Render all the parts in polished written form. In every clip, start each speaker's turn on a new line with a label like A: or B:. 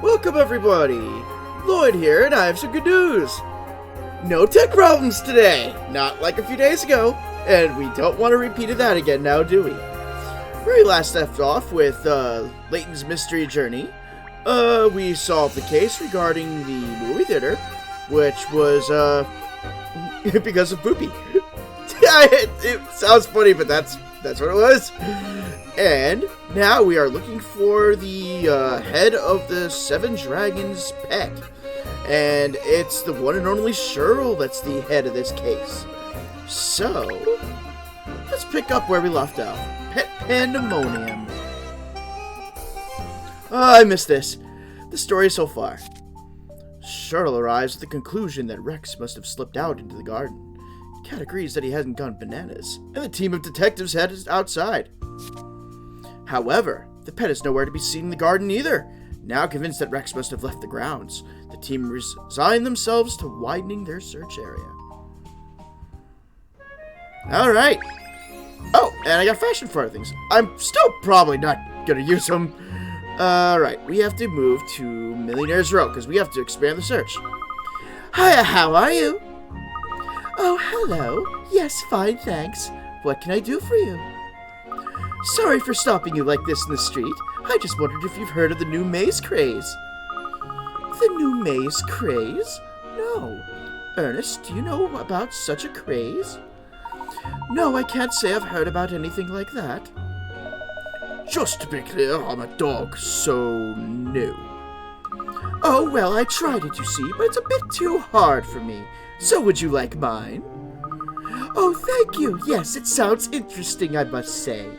A: Welcome everybody! Lloyd here, and I have some good news! No tech problems today! Not like a few days ago, and we don't want to repeat that again now, do we? Where we last left off with Layton's mystery journey, we solved the case regarding the movie theater, which was because of Poopy. It sounds funny, but that's what it was. And now we are looking for the head of the Seven Dragons pet. And it's the one and only Sherl that's the head of this case. So, let's pick up where we left off. Pet Pandemonium. I missed this. The story so far. Sherl arrives at the conclusion that Rex must have slipped out into the garden. Cat agrees that he hasn't gone bananas, and the team of detectives heads outside. However, the pet is nowhere to be seen in the garden either. Now convinced that Rex must have left the grounds, the team resign themselves to widening their search area. Alright. Oh, and I got fashion for other things. I'm still probably not gonna use them. Alright, we have to move to Millionaire's Row, because we have to expand the search. Hiya, how are you? Oh, hello. Yes, fine, thanks. What can I do for you? Sorry for stopping you like this in the street. I just wondered if you've heard of the new maze craze. The new maze craze? No. Ernest, do you know about such a craze? No, I can't say I've heard about anything like that. Just to be clear, I'm a dog, so no. Oh, well, I tried it, you see, but it's a bit too hard for me. So would you like mine? Oh, thank you. Yes, it sounds interesting, I must say.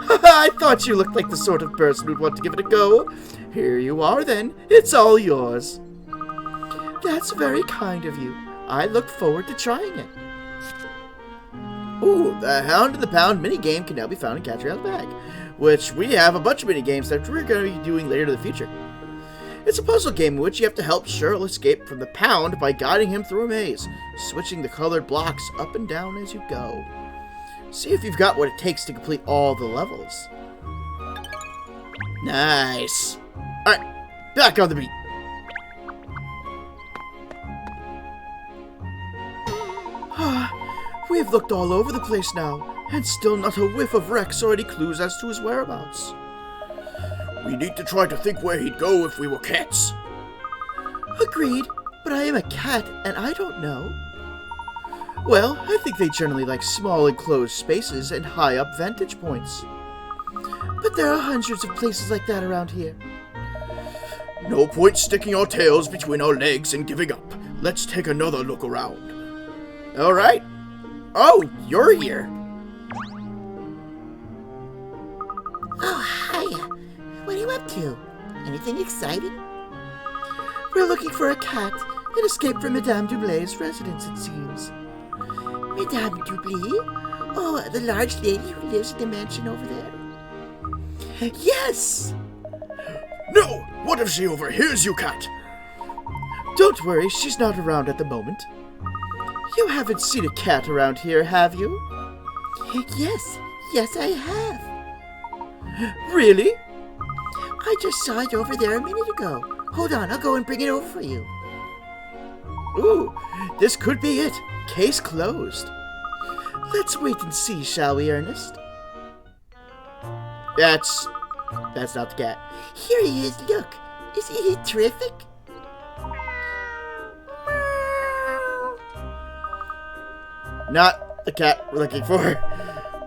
A: I thought you looked like the sort of person who'd want to give it a go. Here you are, then. It's all yours. That's very kind of you. I look forward to trying it. Ooh, the Hound and the Pound minigame can now be found in Catch Rail's bag, which we have a bunch of minigames that we're going to be doing later in the future. It's a puzzle game in which you have to help Sherl escape from the Pound by guiding him through a maze, switching the colored blocks up and down as you go. See if you've got what it takes to complete all the levels. Nice. Alright, back on the beat. We've looked all over the place now, and still not a whiff of Rex or any clues as to his whereabouts. We need to try to think where he'd go if we were cats. Agreed, but I am a cat, and I don't know. Well, I think they generally like small enclosed spaces and high up vantage points. But there are hundreds of places like that around here. No point sticking our tails between our legs and giving up. Let's take another look around. Alright. Oh, you're here.
B: Oh, hiya. What are you up to? Anything exciting?
A: We're looking for a cat. An escape from Madame Dublay's residence, it seems.
B: Madame Dublé? Oh, the large lady who lives in the mansion over there?
A: Yes! No! What if she overhears you, cat? Don't worry, she's not around at the moment. You haven't seen a cat around here, have you?
B: Yes, I have.
A: Really?
B: I just saw it over there a minute ago. Hold on, I'll go and bring it over for you.
A: Ooh, this could be it. Case closed. Let's wait and see, shall we, Ernest? That's not the cat.
B: Here he is, look. Isn't he terrific?
A: Not the cat we're looking for.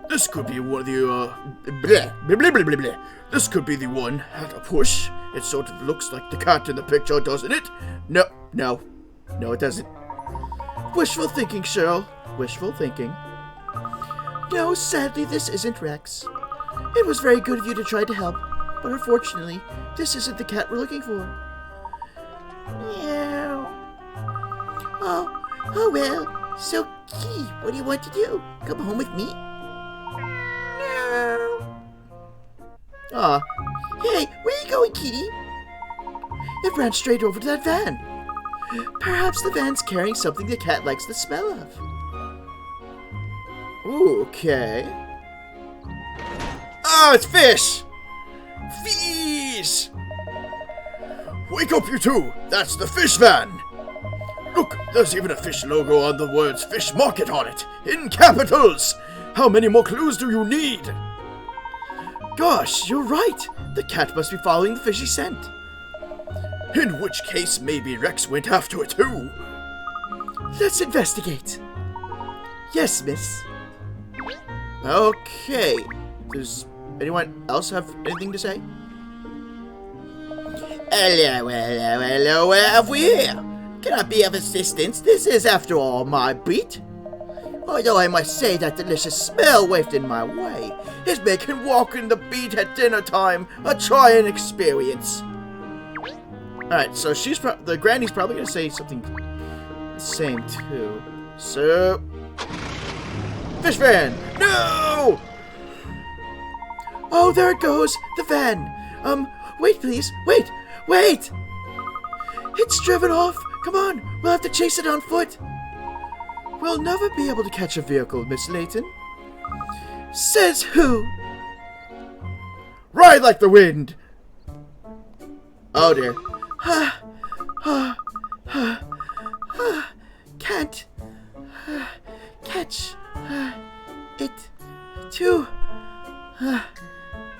A: This could be one of the, blah, blah, blah, blah, blah, blah. This could be the one at a push. It sort of looks like the cat in the picture, doesn't it? No, it doesn't. Wishful thinking, Sherl. Wishful thinking. No, sadly, this isn't Rex. It was very good of you to try to help, but unfortunately, this isn't the cat we're looking for.
B: Meow. Oh well. So, Kitty, what do you want to do? Come home with me? No.
A: Aw.
B: Hey, where are you going, Kitty?
A: It ran straight over to that van. Perhaps the van's carrying something the cat likes the smell of. Ooh, okay. Oh, it's fish! Fish! Wake up, you two! That's the fish van! Look, there's even a fish logo on the words Fish Market on it, in capitals! How many more clues do you need? Gosh, you're right! The cat must be following the fishy scent. In which case, maybe Rex went after it too.
B: Let's investigate. Yes, miss.
A: Okay. Does anyone else have anything to say?
B: Hello, where have we here? Can I be of assistance? This is, after all, my beat. Although I must say that delicious smell wafted in my way is making walking the beat at dinner time a trying experience.
A: Alright, so the granny's probably gonna say something the same too. So, fish van! No!
B: Oh, there it goes, the van. Wait, please, wait! It's driven off. Come on, we'll have to chase it on foot.
A: We'll never be able to catch a vehicle, Miss Layton.
B: Says who?
A: Ride like the wind! Oh dear.
B: Can't catch it too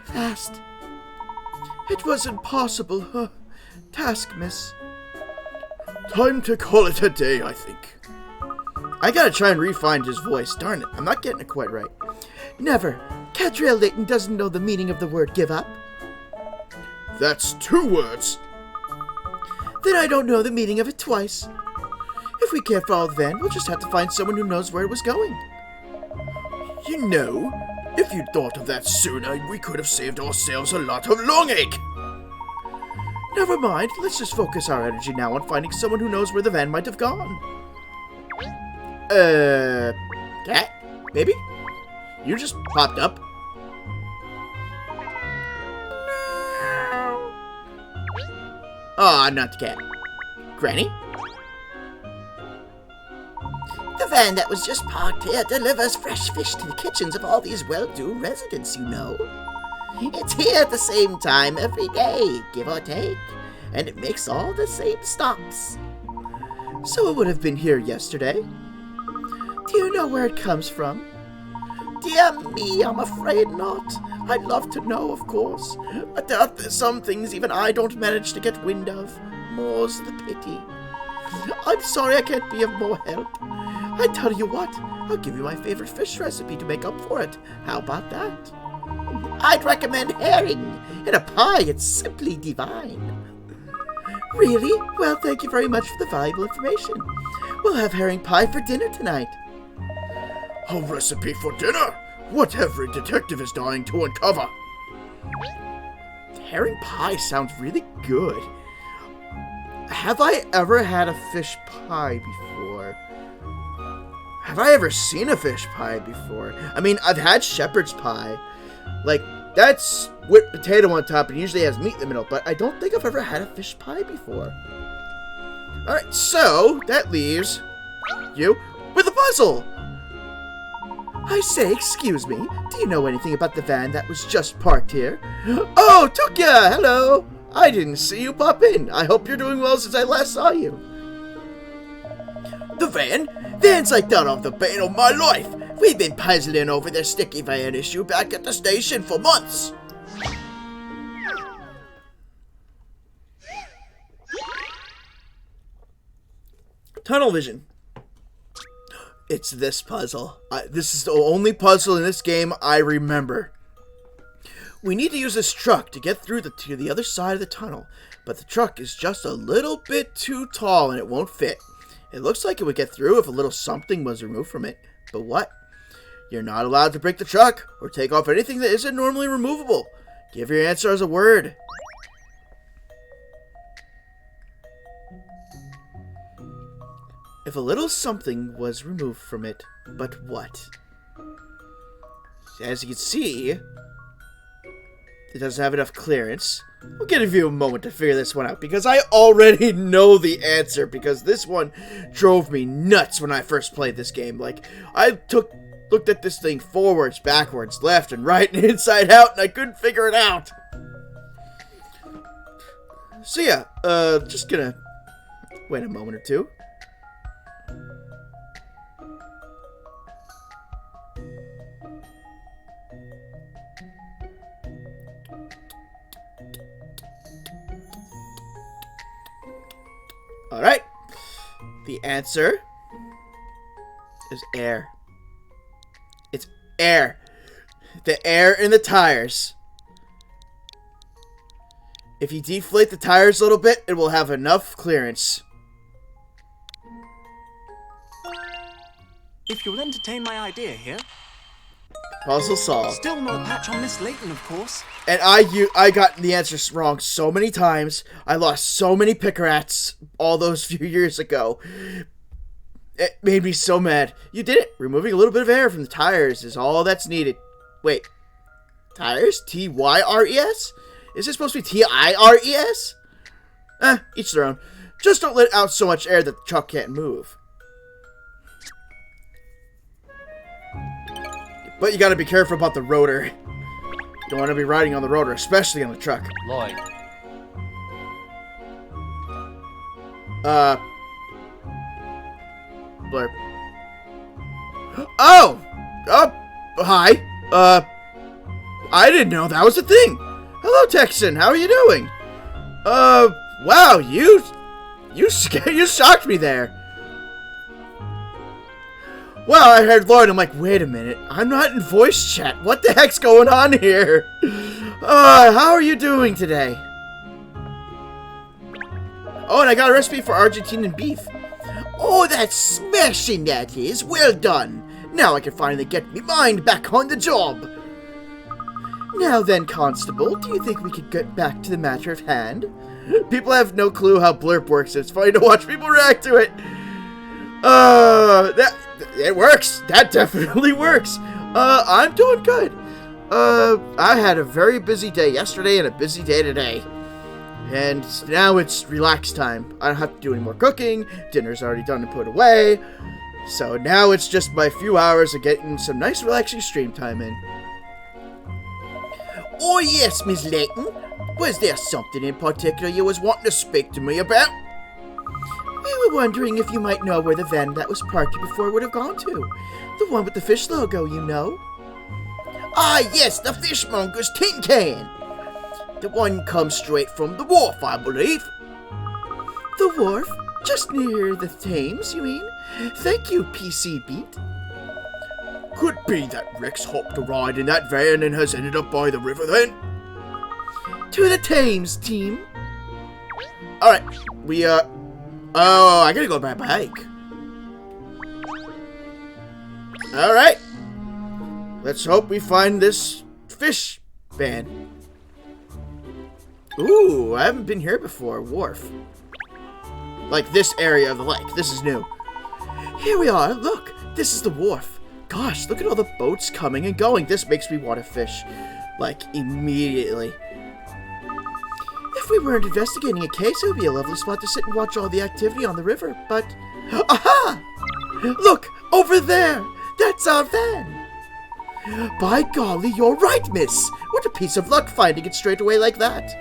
B: fast.
A: It was impossible task, miss. Time to call it a day, I think. I gotta try and refine his voice. Darn it, I'm not getting it quite right.
B: Never. Cadriel Layton doesn't know the meaning of the word give up.
A: That's 2 words.
B: Then I don't know the meaning of it twice. If we can't follow the van, we'll just have to find someone who knows where it was going.
A: You know, if you'd thought of that sooner, we could have saved ourselves a lot of long ache.
B: Never mind, let's just focus our energy now on finding someone who knows where the van might have gone.
A: Cat? Maybe? You just popped up. Oh, not the cat. Granny?
B: The van that was just parked here delivers fresh fish to the kitchens of all these well-to-do residents, you know. It's here at the same time every day, give or take, and it makes all the same stops.
A: So it would have been here yesterday.
B: Do you know where it comes from? Dear me, I'm afraid not. I'd love to know, of course, but there are some things even I don't manage to get wind of. More's the pity. I'm sorry I can't be of more help. I tell you what, I'll give you my favorite fish recipe to make up for it. How about that? I'd recommend herring. In a pie, it's simply divine. Really? Well, thank you very much for the valuable information. We'll have herring pie for dinner tonight.
A: A recipe for dinner? What every detective is dying to uncover. Herring pie sounds really good. Have I ever had a fish pie before? Have I ever seen a fish pie before? I mean, I've had shepherd's pie. Like, that's with potato on top and usually has meat in the middle, but I don't think I've ever had a fish pie before. Alright, so that leaves you with a puzzle.
B: I say, excuse me, do you know anything about the van that was just parked here? Oh, Tukya, hello. I didn't see you pop in. I hope you're doing well since I last saw you.
A: The van? Van's like that of the bane of my life. We've been puzzling over the sticky van issue back at the station for months. Tunnel vision. It's this puzzle. This is the only puzzle in this game I remember. We need to use this truck to get through to the other side of the tunnel, but the truck is just a little bit too tall and it won't fit. It looks like it would get through if a little something was removed from it, but what? You're not allowed to break the truck or take off anything that isn't normally removable. Give your answer as a word. If a little something was removed from it, but what? As you can see, it doesn't have enough clearance. We'll give you a moment to figure this one out, because I already know the answer, because this one drove me nuts when I first played this game. Like, I looked at this thing forwards, backwards, left, and right, and inside out, and I couldn't figure it out. So yeah, just gonna wait a moment or two. Alright. The answer is air. It's air. The air in the tires. If you deflate the tires a little bit, it will have enough clearance.
C: If you'll entertain my idea here.
A: Puzzle solved.
C: Still no patch on Miss Layton, of course.
A: And I got the answers wrong so many times. I lost so many Pickrats all those few years ago. It made me so mad. You did it. Removing a little bit of air from the tires is all that's needed. Wait. Tires? T-Y-R-E-S? Is it supposed to be T-I-R-E-S? Each their own. Just don't let out so much air that the truck can't move. But you gotta be careful about the rotor. You don't want to be riding on the rotor, especially on the truck.
D: Lloyd.
A: Blurb. Oh! Hi. I didn't know that was a thing. Hello, Texan. How are you doing? Wow, you shocked me there. Well, I heard Lloyd. I'm like, wait a minute. I'm not in voice chat. What the heck's going on here? How are you doing today? Oh, and I got a recipe for Argentinian beef. Oh, that's smashing, that is. Well done. Now I can finally get me mind back on the job. Now then, Constable, do you think we could get back to the matter at hand? People have no clue how Blurp works. It's funny to watch people react to it. It works. That definitely works. I'm doing good. I had a very busy day yesterday and a busy day today. And now it's relax time. I don't have to do any more cooking. Dinner's already done and put away. So now it's just my few hours of getting some nice relaxing stream time in. Oh yes, Miss Layton. Was there something in particular you was wanting to speak to me about? We were wondering if you might know where the van that was parked before would have gone to. The one with the fish logo, you know. Ah yes, the fishmonger's tin can. The one comes straight from the wharf, I believe. The wharf? Just near the Thames, you mean? Thank you, PC Beat. Could be that Rex hopped a ride in that van and has ended up by the river then. To the Thames, team. Alright, we, oh, I gotta go by bike. Alright. Let's hope we find this fish van. Ooh, I haven't been here before. Wharf. Like this area of the lake. This is new. Here we are. Look, this is the wharf. Gosh, look at all the boats coming and going. This makes me want to fish. Like, immediately. If we weren't investigating a case, it would be a lovely spot to sit and watch all the activity on the river, but... Aha! Look, over there! That's our van! By golly, you're right, miss! What a piece of luck finding it straight away like that.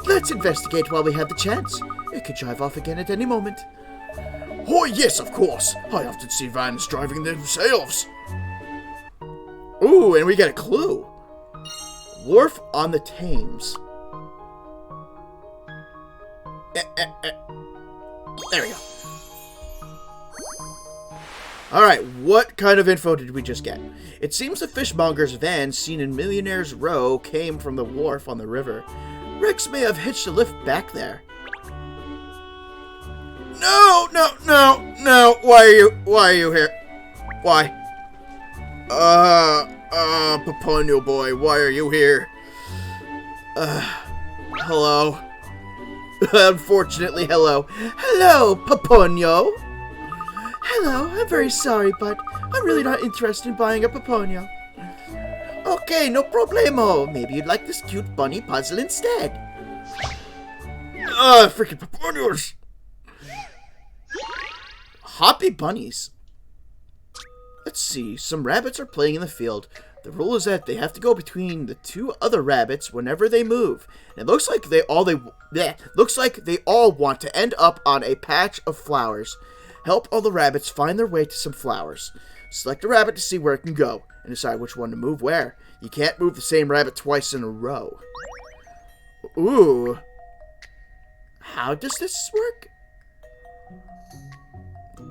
A: Let's investigate while we have the chance. It could drive off again at any moment. Oh, yes, of course. I often see vans driving themselves. Ooh, and we get a clue. Wharf on the Thames. There we go. Alright, what kind of info did we just get? It seems the fishmonger's van seen in Millionaire's Row came from the wharf on the river. Rex may have hitched a lift back there. No! Why are you here? Why? Paponio boy, why are you here? Hello? Unfortunately, hello. Hello, Paponio! Hello, I'm very sorry, but I'm really not interested in buying a Paponio. Okay, no problemo. Maybe you'd like this cute bunny puzzle instead. Freaking Paponios! Hoppy bunnies. Let's see, some rabbits are playing in the field. The rule is that they have to go between the two other rabbits whenever they move. And it looks like they all want to end up on a patch of flowers. Help all the rabbits find their way to some flowers. Select a rabbit to see where it can go, and decide which one to move where. You can't move the same rabbit twice in a row. Ooh. How does this work?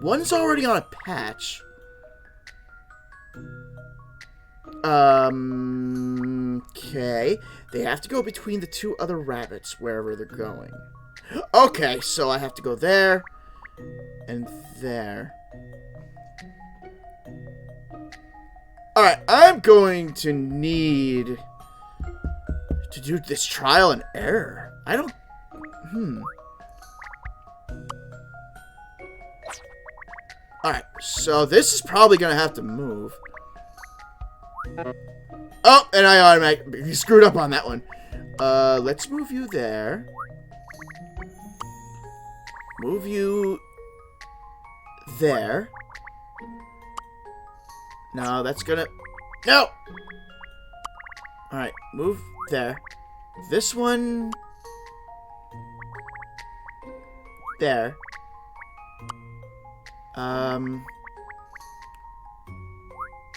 A: One's already on a patch. Okay. They have to go between the two other rabbits wherever they're going. Okay, so I have to go there and there. Alright, I'm going to need to do this trial and error. I don't... Alright, so this is probably going to have to move. Oh, and I automatically screwed up on that one. Let's move you there. Move you there. No, that's gonna... No! Alright, move there. This one... There.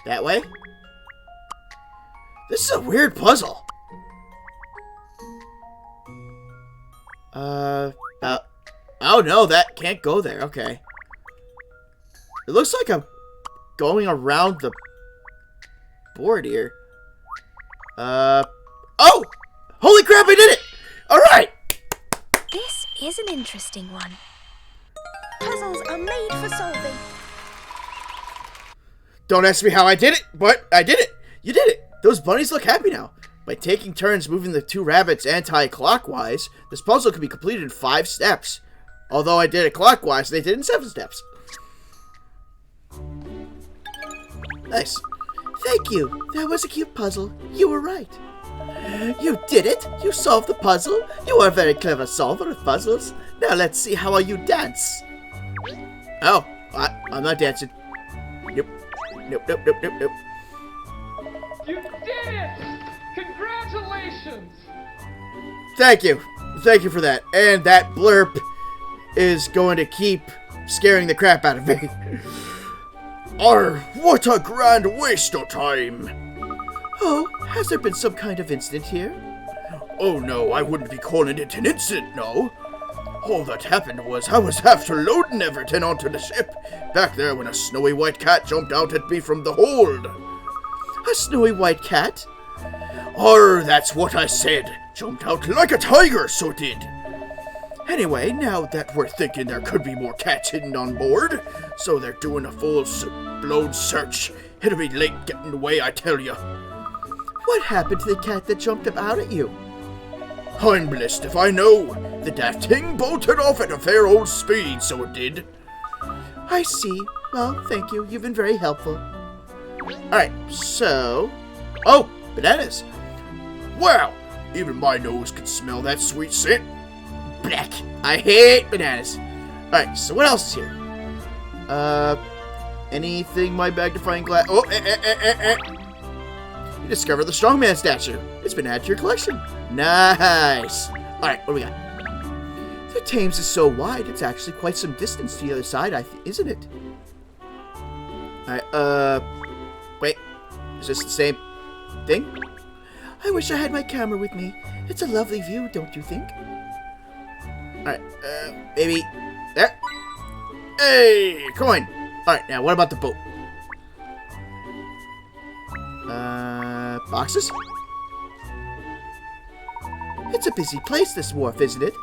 A: That way? This is a weird puzzle. Oh no, that can't go there. Okay. It looks like I'm going around the board here. Oh! Holy crap, I did it! Alright!
D: This is an interesting one. Puzzles are made for solving.
A: Don't ask me how I did it, but I did it! You did it! Those bunnies look happy now. By taking turns moving the two rabbits anti-clockwise, this puzzle can be completed in 5 steps. Although I did it clockwise, they did it in 7 steps.
B: Nice. Thank you. That was a cute puzzle. You were right. You did it. You solved the puzzle. You are a very clever solver of puzzles. Now let's see how you dance.
A: Oh, I'm not dancing. Nope. Nope, nope, nope, nope, nope.
E: You did it! Congratulations!
A: Thank you. Thank you for that. And that blurb is going to keep scaring the crap out of me. What a grand waste of time!
B: Oh, has there been some kind of incident here?
A: Oh no, I wouldn't be calling it an incident, no. All that happened was I was after loading everything onto the ship back there when a snowy white cat jumped out at me from the hold.
B: A snowy white cat?
A: That's what I said. Jumped out like a tiger, so it did. Anyway, now that we're thinking there could be more cats hidden on board, so they're doing a full-blown search. It'll be late getting away, I tell you.
B: What happened to the cat that jumped up out at you?
A: I'm blessed if I know. The daft thing bolted off at a fair old speed, so it did.
B: I see. Well, thank you. You've been very helpful.
A: Alright, so... Oh, bananas. Wow, even my nose can smell that sweet scent. Black. I hate bananas. Alright, so what else is here? Anything my magnifying glass... Oh, You discovered the Strongman Statue. It's been added to your collection. Nice. Alright, what do we got?
B: The Thames is so wide, it's actually quite some distance to the other side, isn't it?
A: Alright, wait. Is this the same thing?
B: I wish I had my camera with me. It's a lovely view, don't you think?
A: Alright, maybe there. Hey, coin. Alright, now what about the boat? Boxes?
B: It's a busy place, this wharf, isn't it?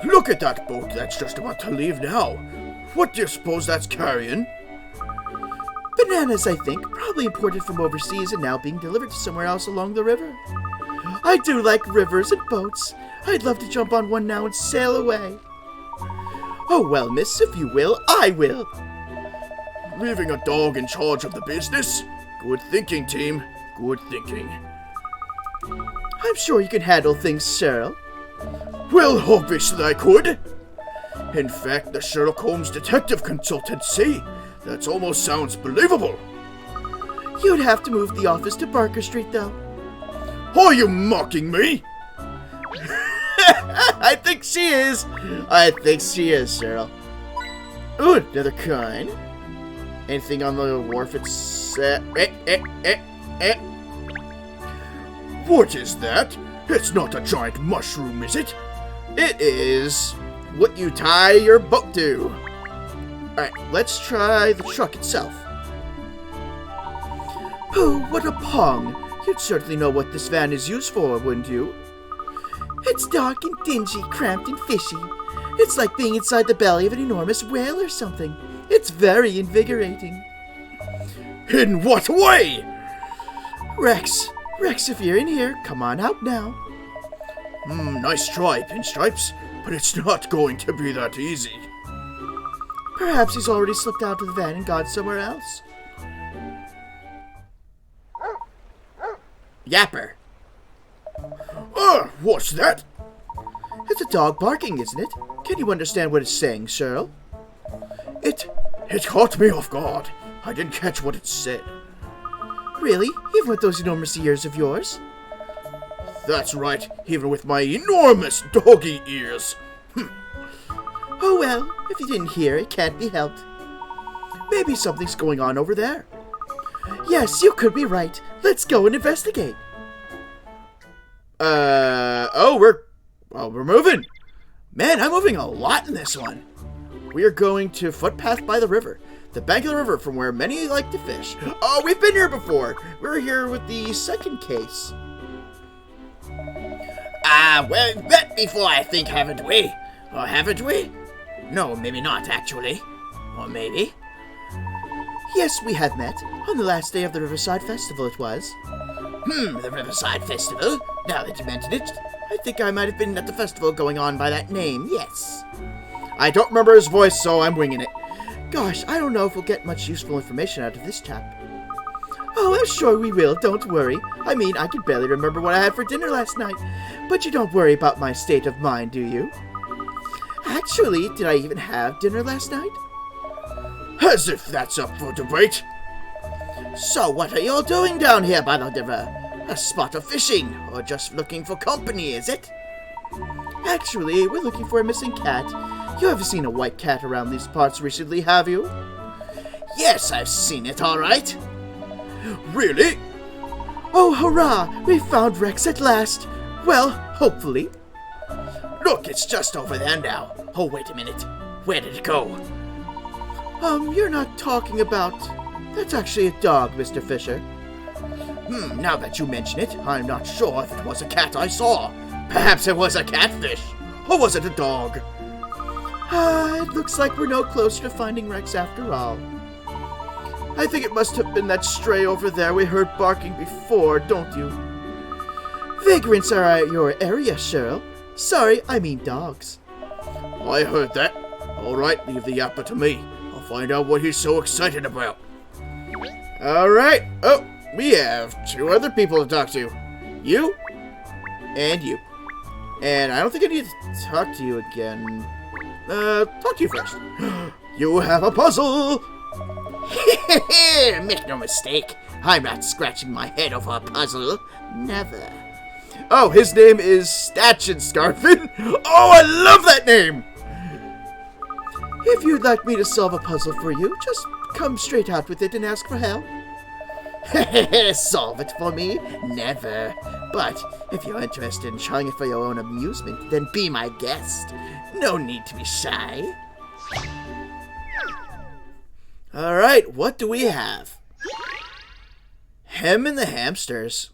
A: Look at that boat that's just about to leave now. What do you suppose that's carrying?
B: Bananas, I think. Probably imported from overseas and now being delivered to somewhere else along the river. I do like rivers and boats. I'd love to jump on one now and sail away. Oh, well, miss, if you will, I will.
A: Leaving a dog in charge of the business? Good thinking, team. Good thinking.
B: I'm sure you can handle things, Sherl.
A: Well, obviously I could. In fact, the Sherlock Holmes detective consultancy. That almost sounds believable.
B: You'd have to move the office to Barker Street, though.
A: Are you mocking me? I think she is. I think she is, Cheryl. Ooh, another coin. Anything on the wharf? It's What is that? It's not a giant mushroom, is it? It is what you tie your boat to. Alright, let's try the truck itself.
B: Oh, what a pong! You'd certainly know what this van is used for, wouldn't you? It's dark and dingy, cramped and fishy. It's like being inside the belly of an enormous whale or something. It's very invigorating.
A: In what way?
B: Rex, if you're in here, come on out now.
A: Nice try, Pinstripes, but it's not going to be that easy.
B: Perhaps he's already slipped out of the van and gone somewhere else.
A: Yapper. What's that?
B: It's a dog barking, isn't it? Can you understand what it's saying, Sherl?
A: It caught me off guard. I didn't catch what it said.
B: Really? Even with those enormous ears of yours?
A: That's right, even with my enormous doggy ears.
B: Oh well, if you didn't hear, it can't be helped. Maybe something's going on over there. Yes, you could be right. Let's go and investigate.
A: We're moving. Man, I'm moving a lot in this one. We are going to footpath by the river. The bank of the river from where many like to fish. Oh, we've been here before. We were here with the second case. We've met before, I think, haven't we? Or haven't we? No, maybe not, actually. Or maybe.
B: Yes, we have met. On the last day of the Riverside Festival, it was.
A: The Riverside Festival? Now that you mention it, I think I might have been at the festival going on by that name, yes. I don't remember his voice, so I'm winging it.
B: Gosh, I don't know if we'll get much useful information out of this chap. Oh, I'm sure we will, don't worry. I mean, I can barely remember what I had for dinner last night. But you don't worry about my state of mind, do you? Actually, did I even have dinner last night?
A: As if that's up for debate.
B: So what are you all doing down here by the river? A spot of fishing, or just looking for company, is it? Actually, we're looking for a missing cat. You haven't seen a white cat around these parts recently, have you?
A: Yes, I've seen it, all right. Really?
B: Oh, hurrah! We found Rex at last. Well, hopefully.
A: Look, it's just over there now. Oh, wait a minute. Where did it go?
B: You're not talking about... That's actually a dog, Mr. Fisher.
A: Now that you mention it, I'm not sure if it was a cat I saw. Perhaps it was a catfish. Or was it a dog?
B: It looks like we're no closer to finding Rex after all. I think it must have been that stray over there we heard barking before, don't you? Vagrants are at your area, Cheryl. Sorry, I mean dogs.
A: I heard that. All right, leave the yapper to me. I'll find out what he's so excited about. All right. Oh, we have two other people to talk to. You and you. And I don't think I need to talk to you again. Talk to you first. You have a puzzle. Make no mistake. I'm not scratching my head over a puzzle. Never. Oh, his name is Statue Scarfin. Oh, I love that name.
B: If you'd like me to solve a puzzle for you, just come straight out with it and ask for help.
A: Solve it for me? Never. But if you're interested in trying it for your own amusement, then be my guest. No need to be shy. Alright, what do we have? Him and the hamsters.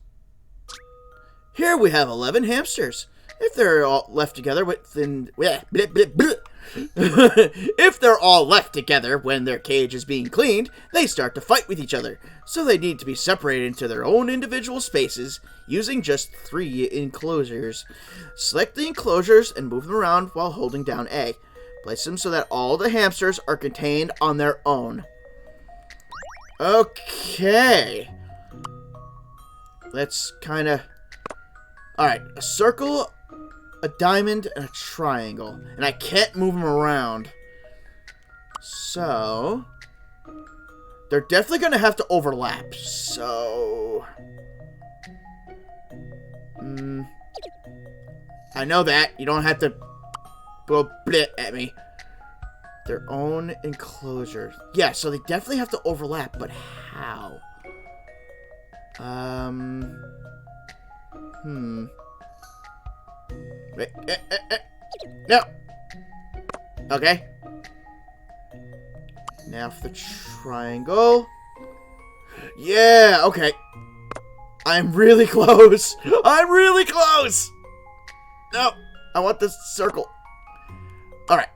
A: Here we have 11 hamsters. If they're all left together if they're all left together when their cage is being cleaned, they start to fight with each other. So they need to be separated into their own individual spaces using just 3 enclosures. Select the enclosures and move them around while holding down A. Place them so that all the hamsters are contained on their own. Okay. Let's kind of... Alright, a circle, a diamond, and a triangle. And I can't move them around. So... they're definitely going to have to overlap. So... I know that. You don't have to go blit at me. Their own enclosure. Yeah, so they definitely have to overlap, but how? Wait, no! Okay. Now for the triangle. Yeah, okay. I'm really close. I'm really close! No, I want this circle. Alright.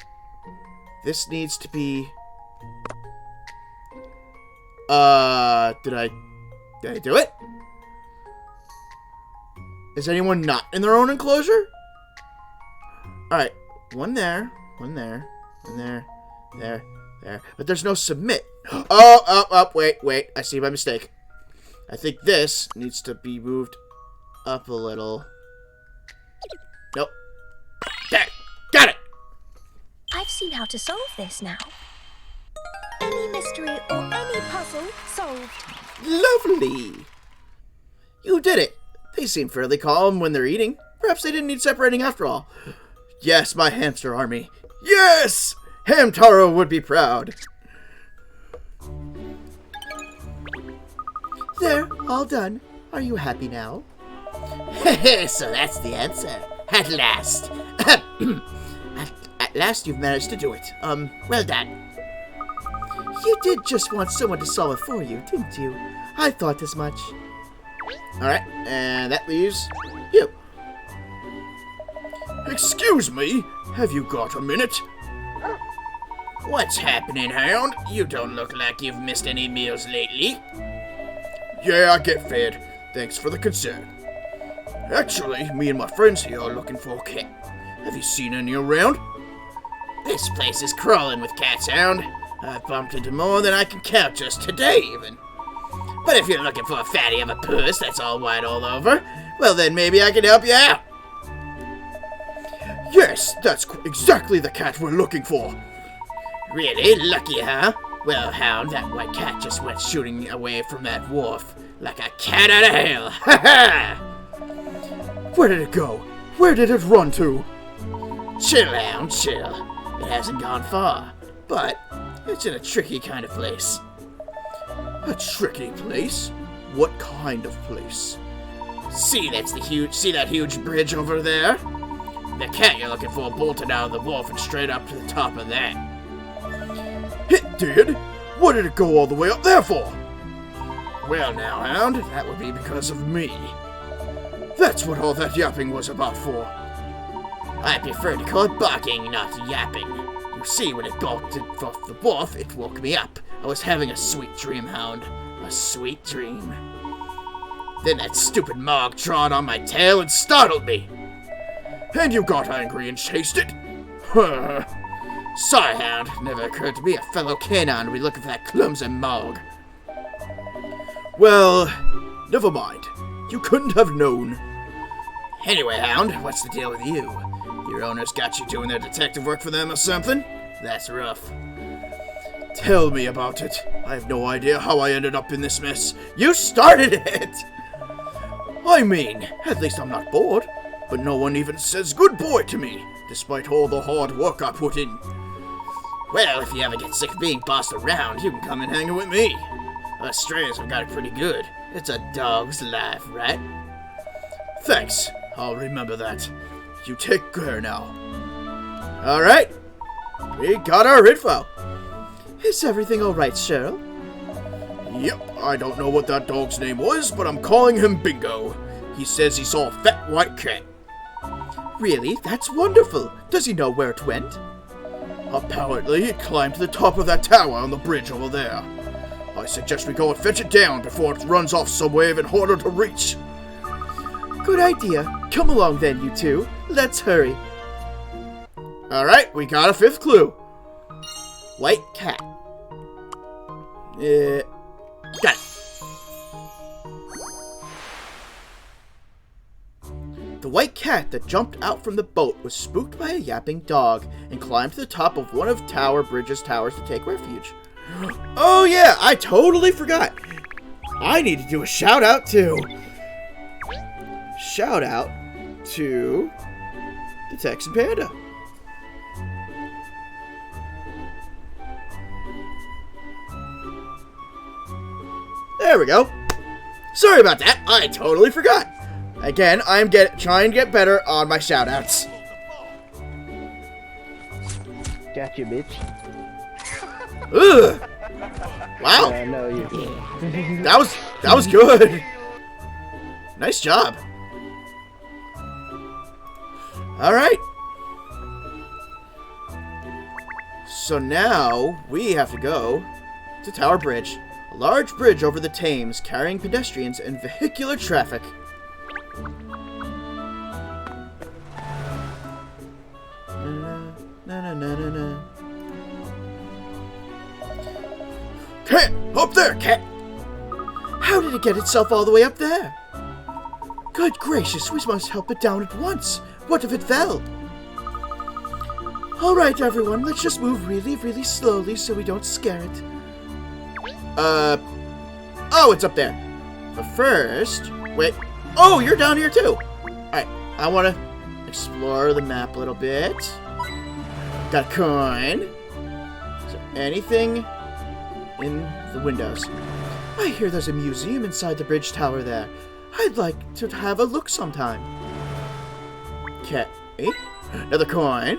A: This needs to be... Did I do it? Is anyone not in their own enclosure? Alright. One there. One there. One there. There. There. But there's no submit. Oh, wait. I see my mistake. I think this needs to be moved up a little. Nope. There. Got it!
D: I've seen how to solve this now. Any mystery or any puzzle solved.
A: Lovely! You did it! They seem fairly calm when they're eating. Perhaps they didn't need separating after all. Yes, my hamster army. Yes! Hamtaro would be proud. There, all done. Are you happy now? So that's the answer. At last. At last you've managed to do it. Well done. You did just want someone to solve it for you, didn't you? I thought as much. Alright, and that leaves you. Excuse me, have you got a minute? What's happening, Hound? You don't look like you've missed any meals lately. Yeah, I get fed. Thanks for the concern. Actually, me and my friends here are looking for a cat. Have you seen any around? This place is crawling with cats, Hound. I've bumped into more than I can count just today, even. But if you're looking for a fatty of a puss that's all white all over, well then maybe I can help you out. Yes, that's exactly the cat we're looking for. Really? Lucky, huh? Well, Hound, that white cat just went shooting away from that wharf like a cat out of hell. Ha ha! Where did it go? Where did it run to? Chill, Hound, chill. It hasn't gone far, but it's in a tricky kind of place. A tricky place? What kind of place? See that huge bridge over there? The cat you're looking for bolted out of the wharf and straight up to the top of that. It did? What did it go all the way up there for? Well now, Hound, that would be because of me. That's what all that yapping was about for. I prefer to call it barking, not yapping. You see, when it bolted off the wharf, it woke me up. I was having a sweet dream, Hound. A sweet dream. Then that stupid Mog trod on my tail and startled me. And you got angry and chased it? Sorry, Hound. Never occurred to me a fellow canine would be looking for that clumsy Mog. Well, never mind. You couldn't have known. Anyway, Hound, what's the deal with you? Your owners got you doing their detective work for them or something? That's rough. Tell me about it. I have no idea how I ended up in this mess. You started it! I mean, at least I'm not bored. But no one even says good boy to me, despite all the hard work I put in. Well, if you ever get sick of being bossed around, you can come and hang with me. Us strays have got it pretty good. It's a dog's life, right? Thanks. I'll remember that. You take care now. Alright. We got our info. Is everything alright, Sherl? Yep. I don't know what that dog's name was, but I'm calling him Bingo. He says he saw a fat white cat. Really? That's wonderful. Does he know where it went? Apparently, it climbed to the top of that tower on the bridge over there. I suggest we go and fetch it down before it runs off somewhere even harder to reach. Good idea. Come along then, you two. Let's hurry. Alright, we got a fifth clue. White cat. Got it. The white cat that jumped out from the boat was spooked by a yapping dog and climbed to the top of one of Tower Bridge's towers to take refuge. Oh yeah, I totally forgot. I need to do a shout out to the Texan Panda. There we go. Sorry about that. I totally forgot. Again, I'm trying to get better on my shout outs.
F: Gotcha, bitch.
A: Ugh. Wow.
F: I know you.
A: That was good. Nice job. Alright. So now we have to go to Tower Bridge. A large bridge over the Thames carrying pedestrians and vehicular traffic. Cat! Up there, cat!
B: How did it get itself all the way up there? Good gracious, we must help it down at once. What if it fell? Alright, everyone, let's just move really, really slowly so we don't scare it.
A: Oh, it's up there. But first, wait. Oh, you're down here too. Alright, I want to explore the map a little bit. Got a coin. Is there anything in the windows?
B: I hear there's a museum inside the bridge tower there. I'd like to have a look sometime.
A: Okay. Another coin.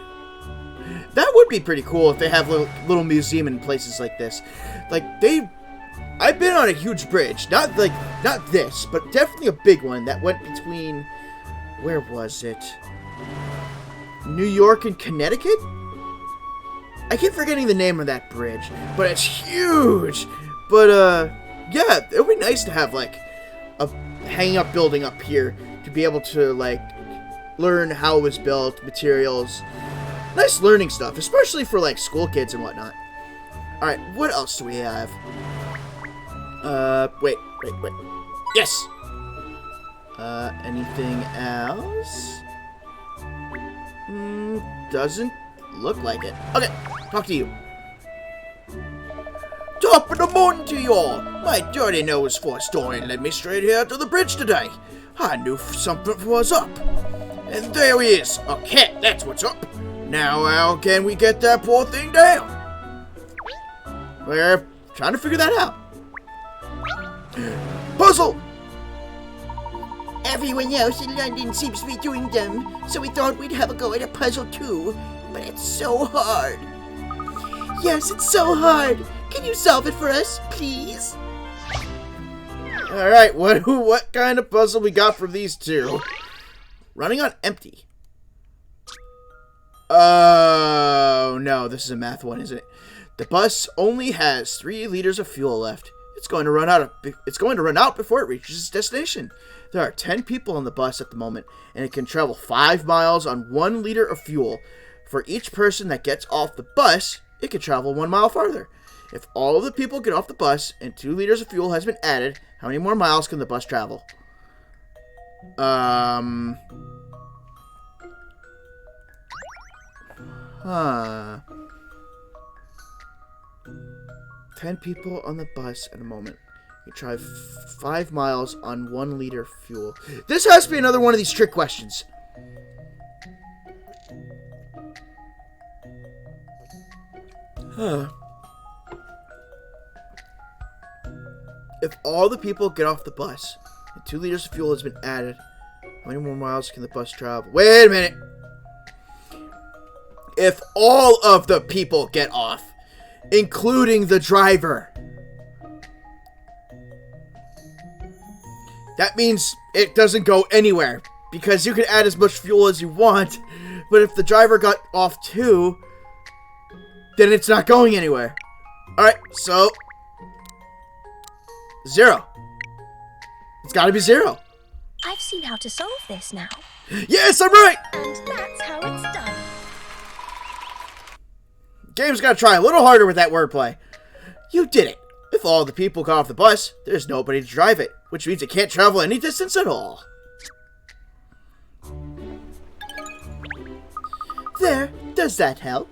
A: That would be pretty cool if they have little museum in places like this. Like, I've been on a huge bridge. Not this, but definitely a big one that went between, where was it? New York and Connecticut? I keep forgetting the name of that bridge, but it's huge. But, yeah, it would be nice to have, like, a hanging up building up here to be able to, like, learn how it was built, materials. Nice learning stuff, especially for, like, school kids and whatnot. Alright, what else do we have? Wait. Yes! Anything else? Doesn't look like it. Okay, talk to you.
B: Top of the morning to you all. My dirty nose for a story led me straight here to the bridge today. I knew something was up. And there he is. A cat, that's what's up. Now how can we get that poor thing down?
A: We're trying to figure that out.
B: Puzzle!
G: Everyone else in London seems to be doing them, so we thought we'd have a go at a puzzle too. But it's so hard. Yes, it's so hard. Can you solve it for us, please?
A: Alright, what kind of puzzle we got from these two? Running on empty. Oh, no, this is a math one, isn't it? The bus only has 3 liters of fuel left. It's going to run out before it reaches its destination. There are 10 people on the bus at the moment, and it can travel 5 miles on 1 liter of fuel. For each person that gets off the bus, it can travel 1 mile farther. If all of the people get off the bus and 2 liters of fuel has been added, how many more miles can the bus travel? 10 people on the bus at a moment. You drive 5 miles on 1 liter of fuel. This has to be another one of these trick questions. If all the people get off the bus and 2 liters of fuel has been added, how many more miles can the bus travel? Wait a minute. If all of the people get off, including the driver, that means it doesn't go anywhere, because you can add as much fuel as you want, but if the driver got off too, then it's not going anywhere. Alright, so 0. It's gotta be 0.
D: I've seen how to solve this now.
A: Yes, I'm right!
D: And that's how it's done.
A: Game's gotta try a little harder with that wordplay. You did it. If all the people got off the bus, there's nobody to drive it, which means it can't travel any distance at all.
B: There, does that help?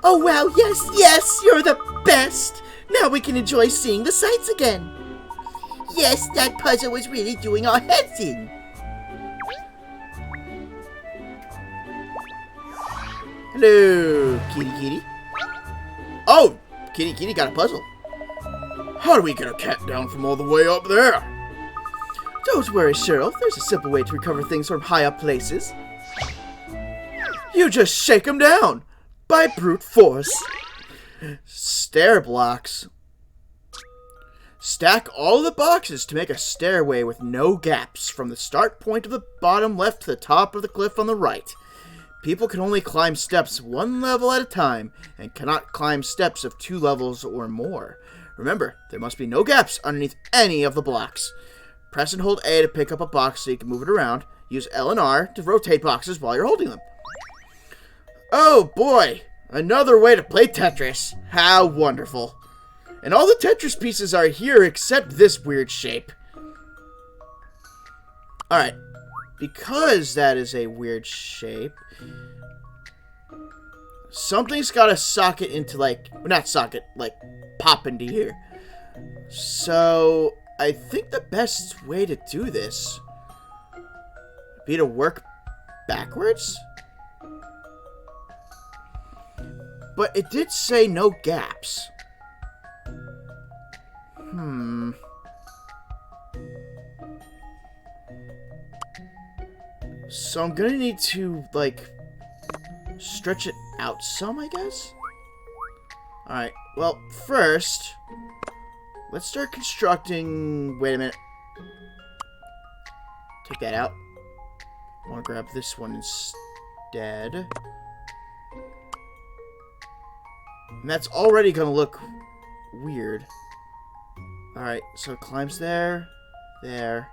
B: Oh, wow, yes, you're the
G: best! Now we can enjoy seeing the sights again. Yes, that puzzle was really doing our heads in.
A: Hello, kitty kitty. Oh, kitty kitty got a puzzle. How do we get a cat down from all the way up there?
B: Don't worry, Sherl. There's a simple way to recover things from high up places. You just shake them down by brute force.
A: Stair blocks. Stack all the boxes to make a stairway with no gaps from the start point of the bottom left to the top of the cliff on the right. People can only climb steps one level at a time and cannot climb steps of 2 levels or more. Remember, there must be no gaps underneath any of the blocks. Press and hold A to pick up a box so you can move it around. Use L and R to rotate boxes while you're holding them. Oh boy! Another way to play Tetris. How wonderful. And all the Tetris pieces are here except this weird shape. Alright. Because that is a weird shape, something's got to socket into, like, not socket, like, pop into here. So, I think the best way to do this would be to work backwards. But it did say no gaps. So I'm gonna need to, like, stretch it out some, I guess? Alright, well, first, let's start constructing... Wait a minute. Take that out. I want to grab this one instead. And that's already gonna look weird. Alright, so it climbs there, there.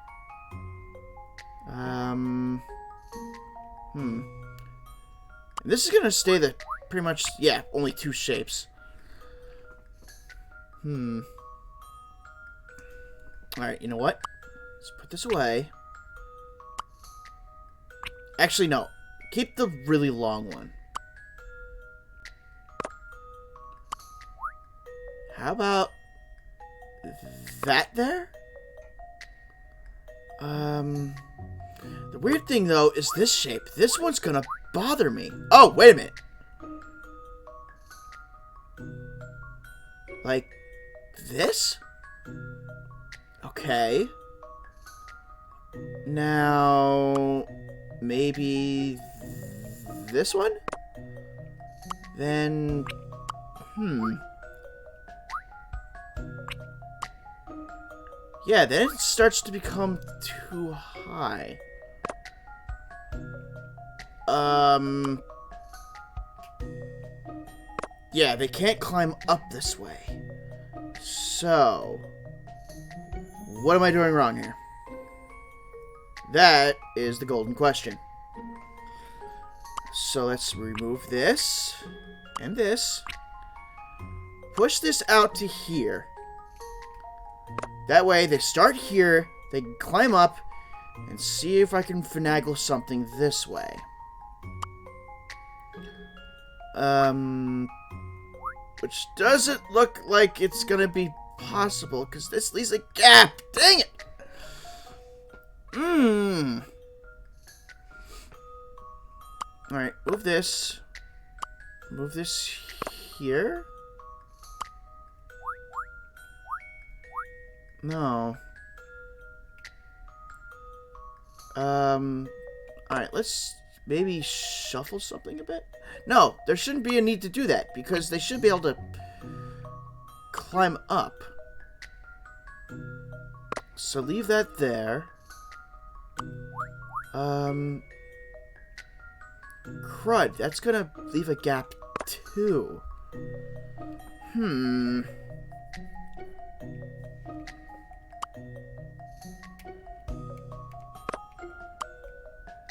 A: This is gonna stay the pretty much, yeah, only 2 shapes. Alright, you know what? Let's put this away. Actually, no. Keep the really long one. How about that there? The weird thing, though, is this shape. This one's gonna bother me. Oh, wait a minute. Like this? Okay. Now, maybe this one? Then, yeah, then it starts to become too high. Yeah, they can't climb up this way. So, what am I doing wrong here? That is the golden question. So let's remove this and this. Push this out to here. That way, they start here, they can climb up, and see if I can finagle something this way. Which doesn't look like it's gonna be possible, because this leaves a gap. Dang it! Alright, move this. Move this here. No. Alright, let's maybe shuffle something a bit. No, there shouldn't be a need to do that, because they should be able to climb up. So leave that there. Crud, that's gonna leave a gap too.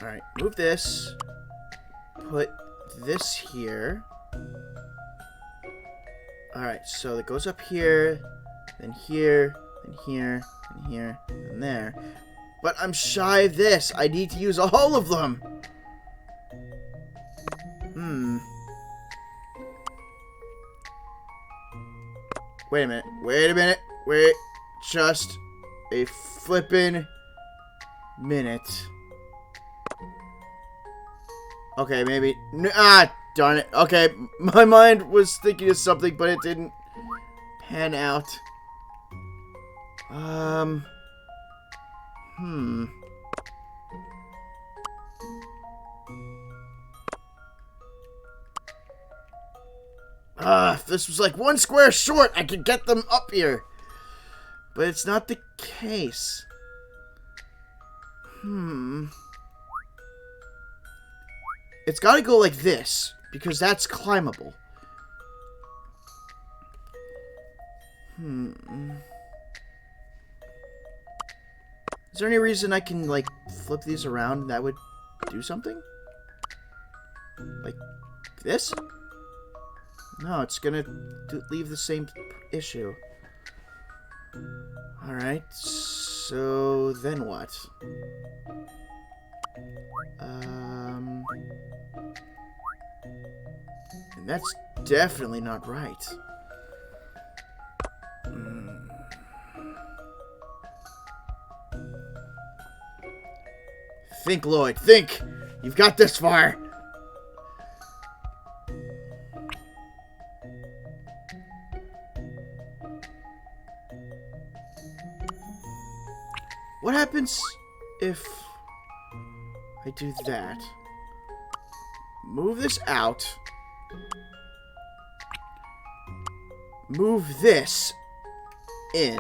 A: Alright, move this. Put this here. Alright, so it goes up here, then here, and here, and here, and there. But I'm shy of this. I need to use all of them. Wait a minute. Wait a minute. Wait. Just a flippin' minute. Okay, maybe. Darn it. Okay, my mind was thinking of something, but it didn't pan out. If this was like one square short, I could get them up here. But it's not the case. It's gotta go like this, because that's climbable. Is there any reason I can, like, flip these around and that would do something? Like this? No, it's gonna leave the same issue. Alright, so then what? And that's definitely not right. Think, Lloyd, think! You've got this far! What happens if I do that? Move this out. Move this in.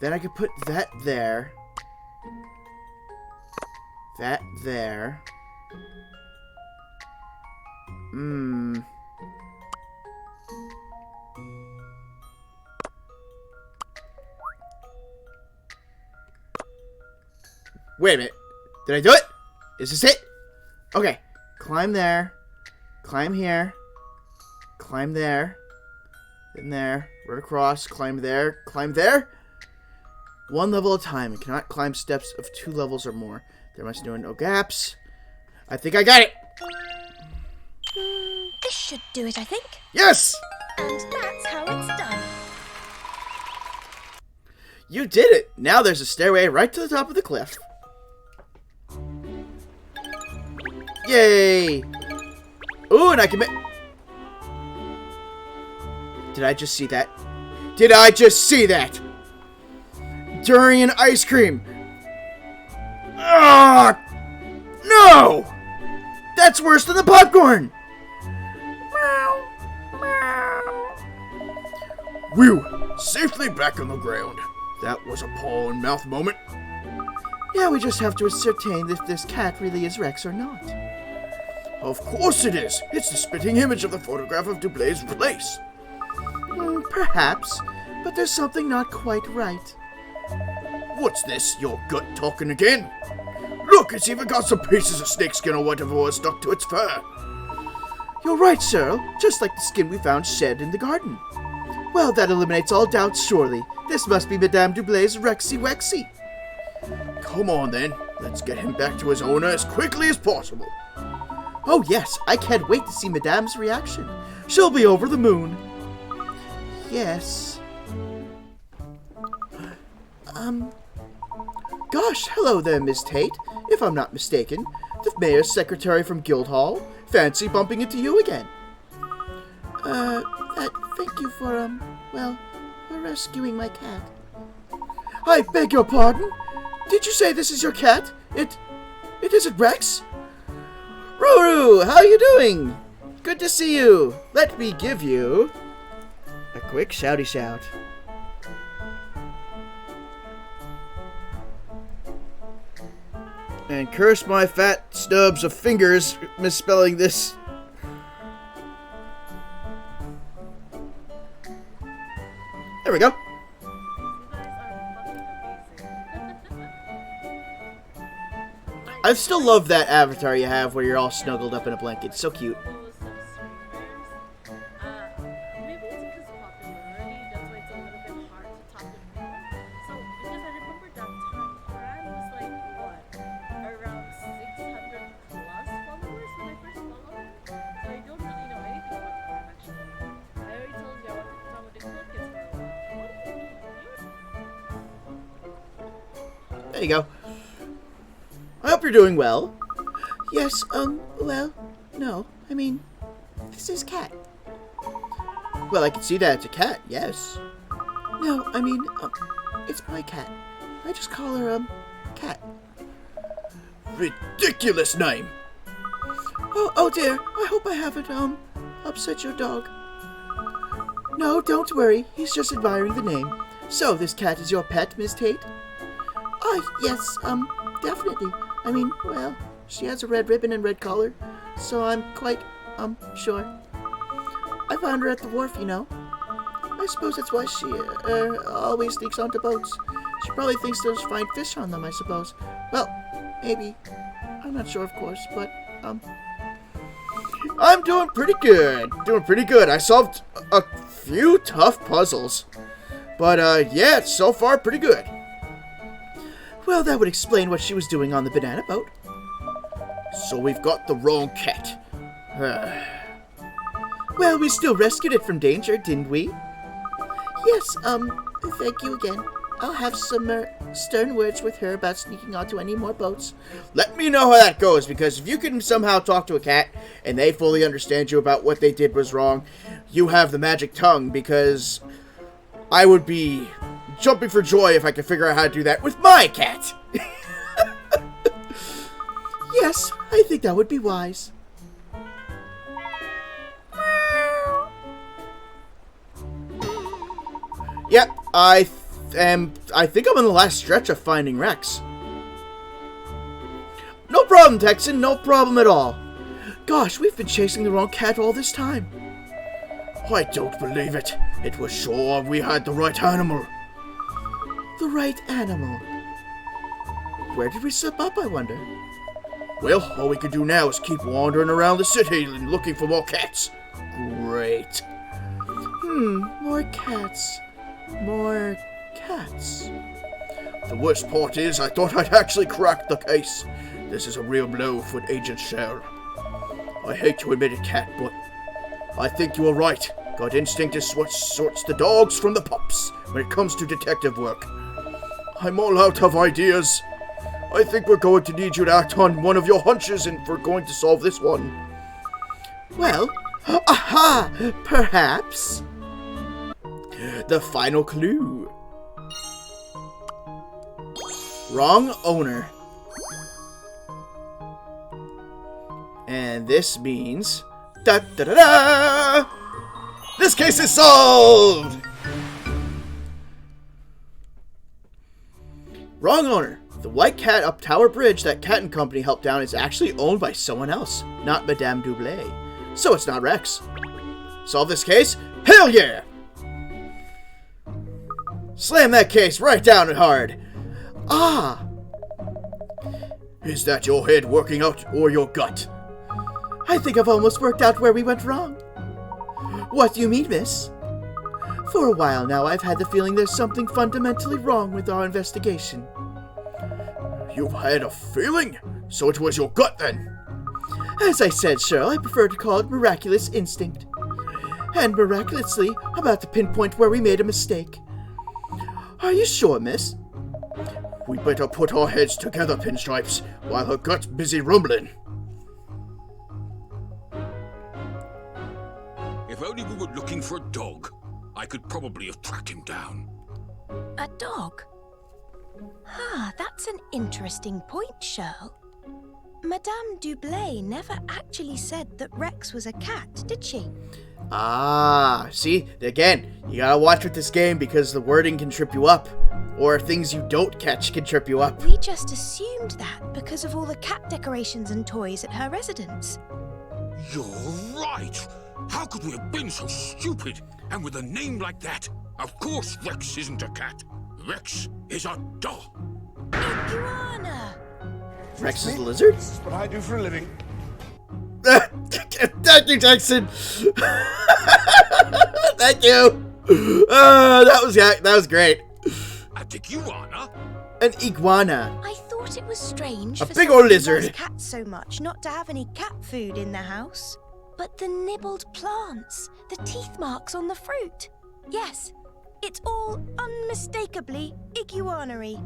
A: Then I could put that there. That there. Wait a minute. Did I do it? Is this it? Okay. Climb there. Climb here. Climb there. Then there. Right across. Climb there. Climb there. One level at a time. You cannot climb steps of 2 levels or more. There must be no gaps. I think I got it.
D: This should do it, I think.
A: Yes!
D: And that's how it's done.
A: You did it. Now there's a stairway right to the top of the cliff. Yay! Ooh, and I can make... Did I just see that? Did I just see that? Durian ice cream! Ah! No! That's worse than the popcorn! Whew! Safely back on the ground. That was a paw and mouth moment.
B: Yeah, we just have to ascertain if this cat really is Rex or not.
A: Of course it is. It's the spitting image of the photograph of Dublay's place.
B: Perhaps, but there's something not quite right.
A: What's this? Your gut talking again? Look, it's even got some pieces of snakeskin or whatever was stuck to its fur.
B: You're right, Sherl. Just like the skin we found shed in the garden. Well, that eliminates all doubts, surely. This must be Madame Dublay's Rexy Wexy.
A: Come on, then. Let's get him back to his owner as quickly as possible.
B: Oh, yes. I can't wait to see Madame's reaction. She'll be over the moon. Yes. Gosh, hello there, Miss Tate. If I'm not mistaken, the mayor's secretary from Guildhall. Fancy bumping into you again. Thank you for, for rescuing my cat. I beg your pardon? Did you say this is your cat? It isn't Rex? Ruru, how are you doing? Good to see you. Let me give you a quick shouty shout.
A: And curse my fat stubs of fingers misspelling this. There we go. I still love that avatar you have where you're all snuggled up in a blanket. It's so cute. There you go. I hope you're doing well.
G: Yes, well, no. I mean, this is Cat.
A: Well, I can see that it's a cat, yes.
G: No, I mean, it's my cat. I just call her, Cat.
A: Ridiculous name.
G: Oh dear. I hope I haven't, upset your dog. No, don't worry. He's just admiring the name. So, this cat is your pet, Miss Tate? Yes, definitely. I mean, well, she has a red ribbon and red collar, so I'm quite, sure. I found her at the wharf, you know. I suppose that's why she, always sneaks onto boats. She probably thinks there's fine fish on them, I suppose. Well, maybe. I'm not sure, of course, but,
A: I'm doing pretty good. I solved a few tough puzzles. But, yeah, so far pretty good.
G: Well, that would explain what she was doing on the banana boat.
A: So we've got the wrong cat.
G: Well, we still rescued it from danger, didn't we? Yes, thank you again. I'll have some, stern words with her about sneaking onto any more boats.
A: Let me know how that goes, because if you can somehow talk to a cat and they fully understand you about what they did was wrong, you have the magic tongue, because I would be jumping for joy if I could figure out how to do that with my cat.
G: Yes, I think that would be wise.
A: Yep, I think I'm on the last stretch of finding Rex. No problem, Texan, no problem at all.
G: Gosh, we've been chasing the wrong cat all this time.
A: I don't believe it. It was sure we had the right animal.
G: The right animal. Where did we slip up, I wonder?
A: Well, all we can do now is keep wandering around the city and looking for more cats. Great.
G: More cats. More cats.
A: The worst part is, I thought I'd actually cracked the case. This is a real blow for Agent Sherl. I hate to admit it, Cat, but I think you were right. Gut instinct is what sorts the dogs from the pups when it comes to detective work. I'm all out of ideas. I think we're going to need you to act on one of your hunches if we're going to solve this one.
G: Well, aha! Perhaps.
A: The final clue. Wrong owner. And this means... Da-da-da-da! This case is solved! Wrong owner. The white cat up Tower Bridge that Cat and Company helped down is actually owned by someone else, not Madame Doublé. So it's not Rex. Solve this case? Hell yeah! Slam that case right down and hard.
G: Ah!
A: Is that your head working out or your gut?
G: I think I've almost worked out where we went wrong. What do you mean, miss? For a while now, I've had the feeling there's something fundamentally wrong with our investigation.
A: You've had a feeling? So it was your gut then?
G: As I said, Sherl, I prefer to call it miraculous instinct. And miraculously, I'm about to pinpoint where we made a mistake. Are you sure, miss?
A: We better put our heads together, Pinstripes, while her gut's busy rumbling.
H: If only we were looking for a dog, I could probably have tracked him down.
D: A dog? That's an interesting point, Sherl. Madame Doublé never actually said that Rex was a cat, did she?
A: Ah, see? Again, you gotta watch with this game because the wording can trip you up. Or things you don't catch can trip you up.
D: We just assumed that because of all the cat decorations and toys at her residence.
H: You're right! How could we have been so stupid? And with a name like that, of course Rex isn't a cat. Rex is a dog.
D: Iguana!
A: Rex is a lizard?
I: This is what I do for a living.
A: Thank you, Jackson. Thank you. That was great.
H: A iguana?
A: An iguana.
D: I thought it was strange
A: A
D: for
A: big
D: someone
A: old
D: who
A: lizard.
D: loves cats so much not to have any cat food in the house. But the nibbled plants, the teeth marks on the fruit. Yes, it's all unmistakably iguanary.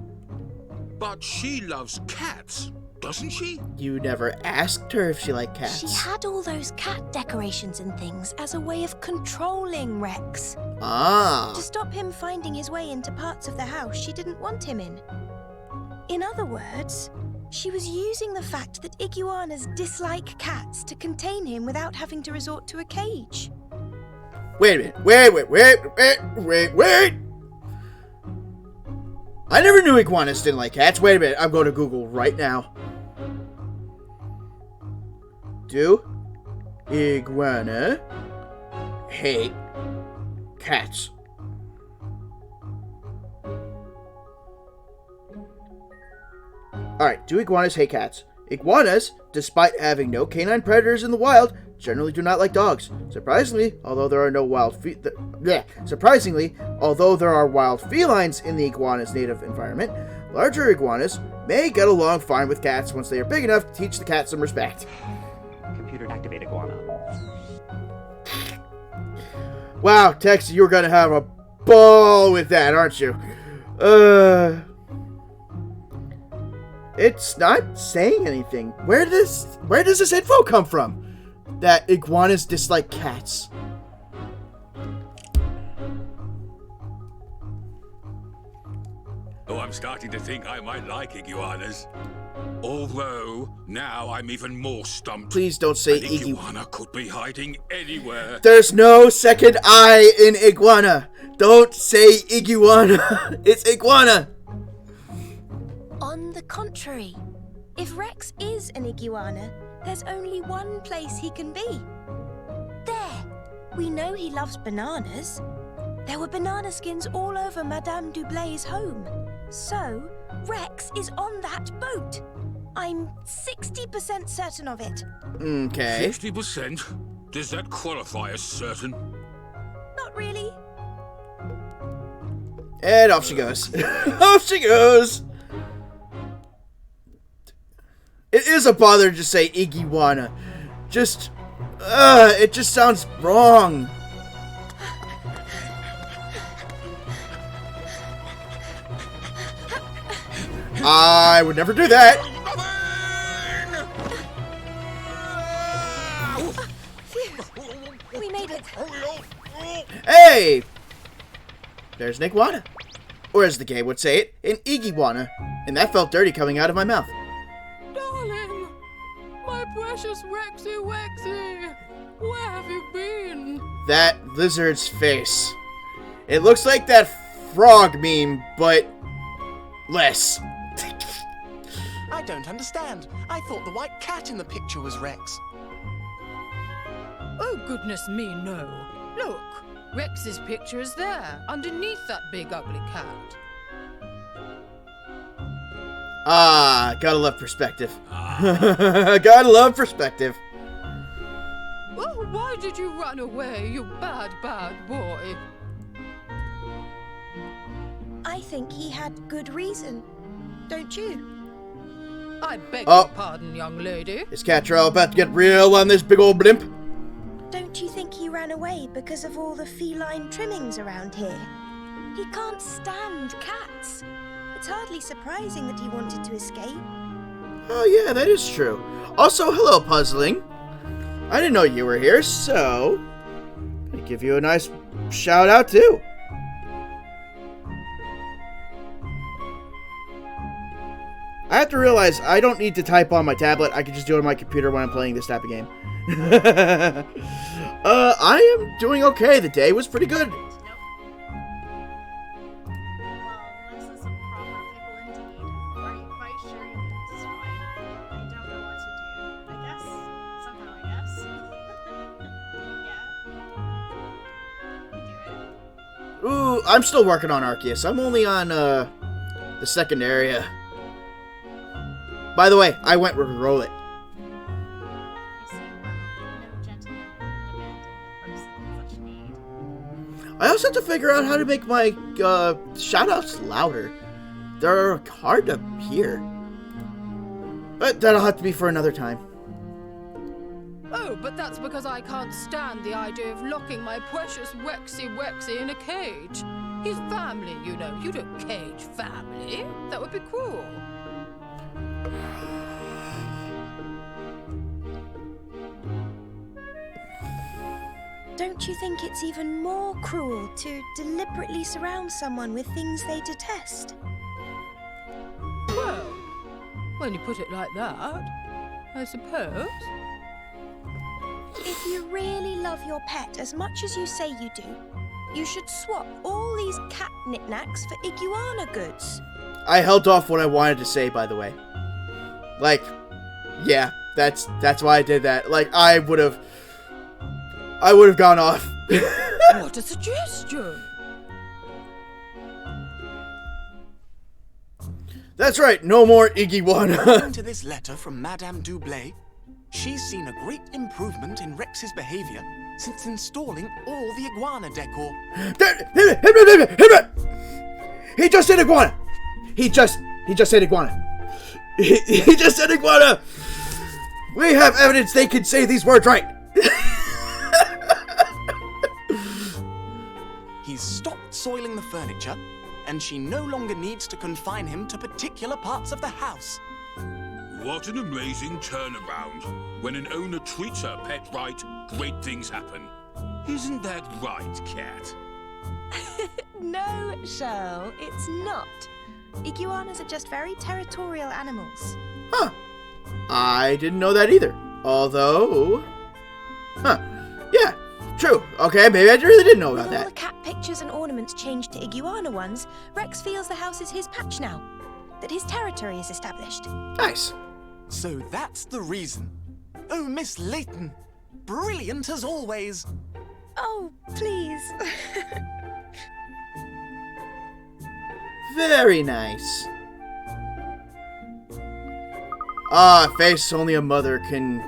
H: But she loves cats, doesn't she?
A: You never asked her if she liked cats.
D: She had all those cat decorations and things as a way of controlling Rex.
A: Ah.
D: To stop him finding his way into parts of the house she didn't want him in. In other words, she was using the fact that iguanas dislike cats to contain him without having to resort to a cage.
A: Wait a minute. Wait. I never knew iguanas didn't like cats. Wait a minute. I'm going to Google right now. Do iguana hate cats? Alright, do iguanas hate cats? Iguanas, despite having no canine predators in the wild, generally do not like dogs. Surprisingly, although there are wild felines in the iguana's native environment, larger iguanas may get along fine with cats once they are big enough to teach the cat some respect.
F: Computer activate iguana.
A: Wow, Tex, you're gonna have a ball with that, aren't you? It's not saying anything. Where does this info come from? That iguanas dislike cats.
H: Oh, I'm starting to think I might like iguanas. Although, now I'm even more stumped.
A: Please don't say
H: An iguana could be hiding anywhere.
A: There's no second I in iguana. Don't say iguana. It's iguana.
D: On the contrary, if Rex is an iguana, there's only one place he can be. There! We know he loves bananas. There were banana skins all over Madame Dublay's home. So, Rex is on that boat. I'm 60% certain of it.
A: Okay.
H: 60%? Does that qualify as certain?
D: Not really.
A: And off she goes. Off she goes. It is a bother to say iguana. It just sounds wrong. I would never do that.
D: Phew. We made it.
A: Hey! There's an iguana. Or as the gay would say it, an iguana. And that felt dirty coming out of my mouth.
E: Darling, my precious Rexy Wexy, where have you been?
A: That lizard's face. It looks like that frog meme, but less.
C: I don't understand. I thought the white cat in the picture was Rex.
E: Oh, goodness me, no. Look, Rex's picture is there, underneath that big ugly cat.
A: Ah, gotta love perspective. Gotta love perspective.
E: Oh, why did you run away, you bad, bad boy?
D: I think he had good reason. Don't you?
E: I beg
A: Oh.
E: your pardon, young lady.
A: Is Catrell about to get real on this big old blimp?
D: Don't you think he ran away because of all the feline trimmings around here? He can't stand cats. It's hardly surprising that he wanted to escape.
A: Oh yeah, that is true. Also, hello, Puzzling. I didn't know you were here, so I'm gonna give you a nice shout out too. I have to realize I don't need to type on my tablet. I can just do it on my computer when I'm playing this type of game. I am doing okay. The day was pretty good.
I: Well, this is some proper people indeed. Are you quite sure you'll do this fine? I don't know what to do. I guess. Somehow, I guess. Yeah? You do it?
A: Ooh, I'm still working on Arceus. I'm only on the second area. By the way, I went with Roll It.
I: You see, well, no gentleman would abandon a person in such need.
A: I also have to figure out how to make my shoutouts louder. They're hard to hear. But that'll have to be for another time.
E: Oh, but that's because I can't stand the idea of locking my precious Wexy Wexy in a cage. He's family, you know. You don't cage family. That would be cruel.
D: Don't you think it's even more cruel to deliberately surround someone with things they detest?
E: Well, when you put it like that, I suppose.
D: If you really love your pet as much as you say you do, you should swap all these cat knickknacks for iguana goods.
A: I held off what I wanted to say, by the way. Like, yeah, that's why I did that. Like, I would have gone off.
E: What a suggestion!
A: That's right, no more iguana.
C: According to this letter from Madame Doublé, she's seen a great improvement in Rex's behavior since installing all the iguana decor.
A: He just said iguana. He just said iguana. He just said iguana. We have evidence they can say these words right.
C: He's stopped soiling the furniture, and she no longer needs to confine him to particular parts of the house.
H: What an amazing turnaround. When an owner treats her pet right, great things happen. Isn't that right, Cat?
D: No, Sherl, it's not. Iguanas are just very territorial animals.
A: Huh. I didn't know that either. Although... Huh. Yeah, true. Okay, maybe I really didn't know about
D: With all
A: that.
D: the cat pictures and ornaments changed to iguana ones, Rex feels the house is his patch now. That his territory is established.
A: Nice.
C: So that's the reason. Oh, Miss Layton, brilliant as always.
D: Oh, please.
A: Very nice. Ah, face only a mother can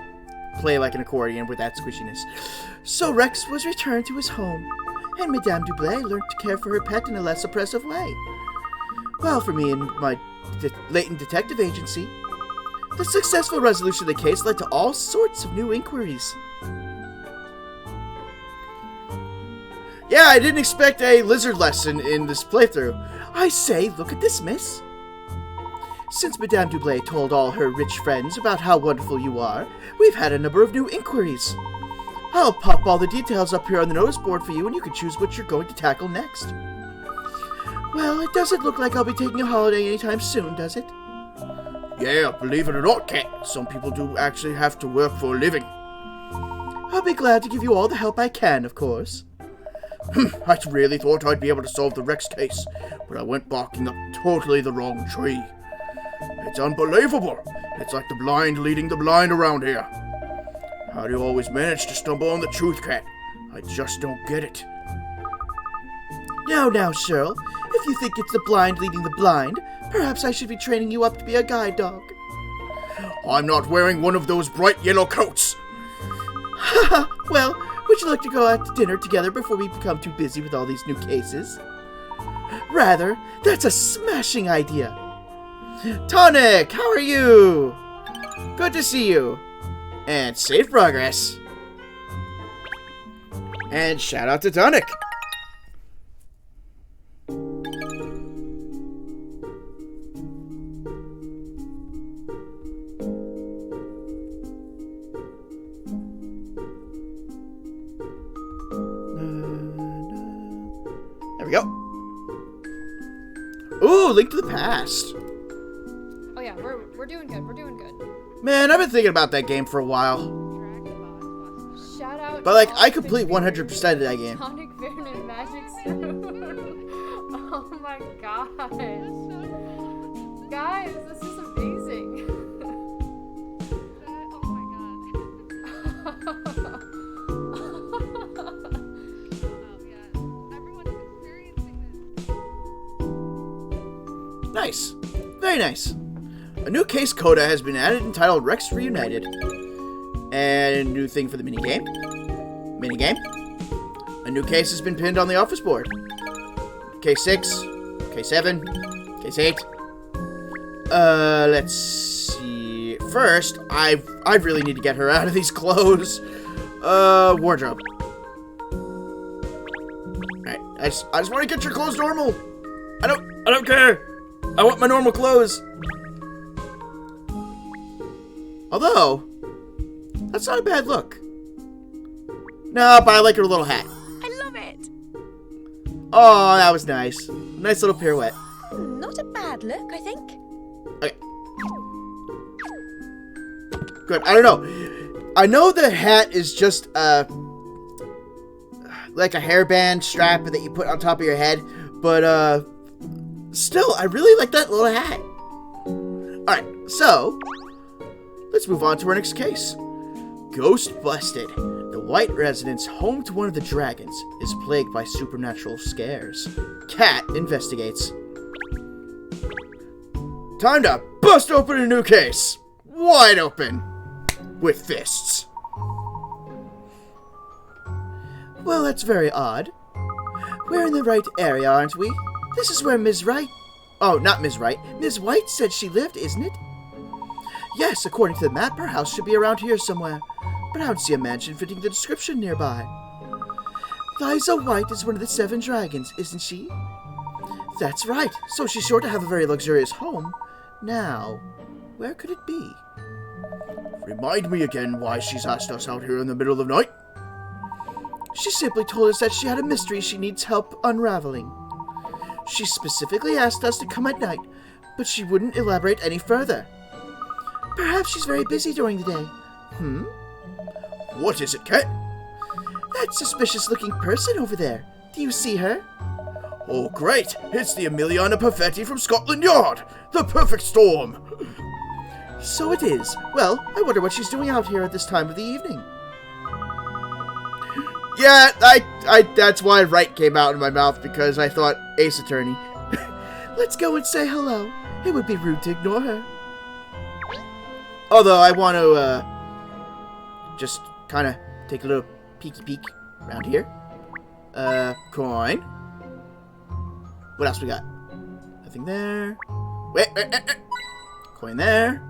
A: play like an accordion with that squishiness.
G: So Rex was returned to his home, and Madame Doublé learned to care for her pet in a less oppressive way. Well, for me and my latent detective agency, the successful resolution of the case led to all sorts of new inquiries.
A: Yeah, I didn't expect a lizard lesson in this playthrough.
G: I say, look at this, miss. Since Madame Doublé told all her rich friends about how wonderful you are, we've had a number of new inquiries. I'll pop all the details up here on the notice board for you, and you can choose what you're going to tackle next. Well, it doesn't look like I'll be taking a holiday anytime soon, does it?
A: Yeah, believe it or not, Cat, some people do actually have to work for a living.
G: I'll be glad to give you all the help I can, of course.
A: I really thought I'd be able to solve the Rex case, but I went barking up totally the wrong tree. It's unbelievable. It's like the blind leading the blind around here. How do you always manage to stumble on the truth, Cat? I just don't get it.
G: Now, Sherl, if you think it's the blind leading the blind, perhaps I should be training you up to be a guide dog.
A: I'm not wearing one of those bright yellow coats.
G: Well, would you like to go out to dinner together before we become too busy with all these new cases? Rather, that's a smashing idea.
A: Tonic, how are you? Good to see you. And safe progress. And shout out to Tonic. There we go. Ooh, Link to the Past.
I: Oh yeah, we're doing good. We're doing good.
A: Man, I've been thinking about that game for a while.
I: Shout out.
A: But like,
I: to
A: I complete 100% of that game.
I: Sonic Vernon Magic Stone. Oh my gosh. Guys, this is amazing. Oh my god.
A: Nice. Very nice. A new case coda has been added entitled Rex Reunited. And a new thing for the minigame. A new case has been pinned on the office board. Case 6, case 7, case 8. Let's see. First, I really need to get her out of these clothes. Wardrobe. Alright, just want to get your clothes normal. I don't care. I want my normal clothes. Although, that's not a bad look. No, but I like her little hat.
D: I love it.
A: Oh, that was nice. Nice little pirouette.
D: Not a bad look, I think.
A: Okay. Good. I don't know. I know the hat is just like a hairband strap that you put on top of your head, but still, I really like that little hat. Alright, so let's move on to our next case. Ghost busted. The White Residence, home to one of the dragons, is plagued by supernatural scares. Cat investigates. Time to bust open a new case. Wide open. With fists.
G: Well, that's very odd. We're in the right area, aren't we? This is where Ms. Wright... Oh, not Ms. Wright. Ms. White said she lived, isn't it? Yes, according to the map, her house should be around here somewhere. But I don't see a mansion fitting the description nearby. Liza White is one of the 7 dragons, isn't she? That's right. So she's sure to have a very luxurious home. Now, where could it be?
A: Remind me again why she's asked us out here in the middle of the night.
G: She simply told us that she had a mystery she needs help unraveling. She specifically asked us to come at night, but she wouldn't elaborate any further. Perhaps she's very busy during the day.
A: What is it, Cat?
G: That suspicious-looking person over there. Do you see her?
A: Oh, great! It's the Emiliana Perfetti from Scotland Yard! The perfect storm!
G: So it is. Well, I wonder what she's doing out here at this time of the evening.
A: Yeah, that's why right came out in my mouth, because I thought Ace Attorney.
G: Let's go and say hello. It would be rude to ignore her.
A: Although I want to, just kind of take a little peeky peek around here. Coin. What else we got? Nothing there. Wait. Coin there.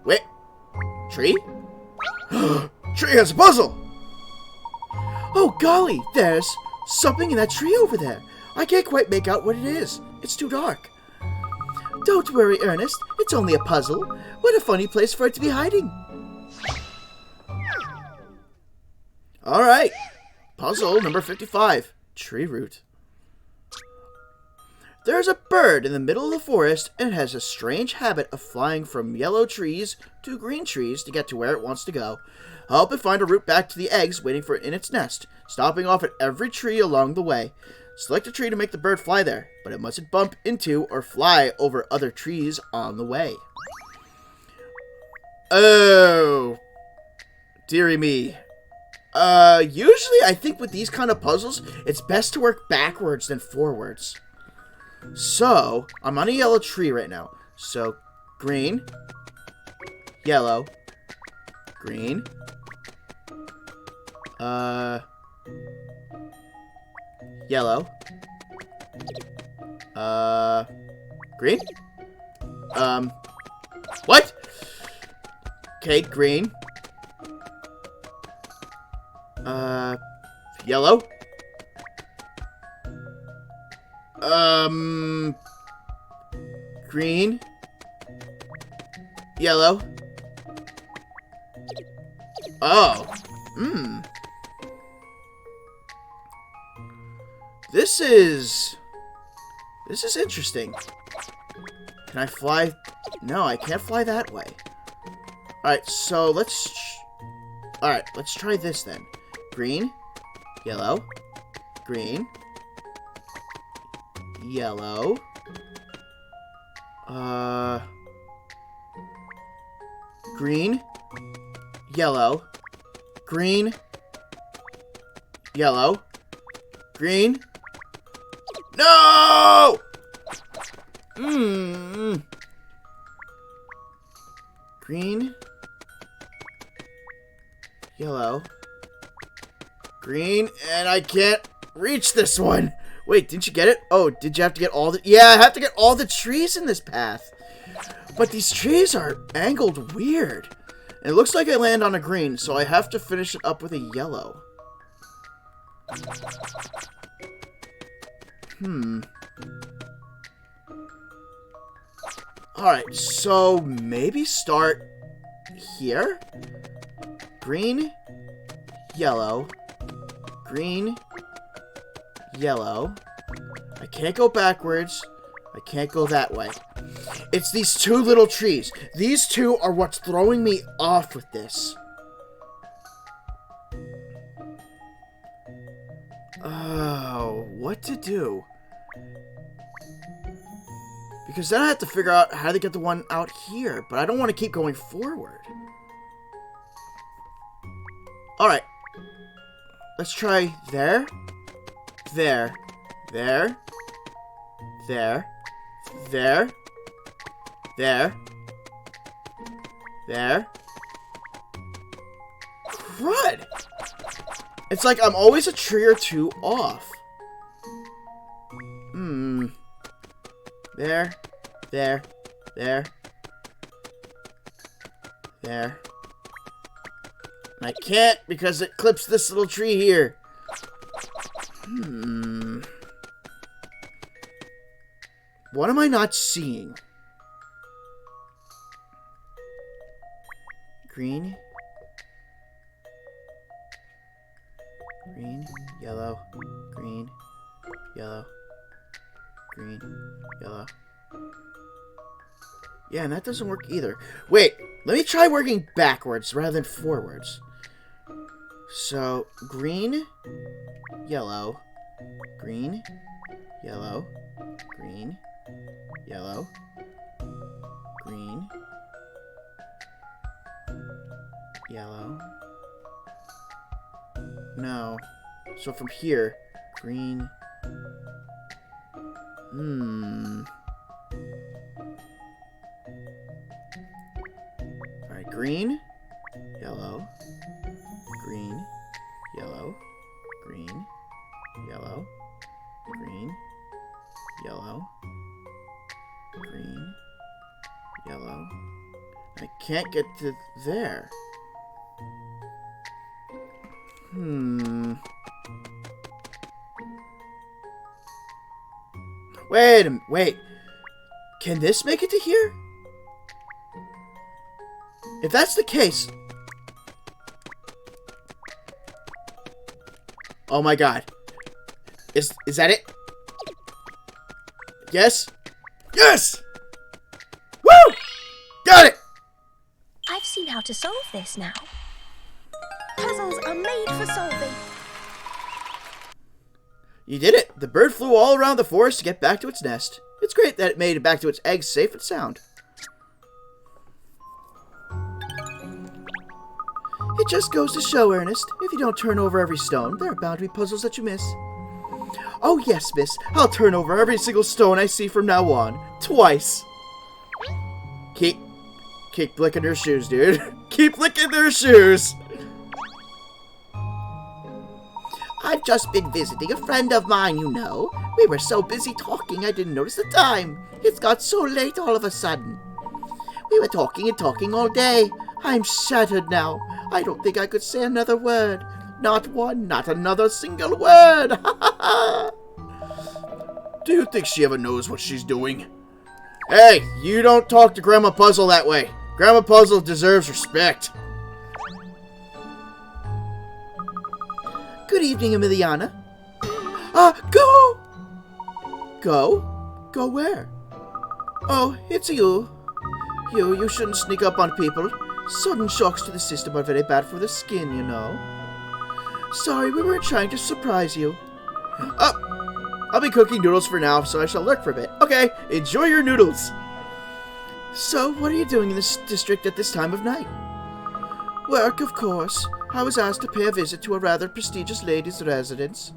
A: Wait. Tree? Tree has a puzzle!
G: Oh, golly, there's something in that tree over there. I can't quite make out what it is. It's too dark. Don't worry, Ernest. It's only a puzzle. What a funny place for it to be hiding.
A: Alright. Puzzle number 55. Tree root. There's a bird in the middle of the forest, and it has a strange habit of flying from yellow trees to green trees to get to where it wants to go. Help it find a route back to the eggs waiting for it in its nest, stopping off at every tree along the way. Select a tree to make the bird fly there, but it mustn't bump into or fly over other trees on the way. Oh, dearie me. Usually I think with these kind of puzzles, it's best to work backwards than forwards. So, I'm on a yellow tree right now. So, green, yellow, green, yellow, green, what? Okay, green, yellow, green, yellow, oh, This is interesting. Can I fly? No, I can't fly that way. Alright, so let's try this then. Green, yellow, green, yellow, green, yellow, green, yellow, green. No! Green, yellow, green, and I can't reach this one. Wait, didn't you get it? Oh, did you have to get all the... Yeah, I have to get all the trees in this path. But these trees are angled weird. And it looks like I land on a green, so I have to finish it up with a yellow. Alright, so maybe start here? Green, yellow, green, yellow. I can't go backwards. I can't go that way. It's these two little trees. These two are what's throwing me off with this. Oh, what to do? Because then I have to figure out how to get the one out here, but I don't want to keep going forward. Alright. Let's try there, there, there, there, there, there, there. Crud! It's like I'm always a tree or two off. There, there, there, there. And I can't because it clips this little tree here. What am I not seeing? Green. Green, yellow, green, yellow, green, yellow. Yeah, and that doesn't work either. Wait, let me try working backwards rather than forwards. So, green, yellow, green, yellow, green, yellow, green, yellow. No. So from here, green. Alright, green, yellow, green, yellow, green, yellow, green, yellow, green, yellow. I can't get to there. Wait. Can this make it to here? If that's the case... Oh my god. Is that it? Yes? Yes! Woo! Got it!
D: I've seen how to solve this now. Puzzles are made for solving.
A: You did it! The bird flew all around the forest to get back to its nest. It's great that it made it back to its eggs safe and sound.
G: It just goes to show, Ernest, if you don't turn over every stone, there are bound to be puzzles that you miss. Oh yes, miss, I'll turn over every single stone I see from now on. Twice.
A: Keep licking their shoes, dude. Keep licking their shoes!
G: I've just been visiting a friend of mine, you know. We were so busy talking I didn't notice the time. It's got so late all of a sudden. We were talking and talking all day. I'm shattered now. I don't think I could say another word. Not one, not another single word.
A: Do you think she ever knows what she's doing? Hey, you don't talk to Grandma Puzzle that way. Grandma Puzzle deserves respect.
G: Good evening, Emiliana. Go! Go? Go where? Oh, it's you. You shouldn't sneak up on people. Sudden shocks to the system are very bad for the skin, you know. Sorry, we were trying to surprise you.
A: I'll be cooking noodles for now, so I shall lurk for a bit. Okay, enjoy your noodles.
G: So, what are you doing in this district at this time of night? Work, of course. I was asked to pay a visit to a rather prestigious lady's residence.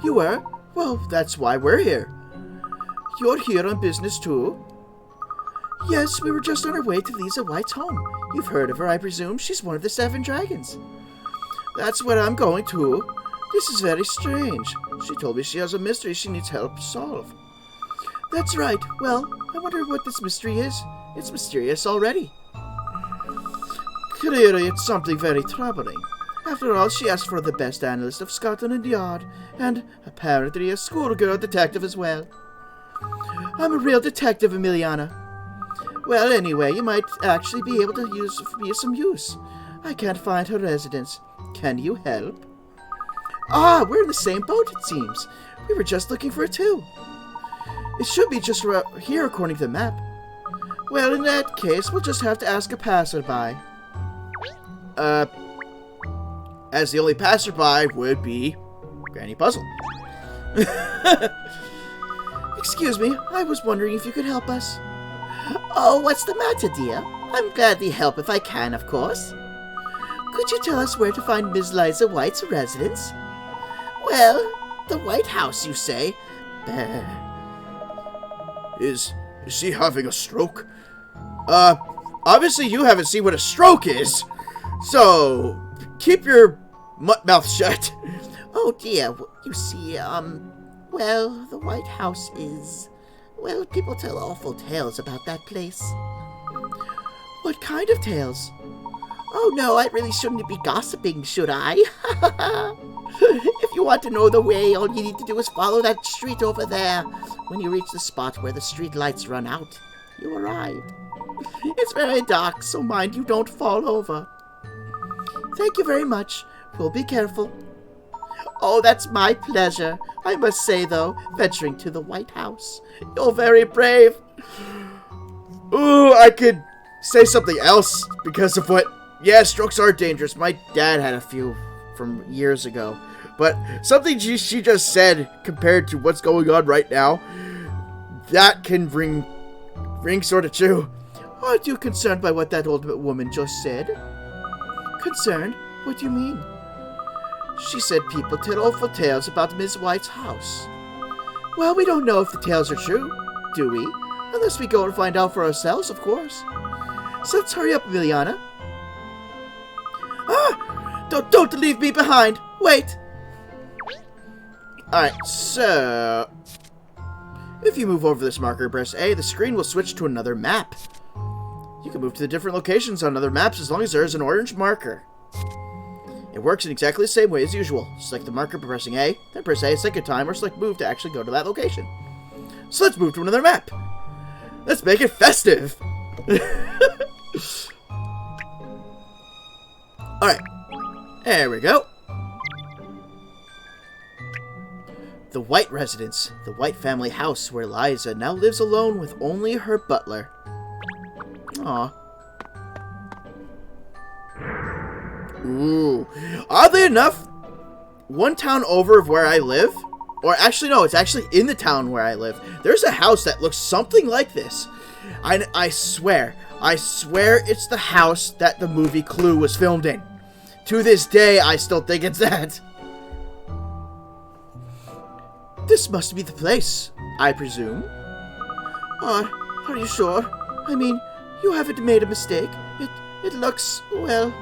G: You were? Well, that's why we're here. You're here on business, too? Yes, we were just on our way to Liza White's home. You've heard of her, I presume. She's one of the 7 dragons. That's where I'm going to. This is very strange. She told me she has a mystery she needs help to solve. That's right. Well, I wonder what this mystery is. It's mysterious already. Clearly, it's something very troubling. After all, she asked for the best analyst of Scotland and Yard, and apparently a schoolgirl detective as well. I'm a real detective, Emiliana. Well, anyway, you might actually be able to be of some use. I can't find her residence. Can you help? Ah, we're in the same boat, it seems. We were just looking for it, too. It should be just right here, according to the map. Well, in that case, we'll just have to ask a passerby.
A: As the only passerby would be Granny Puzzle.
G: Excuse me, I was wondering if you could help us.
B: Oh, what's the matter, dear? I'm glad to help if I can, of course.
G: Could you tell us where to find Miss Liza White's residence?
B: Well, the White House, you say?
A: Is she having a stroke? Obviously you haven't seen what a stroke is. So, keep your mouth shut.
B: Oh dear, you see, well, the White House is... Well, people tell awful tales about that place.
G: What kind of tales?
B: Oh no, I really shouldn't be gossiping, should I? If you want to know the way, all you need to do is follow that street over there. When you reach the spot where the street lights run out, you arrive. It's very dark, so mind you don't fall over.
G: Thank you very much. We'll be careful.
B: Oh, that's my pleasure. I must say, though, venturing to the White House, you're very brave.
A: Ooh, I could say something else because of what... Yeah, strokes are dangerous. My dad had a few from years ago. But something she just said compared to what's going on right now, that can ring sort of true.
G: Aren't you concerned by what that old woman just said? Concerned? What do you mean? She said people tell awful tales about Miss White's house. Well, we don't know if the tales are true, do we? Unless we go and find out for ourselves, of course. So let's hurry up, Emiliana. Ah! Don't leave me behind! Wait!
A: Alright, so... if you move over this marker and press A, the screen will switch to another map. You can move to the different locations on other maps as long as there is an orange marker. It works in exactly the same way as usual. Select the marker by pressing A, then press A a second time, or select move to actually go to that location. So let's move to another map. Let's make it festive. Alright, there we go. The White residence, the White family house where Liza now lives alone with only her butler. Aw. Ooh. Oddly enough, one town over of where I live, or actually no, it's actually in the town where I live, there's a house that looks something like this. I swear it's the house that the movie Clue was filmed in. To this day, I still think it's that.
G: This must be the place, I presume. Are you sure? I mean, you haven't made a mistake. It looks, well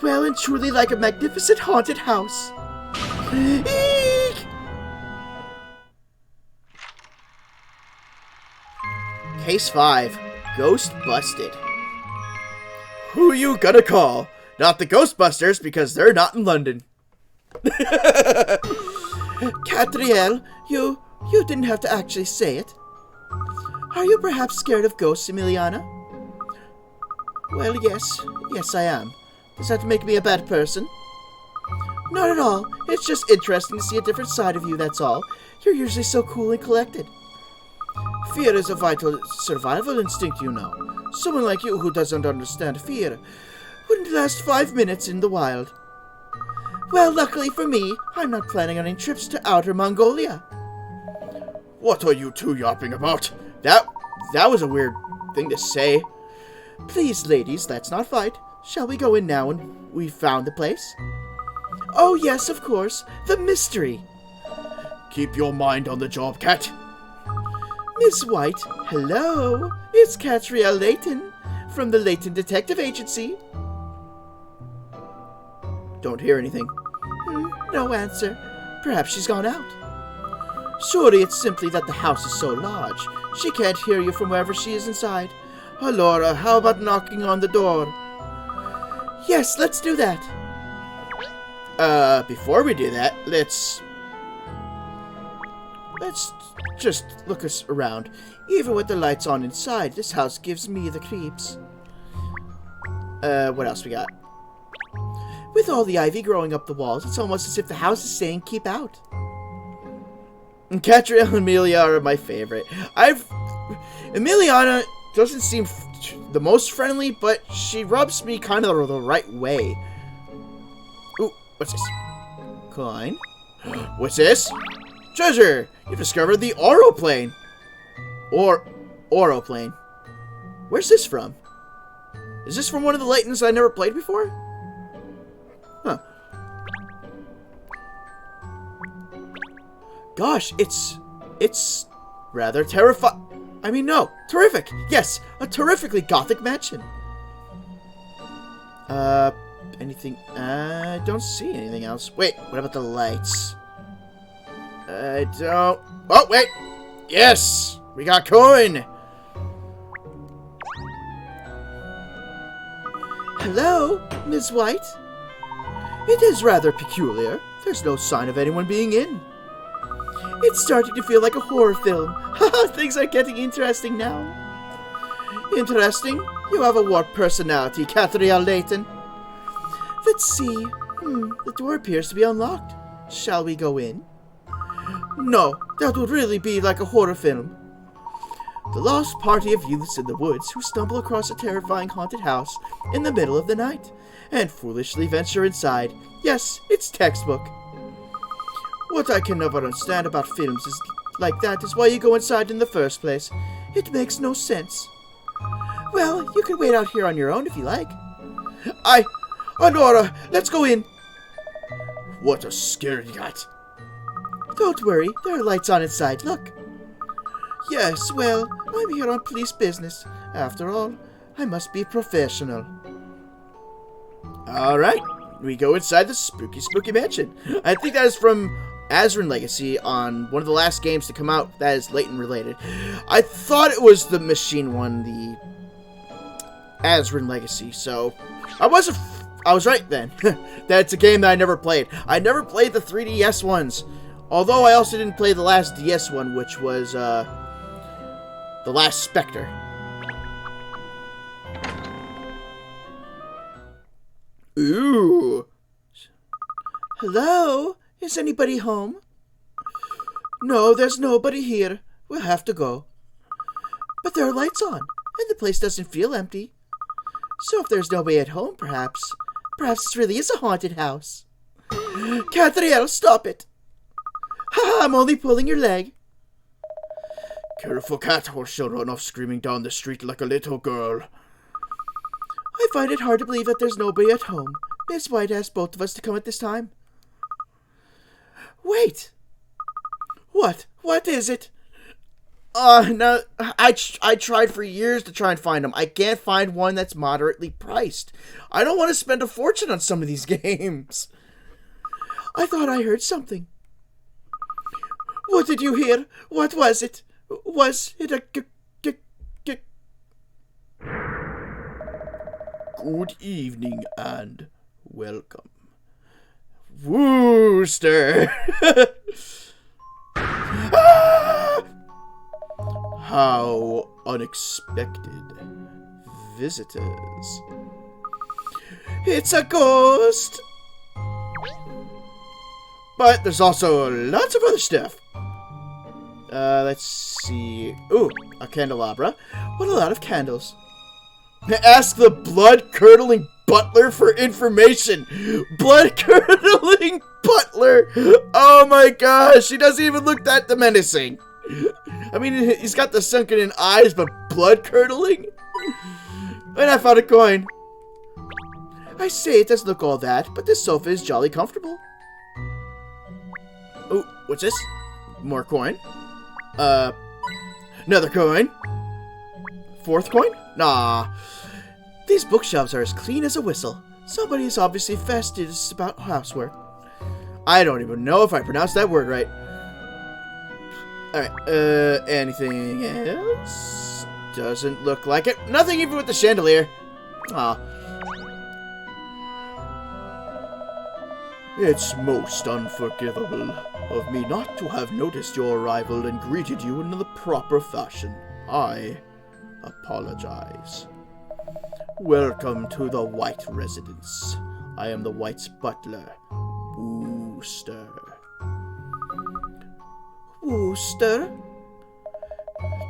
G: and truly like a magnificent haunted house. Eek!
A: Case 5. Ghost Busted. Who you gonna call? Not the Ghostbusters, because they're not in London.
G: Catriel, you didn't have to actually say it. Are you perhaps scared of ghosts, Emiliana? Well, yes I am. Does that make me a bad person? Not at all. It's just interesting to see a different side of you, that's all. You're usually so cool and collected. Fear is a vital survival instinct, you know. Someone like you who doesn't understand fear wouldn't last 5 minutes in the wild. Well, luckily for me, I'm not planning on any trips to outer Mongolia.
A: What are you two yapping about? That was a weird thing to say.
G: Please, ladies, let's not fight. Shall we go in now when we've found the place? Oh, yes, of course. The mystery.
A: Keep your mind on the job, Cat.
G: Miss White, hello. It's Catriel Layton from the Layton Detective Agency.
A: Don't hear anything.
G: No answer. Perhaps she's gone out. Surely it's simply that the house is so large. She can't hear you from wherever she is inside. Oh, Laura, how about knocking on the door? Yes, let's do that.
A: before we do that, let's just look us around. Even with the lights on inside, this house gives me the creeps. What else we got? With all the ivy growing up the walls, it's almost as if the house is saying, keep out. And Catriel and Amelia are my favorite. Emiliana doesn't seem the most friendly, but she rubs me kind of the right way. Ooh, what's this? Coin. What's this? Treasure! You've discovered the Oroplane. Oroplane. Where's this from? Is this from one of the Laytons I never played before? Huh. Gosh, it's rather terrifying. I mean, no, terrific. Yes, a terrifically gothic mansion. Anything? I don't see anything else. Wait, what about the lights? I don't... Oh, wait! Yes! We got coin!
G: Hello, Miss White. It is rather peculiar. There's no sign of anyone being in. It's starting to feel like a horror film. Haha, things are getting interesting now. Interesting? You have a warped personality, Catriel Layton. Let's see. The door appears to be unlocked. Shall we go in? No, that would really be like a horror film. The lost party of youths in the woods who stumble across a terrifying haunted house in the middle of the night and foolishly venture inside. Yes, it's textbook. What I can never understand about films is like that is why you go inside in the first place. It makes no sense. Well, you can wait out here on your own if you like. Honora, let's go in.
A: What a scaredy cat.
G: Don't worry, there are lights on inside, look. Yes, well, I'm here on police business. After all, I must be professional.
A: Alright, we go inside the spooky, spooky mansion. I think that is from Azrin Legacy on one of the last games to come out that is Layton related. I thought it was the machine one, the Azrin Legacy, so I was right then. That's a game that I never played. I never played the 3DS ones. Although I also didn't play the last DS one, which was, The Last Spectre. Ooh.
G: Hello? Is anybody home? No, there's nobody here. We'll have to go. But there are lights on, and the place doesn't feel empty. So if there's nobody at home, perhaps this really is a haunted house. Catriel, stop it. Haha, I'm only pulling your leg.
A: Careful, cat, or she'll run off screaming down the street like a little girl.
G: I find it hard to believe that there's nobody at home. Miss White asked both of us to come at this time. Wait! What? What is it?
A: No, I tried for years to try and find them. I can't find one that's moderately priced. I don't want to spend a fortune on some of these games.
G: I thought I heard something. What did you hear? What was it? Was it a
A: Good evening and welcome. Wooster! Ah! How unexpected. Visitors.
G: It's a ghost!
A: But there's also lots of other stuff. Let's see. Ooh, a candelabra.
G: What a lot of candles.
A: Ask the blood-curdling butler for information. Blood-curdling butler. Oh my gosh, he doesn't even look that menacing. I mean, he's got the sunken-in eyes, but blood-curdling? And I found a coin.
G: I say it doesn't look all that, but this sofa is jolly comfortable.
A: Oh, what's this? More coin. Another coin. Fourth coin? Nah.
G: These bookshelves are as clean as a whistle. Somebody's obviously fastidious about housework.
A: I don't even know if I pronounced that word right. Alright, anything else? Doesn't look like it. Nothing even with the chandelier. Aw. It's most unforgivable of me not to have noticed your arrival and greeted you in the proper fashion. I apologize. Welcome to the White Residence. I am the White's butler, Wooster.
G: Wooster?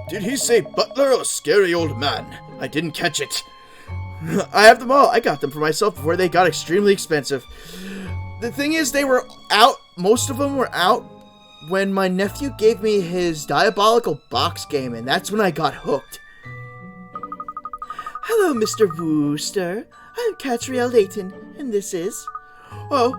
A: Did he say butler or scary old man? I didn't catch it. I have them all. I got them for myself before they got extremely expensive. The thing is, they were out. Most of them were out when my nephew gave me his diabolical box game, and that's when I got hooked.
G: Hello, Mr. Wooster. I'm Catriel Layton, and this is... Oh,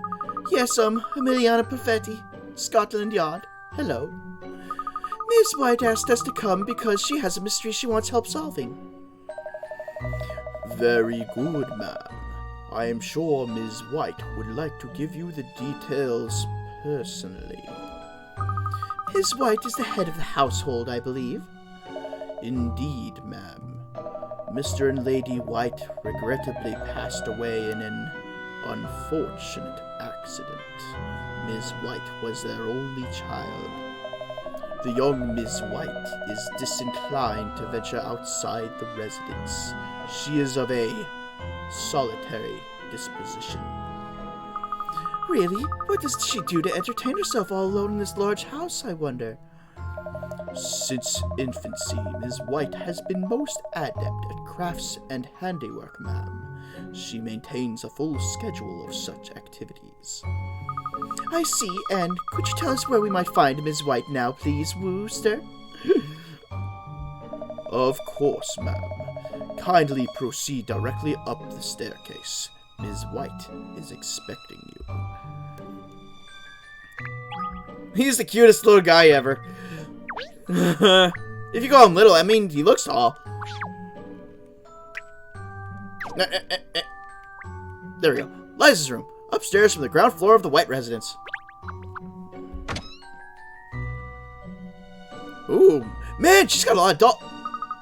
G: yes, Emiliana Perfetti, Scotland Yard. Hello. Miss White asked us to come because she has a mystery she wants help solving.
A: Very good, ma'am. I am sure Ms. White would like to give you the details personally.
G: Miss White is the head of the household, I believe.
A: Indeed, ma'am. Mr. and Lady White regrettably passed away in an unfortunate accident. Ms. White was their only child. The young Ms. White is disinclined to venture outside the residence. She is of a solitary disposition.
G: Really? What does she do to entertain herself all alone in this large house, I wonder?
A: Since infancy, Ms. White has been most adept at crafts and handiwork, ma'am. She maintains a full schedule of such activities.
G: I see, and could you tell us where we might find Ms. White now, please, Wooster?
A: Of course, ma'am. Kindly proceed directly up the staircase. Ms. White is expecting you. He's the cutest little guy ever. If you call him little, I mean, he looks tall. There we go. Liza's room. Upstairs from the ground floor of the White residence. Ooh, man, she's got a lot of doll.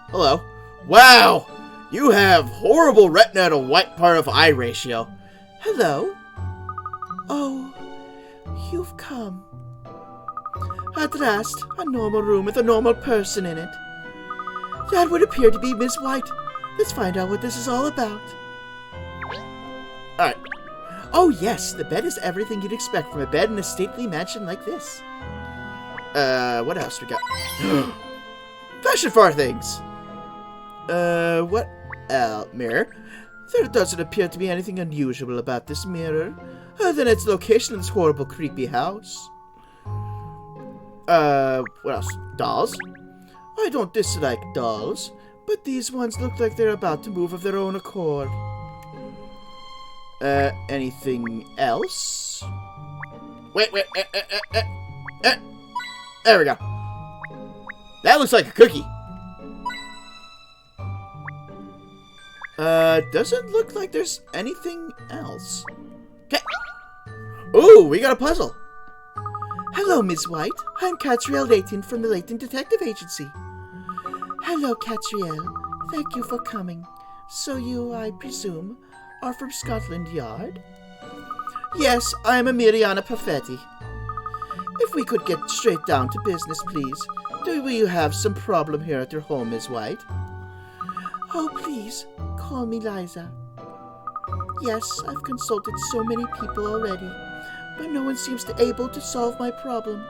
A: Hello. Wow, you have horrible retina to white part of eye ratio.
G: Hello? Oh, you've come. At last, a normal room with a normal person in it. That would appear to be Miss White. Let's find out what this is all about.
A: Alright.
G: Oh yes, the bed is everything you'd expect from a bed in a stately mansion like this.
A: What else we got? Fashion for things! What else? Mirror?
G: There doesn't appear to be anything unusual about this mirror, other than its location in this horrible, creepy house.
A: What else? Dolls?
G: I don't dislike dolls, but these ones look like they're about to move of their own accord.
A: Anything else? Wait, there we go. That looks like a cookie. Doesn't look like there's anything else. Okay. Ooh, we got a puzzle.
G: Hello, Miss White. I'm Catriel Layton from the Layton Detective Agency. Hello, Catriel. Thank you for coming. So you, I presume, are from Scotland Yard? Yes, I am Emiliana Perfetti. If we could get straight down to business, please. Do you have some problem here at your home, Miss White? Oh, please, call me Liza. Yes, I've consulted so many people already, but no one seems able to solve my problem.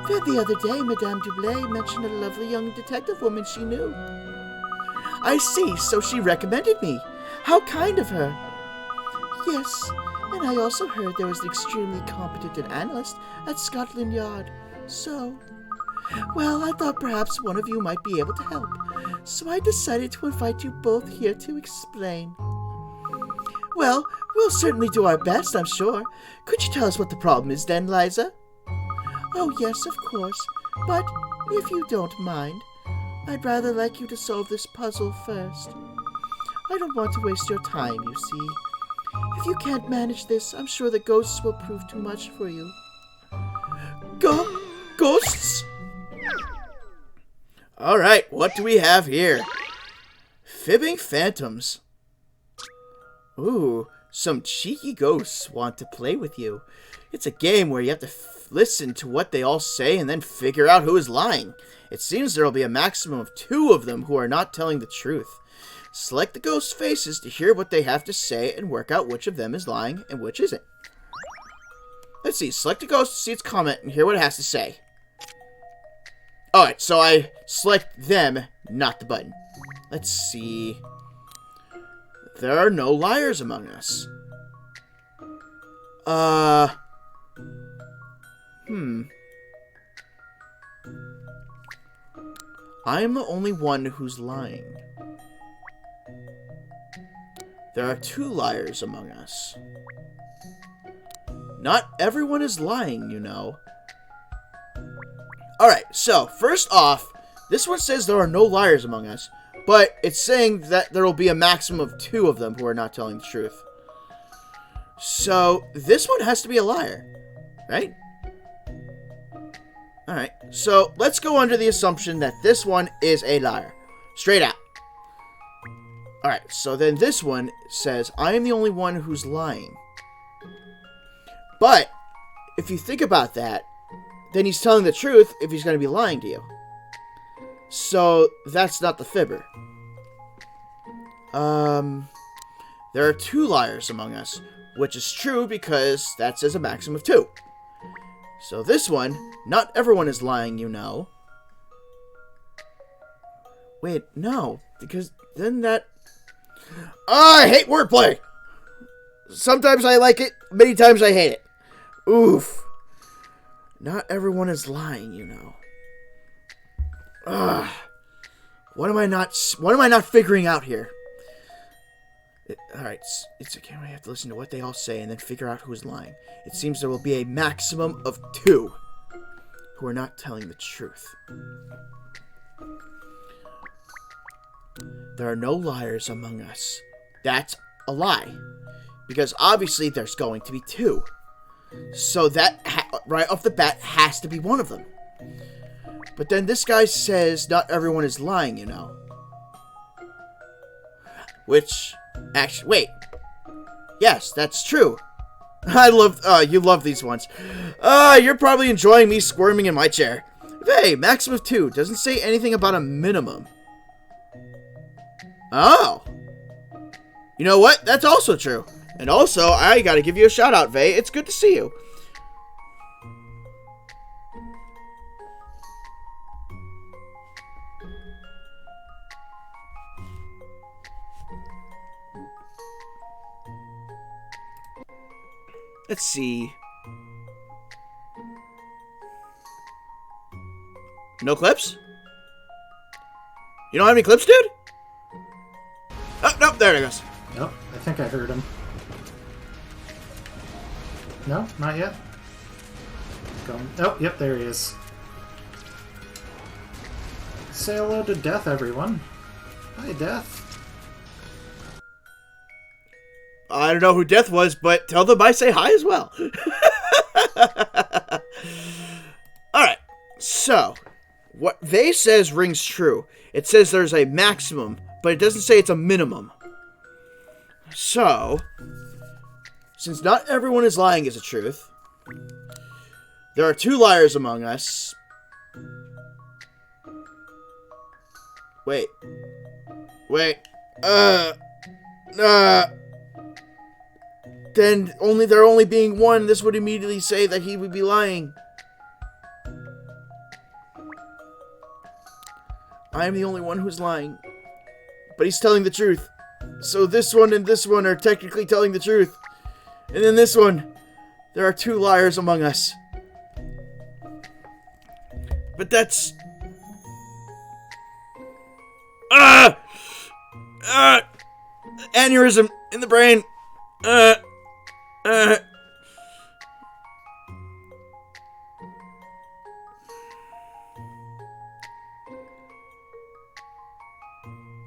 G: Then the other day, Madame Dublé mentioned a lovely young detective woman she knew. I see, so she recommended me. How kind of her. Yes, and I also heard there was an extremely competent analyst at Scotland Yard. So, well, I thought perhaps one of you might be able to help. So I decided to invite you both here to explain. Well, we'll certainly do our best, I'm sure. Could you tell us what the problem is then, Liza? Oh, yes, of course. But if you don't mind, I'd rather like you to solve this puzzle first. I don't want to waste your time, you see. If you can't manage this, I'm sure the ghosts will prove too much for you. Ghosts?
A: Alright, what do we have here? Fibbing phantoms. Ooh, Some cheeky ghosts want to play with you. It's a game where you have to listen to what they all say and then figure out who is lying. It seems there will be a maximum of 2 of them who are not telling the truth. Select the ghosts' faces to hear what they have to say and work out which of them is lying and which isn't. Let's see. Select a ghost to see its comment and hear what it has to say. Alright, so I select them, not the button. Let's see. There are no liars among us. I am the only one who's lying. There are 2 liars among us. Not everyone is lying, you know. Alright, so, first off, this one says there are no liars among us, but it's saying that there will be a maximum of 2 of them who are not telling the truth. So, this one has to be a liar, right? Alright, so let's go under the assumption that this one is a liar. Straight out. Alright, so then this one says, I am the only one who's lying. But, if you think about that, then he's telling the truth if he's going to be lying to you. So, that's not the fibber. There are 2 liars among us, which is true because that says a maximum of 2. So this one, not everyone is lying, you know. Wait, no, because then that... Oh, I hate wordplay! Sometimes I like it, many times I hate it. Oof. Not everyone is lying, you know. Ugh. What am I not figuring out here? Alright, it's okay. I have to listen to what they all say and then figure out who's lying. It seems there will be a maximum of 2 who are not telling the truth. There are no liars among us. That's a lie. Because obviously there's going to be 2. So that, right off the bat, has to be one of them. But then this guy says not everyone is lying, you know. Which... Actually, wait. Yes, that's true. I love, you love these ones. You're probably enjoying me squirming in my chair. Hey, maximum of 2. Doesn't say anything about a minimum. Oh. You know what? That's also true. And also, I gotta give you a shout out, Vay. It's good to see you. Let's see. No clips? You don't have any clips, dude? Oh, nope, there it goes.
J: Nope, I think I heard him. No, not yet. Going. Oh, yep, there he is. Say hello to Death, everyone. Hi, Death.
A: I don't know who Death was, but tell them I say hi as well. Alright, so, what they says rings true. It says there's a maximum, but it doesn't say it's a minimum. So, since not everyone is lying is the truth, there are 2 liars among us. Wait. Then there only being 1, this would immediately say that he would be lying. I am the only one who's lying. But he's telling the truth. So this one and this one are technically telling the truth. And then this one, there are 2 liars among us. But that's... aneurysm in the brain.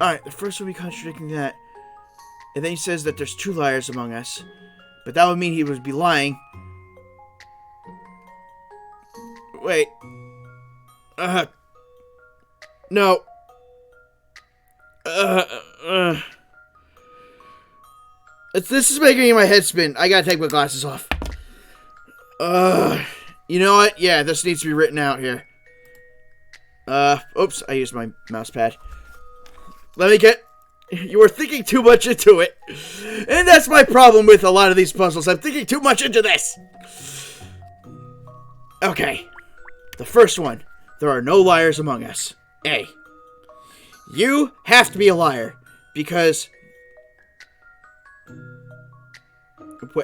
A: Alright, the first one be contradicting that. And then he says that there's 2 liars among us. But that would mean he would be lying. Wait. No. This is making my head spin. I gotta take my glasses off. You know what? Yeah, this needs to be written out here. Oops, I used my mouse pad. Let me get... You were thinking too much into it. And that's my problem with a lot of these puzzles. I'm thinking too much into this. Okay. The first one. There are no liars among us. A. You have to be a liar. Because...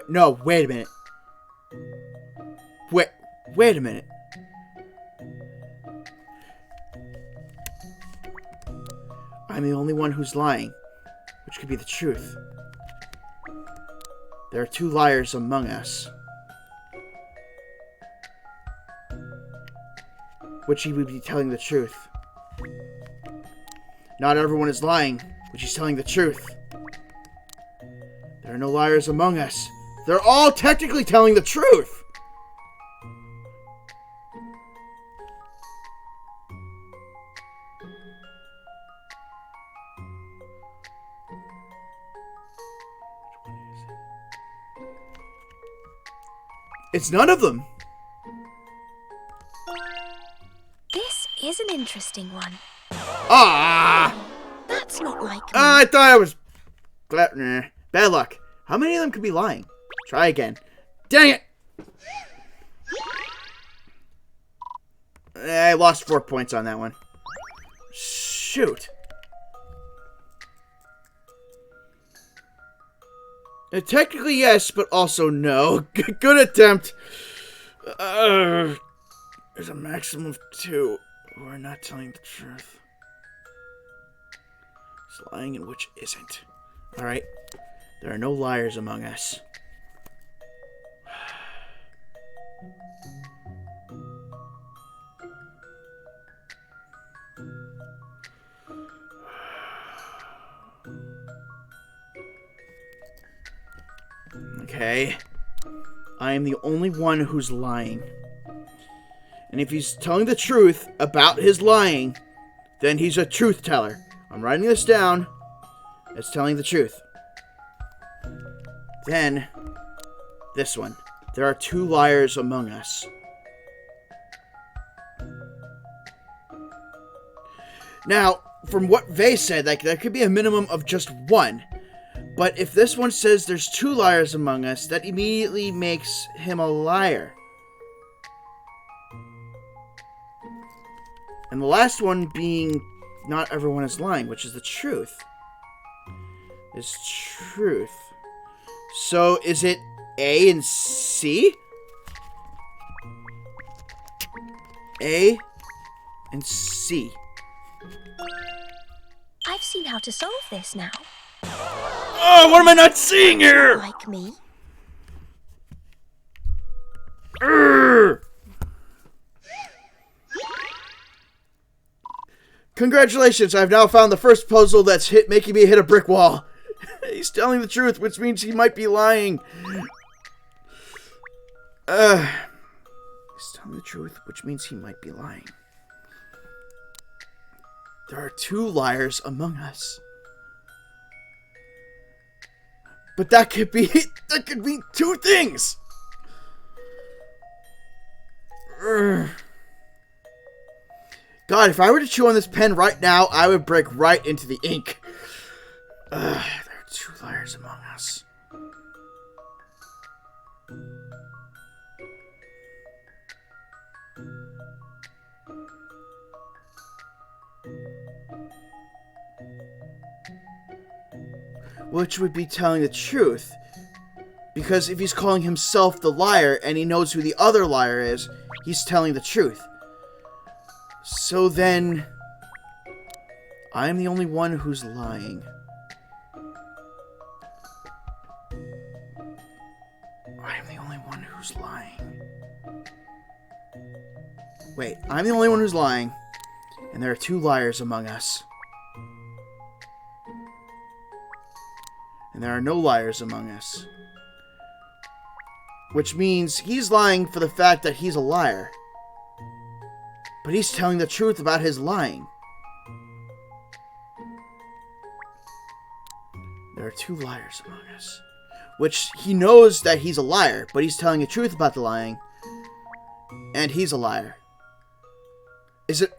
A: No, wait a minute. Wait a minute. I'm the only one who's lying, which could be the truth. There are 2 liars among us, which he would be telling the truth. Not everyone is lying, which he's telling the truth. There are no liars among us. They're all technically telling the truth. It's none of them.
D: This is an interesting one.
A: Ah!
D: That's not like me.
A: I thought I was... Bad luck. How many of them could be lying? Try again. Dang it! I lost 4 points on that one. Shoot. Technically yes, but also no. Good attempt. There's a maximum of 2 who are not telling the truth. It's lying and which isn't. Alright. There are no liars among us. Okay. I am the only one who's lying. And if he's telling the truth about his lying, then he's a truth teller. I'm writing this down as telling the truth. Then, this one. There are 2 liars among us. Now, from what Vay said, like, there could be a minimum of just 1. But if this one says there's 2 liars among us, that immediately makes him a liar. And the last one being not everyone is lying, which is the truth. Is truth. So is it A and C? A and C.
D: I've seen how to solve this now.
A: Oh, what am I not seeing here?
D: Like me.
A: Congratulations, I've now found the first puzzle that's making me hit a brick wall. He's telling the truth, which means he might be lying. He's telling the truth, which means he might be lying. There are 2 liars among us. But that could be 2 things. God, if I were to chew on this pen right now, I would break right into the ink. There are 2 liars among us. Which would be telling the truth. Because if he's calling himself the liar and he knows who the other liar is, he's telling the truth. So then, I'm the only one who's lying. I'm the only one who's lying. Wait, I'm the only one who's lying, and there are 2 liars among us. And there are no liars among us. Which means he's lying for the fact that he's a liar. But he's telling the truth about his lying. There are 2 liars among us. which he knows that he's a liar, but he's telling the truth about the lying. And he's a liar. Is it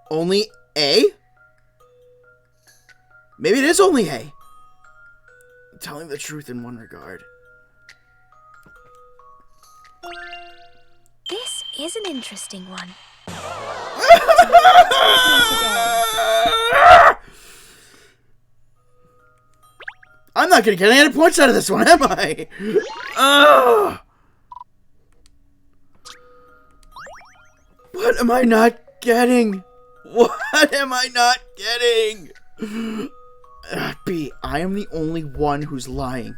A: only A? Maybe it is only A. Telling the truth in one regard.
D: This is an interesting one.
A: I'm not going to get any points out of this one, am I? What am I not getting? What am I not getting? B, I am the only one who's lying.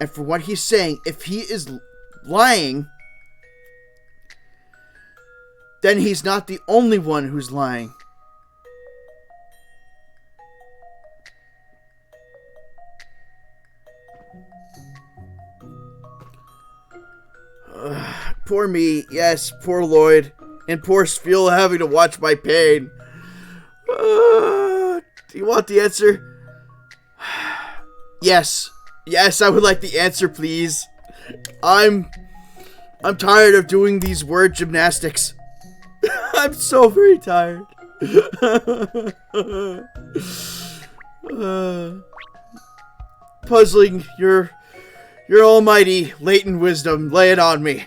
A: And for what he's saying, if he is lying, then he's not the only one who's lying. Poor me, yes, poor Lloyd, and poor Spiel having to watch my pain. Do you want the answer? Yes. Yes, I would like the answer, please. I'm tired of doing these word gymnastics. I'm so very tired. Puzzling your almighty latent wisdom, lay it on me.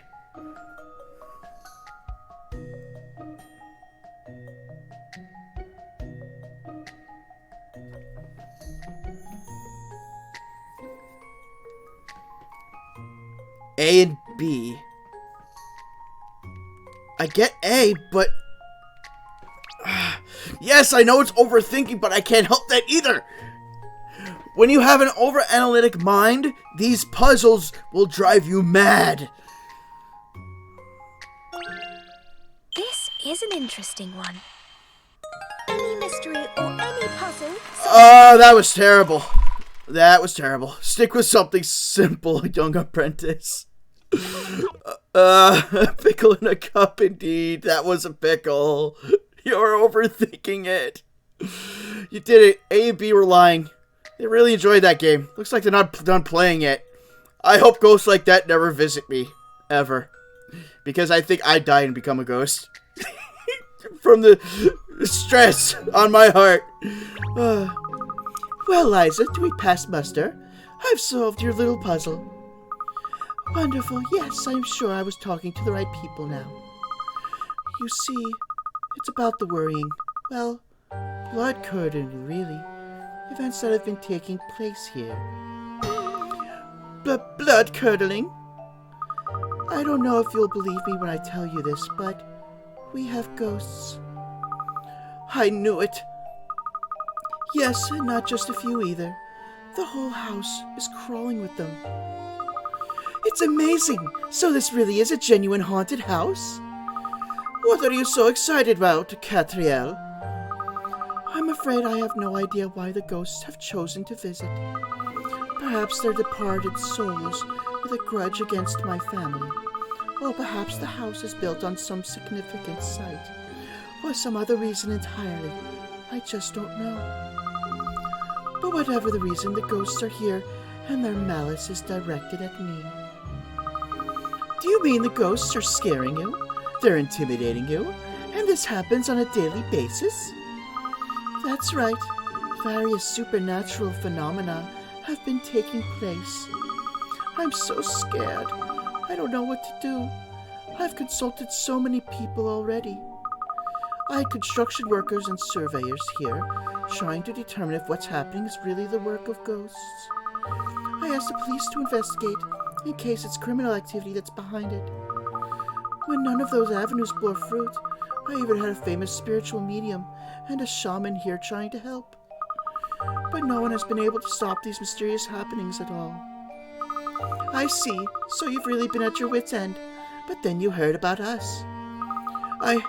A: A and B. I get A, but... Yes, I know it's overthinking, but I can't help that either. When you have an over-analytic mind, these puzzles will drive you mad.
D: This is an interesting one. Any mystery or any puzzle?
A: Oh, that was terrible. That was terrible. Stick with something simple, young apprentice. Pickle in a cup, indeed. That was a pickle. You're overthinking it. You did it. A and B were lying. They really enjoyed that game. Looks like they're not done playing it. I hope ghosts like that never visit me. Ever. Because I think I'd die and become a ghost. From the stress on my heart.
G: Well, Liza, do we pass muster? I've solved your little puzzle. Wonderful. Yes, I'm sure I was talking to the right people now. You see, it's about the worrying. Well, blood-curdling, really. Events that have been taking place here. Blood-curdling? I don't know if you'll believe me when I tell you this, but we have ghosts. I knew it. Yes, and not just a few either. The whole house is crawling with them. It's amazing! So this really is a genuine haunted house? What are you so excited about, Catriel? I'm afraid I have no idea why the ghosts have chosen to visit. Perhaps they're departed souls with a grudge against my family. Or perhaps the house is built on some significant site. Or some other reason entirely. I just don't know. But whatever the reason, the ghosts are here, and their malice is directed at me. Do you mean the ghosts are scaring you? They're intimidating you? And this happens on a daily basis? That's right. Various supernatural phenomena have been taking place. I'm so scared. I don't know what to do. I've consulted so many people already. I had construction workers and surveyors here, trying to determine if what's happening is really the work of ghosts. I asked the police to investigate, in case it's criminal activity that's behind it. When none of those avenues bore fruit, I even had a famous spiritual medium and a shaman here trying to help. But no one has been able to stop these mysterious happenings at all. I see, so you've really been at your wit's end, but then you heard about us. I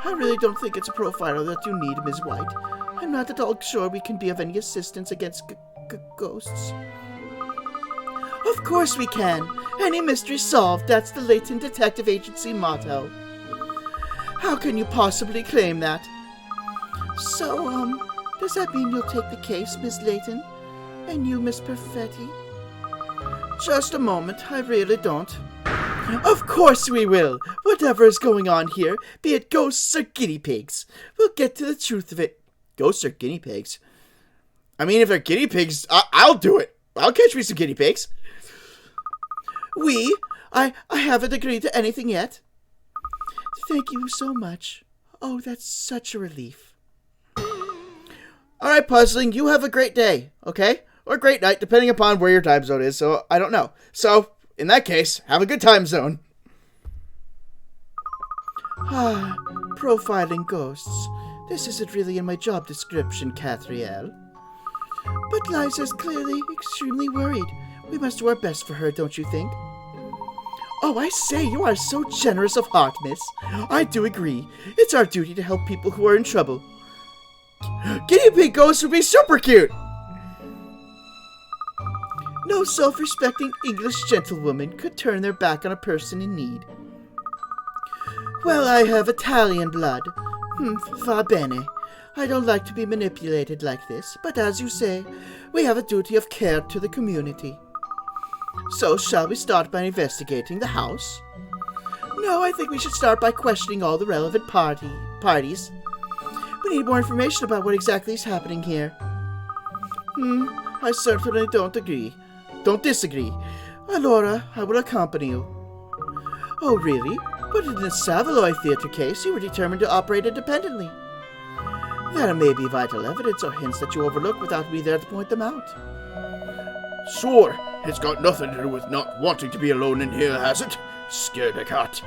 G: really don't think it's a profiler that you need, Ms. White. I'm not at all sure we can be of any assistance against ghosts. Of course we can. Any mystery solved, that's the Latent Detective Agency motto. How can you possibly claim that? So, does that mean you'll take the case, Miss Layton? And you, Miss Perfetti? Just a moment, I really don't. Of course we will! Whatever is going on here, be it ghosts or guinea pigs, we'll get to the truth of it.
A: Ghosts or guinea pigs? I mean, if they're guinea pigs, I'll do it. I'll catch me some guinea pigs.
G: I haven't agreed to anything yet. Thank you so much. Oh, that's such a relief.
A: Alright, Puzzling, you have a great day, okay? Or great night, depending upon where your time zone is, so I don't know. So, in that case, have a good time zone.
G: Ah, profiling ghosts. This isn't really in my job description, Cathriel. But Liza's clearly extremely worried. We must do our best for her, don't you think? Oh, I say, you are so generous of heart, miss. I do agree. It's our duty to help people who are in trouble.
A: Guinea pig ghosts would be super cute!
G: No self-respecting English gentlewoman could turn their back on a person in need. Well, I have Italian blood. Va bene. I don't like to be manipulated like this, but as you say, we have a duty of care to the community. So, shall we start by investigating the house? No, I think we should start by questioning all the relevant parties. We need more information about what exactly is happening here. I certainly don't disagree. Allora, I will accompany you. Oh, really? But in the Savoy Theatre case, you were determined to operate independently. There may be vital evidence or hints that you overlook without me there to point them out.
A: Sure, it's got nothing to do with not wanting to be alone in here, has it? Scared a cat.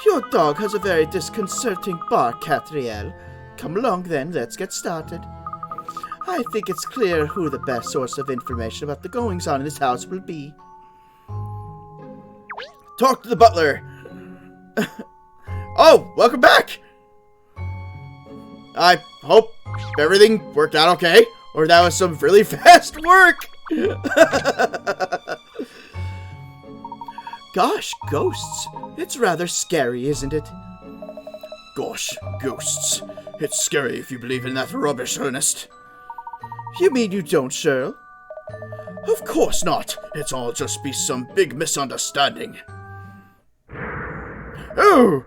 G: Your dog has a very disconcerting bark, Cathriel. Come along then, let's get started. I think it's clear who the best source of information about the goings-on in this house will be.
A: Talk to the butler. Oh, welcome back. I hope everything worked out okay, or that was some really fast work.
G: Gosh, ghosts. It's rather scary, isn't it?
A: Gosh, ghosts. It's scary if you believe in that rubbish, Ernest.
G: You mean you don't, Sherl?
A: Of course not. It's all just be some big misunderstanding. Oh!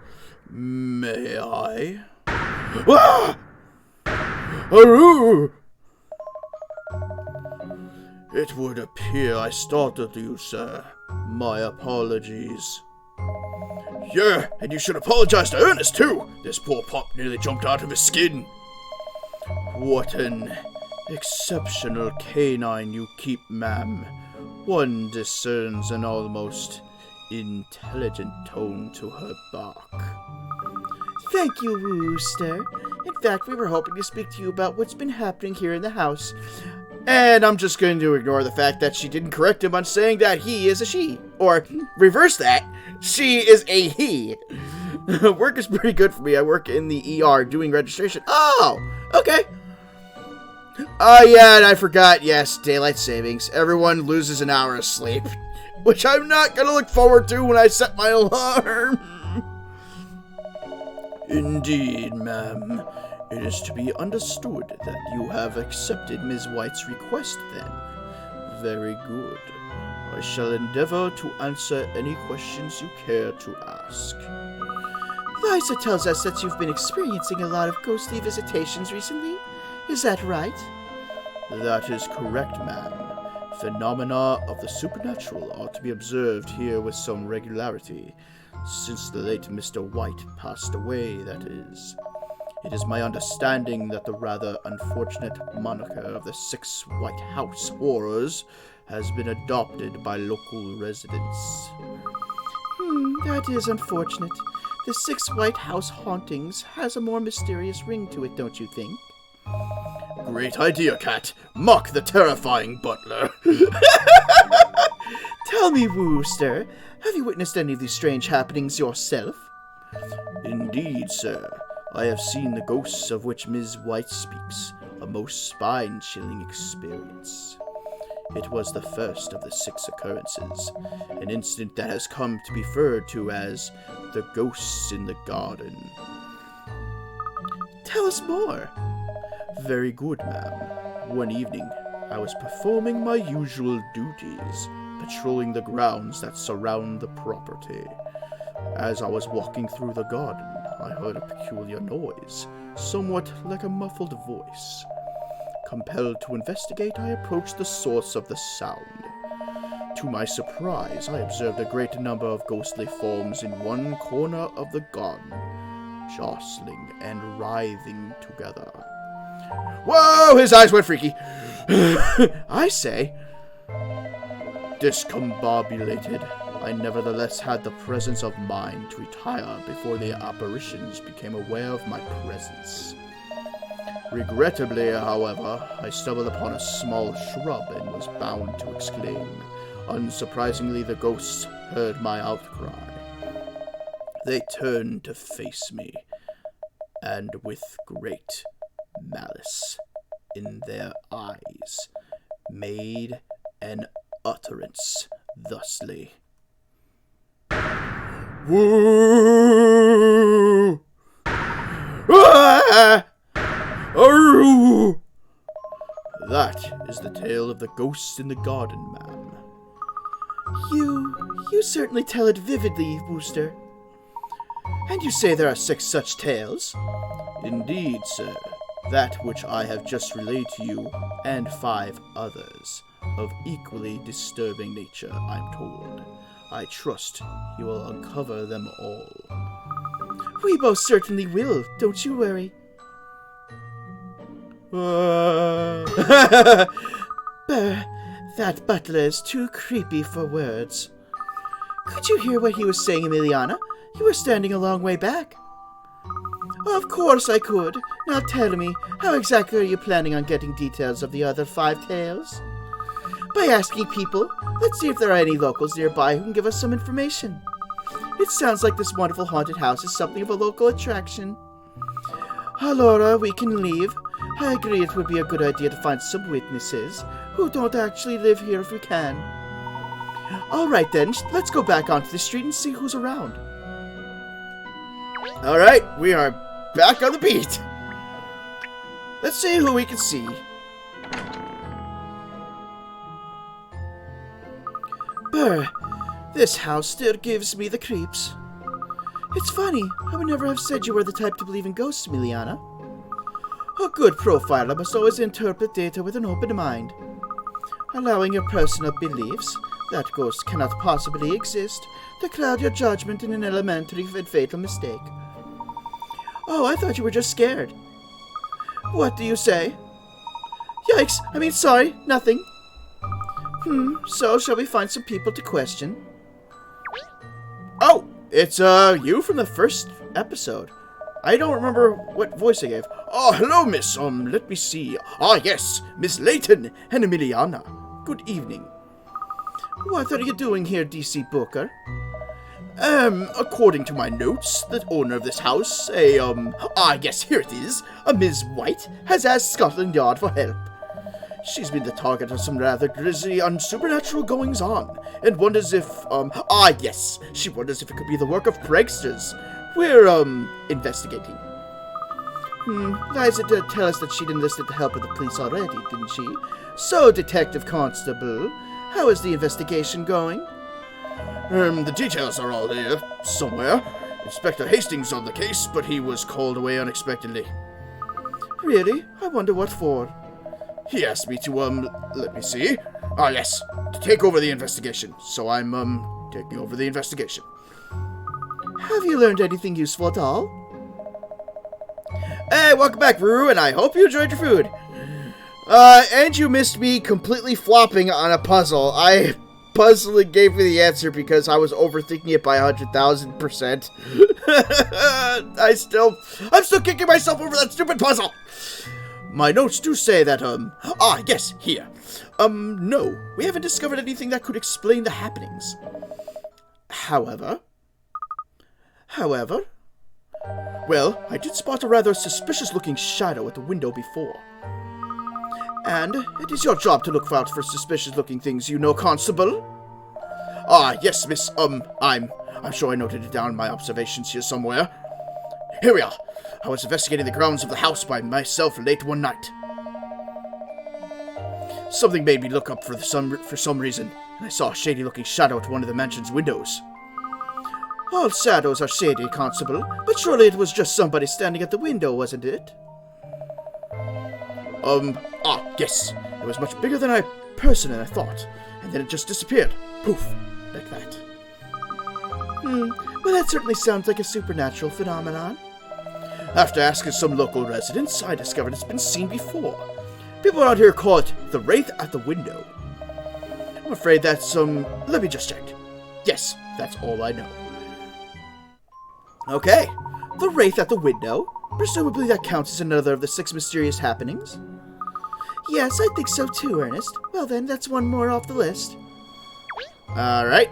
A: May I? Ah! Aroo! It would appear I startled you, sir. My apologies. Yeah, and you should apologize to Ernest, too. This poor pup nearly jumped out of his skin. What an exceptional canine you keep, ma'am. One discerns an almost intelligent tone to her bark.
G: Thank you, Wooster. In fact, we were hoping to speak to you about what's been happening here in the house.
A: And I'm just going to ignore the fact that she didn't correct him on saying that he is a she. Or, reverse that, she is a he. Work is pretty good for me. I work in the ER doing registration. Oh, okay. Oh, yeah, and I forgot, yes, daylight savings. Everyone loses an hour of sleep. Which I'm not going to look forward to when I set my alarm. Indeed, ma'am. It is to be understood that you have accepted Ms. White's request, then. Very good. I shall endeavor to answer any questions you care to ask.
G: Liza tells us that you've been experiencing a lot of ghostly visitations recently. Is that right?
A: That is correct, ma'am. Phenomena of the supernatural are to be observed here with some regularity, since the late Mr. White passed away, that is. It is my understanding that the rather unfortunate moniker of the Six White House Horrors has been adopted by local residents.
G: That is unfortunate. The Six White House Hauntings has a more mysterious ring to it, don't you think?
A: Great idea, Cat. Mock the terrifying butler.
G: Tell me, Wooster, have you witnessed any of these strange happenings yourself?
A: Indeed, sir. I have seen the ghosts of which Ms. White speaks, a most spine-chilling experience. It was the first of the 6 occurrences, an incident that has come to be referred to as the ghosts in the garden.
G: Tell us more.
A: Very good, ma'am. One evening, I was performing my usual duties patrolling the grounds that surround the property. As I was walking through the garden, I heard a peculiar noise, somewhat like a muffled voice. Compelled to investigate, I approached the source of the sound. To my surprise, I observed a great number of ghostly forms in one corner of the garden, jostling and writhing together. Whoa! His eyes went freaky. I say. Discombobulated, I nevertheless had the presence of mind to retire before the apparitions became aware of my presence. Regrettably, however, I stumbled upon a small shrub and was bound to exclaim. Unsurprisingly, the ghosts heard my outcry. They turned to face me, and with great malice in their eyes, made an utterance thusly. Woo! Ah! Aroo! That is the tale of the ghosts in the garden, ma'am.
G: You certainly tell it vividly, Wooster. And you say there are 6 such tales?
A: Indeed, sir. That which I have just relayed to you, and 5 others, of equally disturbing nature, I'm told. I trust you will uncover them all.
G: We most certainly will, don't you worry. Brr, that butler is too creepy for words. Could you hear what he was saying, Emiliana? You were standing a long way back. Of course I could. Now tell me, how exactly are you planning on getting details of the other 5 tales? By asking people. Let's see if there are any locals nearby who can give us some information. It sounds like this wonderful haunted house is something of a local attraction. Laura, we can leave. I agree it would be a good idea to find some witnesses who don't actually live here if we can. Alright then, let's go back onto the street and see who's around.
A: Alright, we are back on the beat. Let's see who we can see.
G: Brr, this house still gives me the creeps. It's funny, I would never have said you were the type to believe in ghosts, Emiliana. A good profiler must always interpret data with an open mind. Allowing your personal beliefs that ghosts cannot possibly exist to cloud your judgment in an elementary and fatal mistake. Oh, I thought you were just scared. What do you say? Yikes, sorry, nothing. So shall we find some people to question?
A: Oh, it's you from the first episode. I don't remember what voice I gave. Oh, hello, miss. Let me see. Ah, yes, Miss Layton and Emiliana. Good evening.
G: What are you doing here, DC Booker?
A: According to my notes, the owner of this house, yes, here it is, a Ms. White, has asked Scotland Yard for help. She's been the target of some rather grisly and supernatural goings-on, and wonders if, yes, she wonders if it could be the work of pranksters. We're, investigating.
G: Liza did tell us that she'd enlisted the help of the police already, didn't she? So, Detective Constable, how is the investigation going?
A: The details are all there, somewhere. Inspector Hastings on the case, but he was called away unexpectedly.
G: Really? I wonder what for.
A: He asked me to, let me see. Ah, yes, to take over the investigation. So I'm, taking over the investigation.
G: Have you learned anything useful at all?
A: Hey, welcome back, Ruru, and I hope you enjoyed your food. And you missed me completely flopping on a puzzle. I puzzling gave me the answer because I was overthinking it by 100,000%. I'm still kicking myself over that stupid puzzle. My notes do say that, yes, here. No, we haven't discovered anything that could explain the happenings. However, well, I did spot a rather suspicious-looking shadow at the window before.
G: And it is your job to look out for suspicious-looking things, you know, Constable.
A: Ah, yes, miss, I'm sure I noted it down in my observations here somewhere. Here we are. I was investigating the grounds of the house by myself late one night. Something made me look up for some reason. and I saw a shady-looking shadow at one of the mansion's windows. All shadows are shady, Constable, but surely it was just somebody standing at the window, wasn't it? Yes. It was much bigger than I personally thought, and then it just disappeared. Poof, like that.
G: Well, that certainly sounds like a supernatural phenomenon.
A: After asking some local residents, I discovered it's been seen before. People around here call it the Wraith at the window. I'm afraid that's let me just check. Yes, that's all I know. Okay, the Wraith at the window. Presumably that counts as another of the 6 mysterious happenings.
G: Yes, I think so too, Ernest. Well then, that's one more off the list.
A: Alright.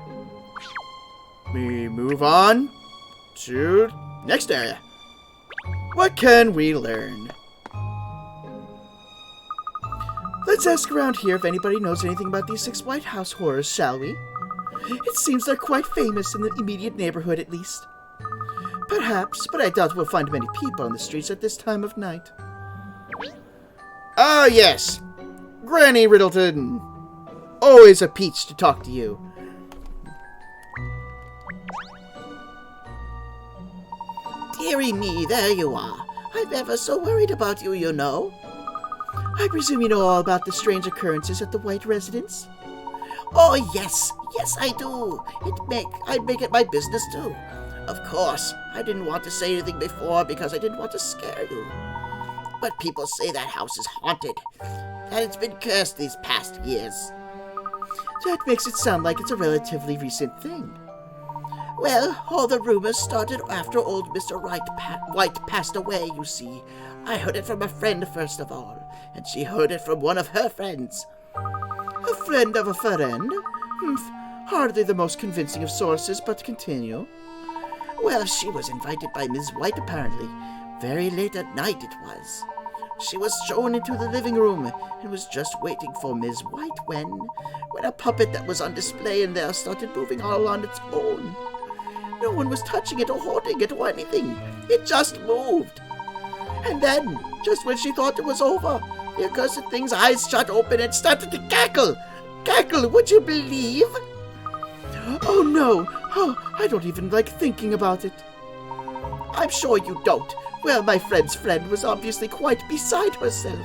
A: We move on to next area. What can we learn?
G: Let's ask around here if anybody knows anything about these 6 White House horrors, shall we? It seems they're quite famous in the immediate neighborhood, at least. Perhaps, but I doubt we'll find many people on the streets at this time of night.
A: Ah, yes. Granny Riddleton. Always a peach to talk to you.
B: Dearie me, there you are. I'm ever so worried about you, you know.
G: I presume you know all about the strange occurrences at the White residence?
B: Oh, yes. Yes, I do. I'd make it my business, too. Of course, I didn't want to say anything before because I didn't want to scare you. But people say that house is haunted, that it's been cursed these past years.
G: That makes it sound like it's a relatively recent thing.
B: Well, all the rumors started after old Mr. White passed away, you see. I heard it from a friend, first of all, and she heard it from one of her friends.
G: A friend of a friend? Hardly the most convincing of sources, but continue.
B: Well, she was invited by Ms. White, apparently. Very late at night it was. She was shown into the living room and was just waiting for Ms. White when a puppet that was on display in there started moving all on its own. No one was touching it or holding it or anything. It just moved. And then, just when she thought it was over, the accursed thing's eyes shut open and started to cackle. Cackle, would you believe?
G: Oh no! Oh, I don't even like thinking about it.
B: I'm sure you don't. Well, my friend's friend was obviously quite beside herself.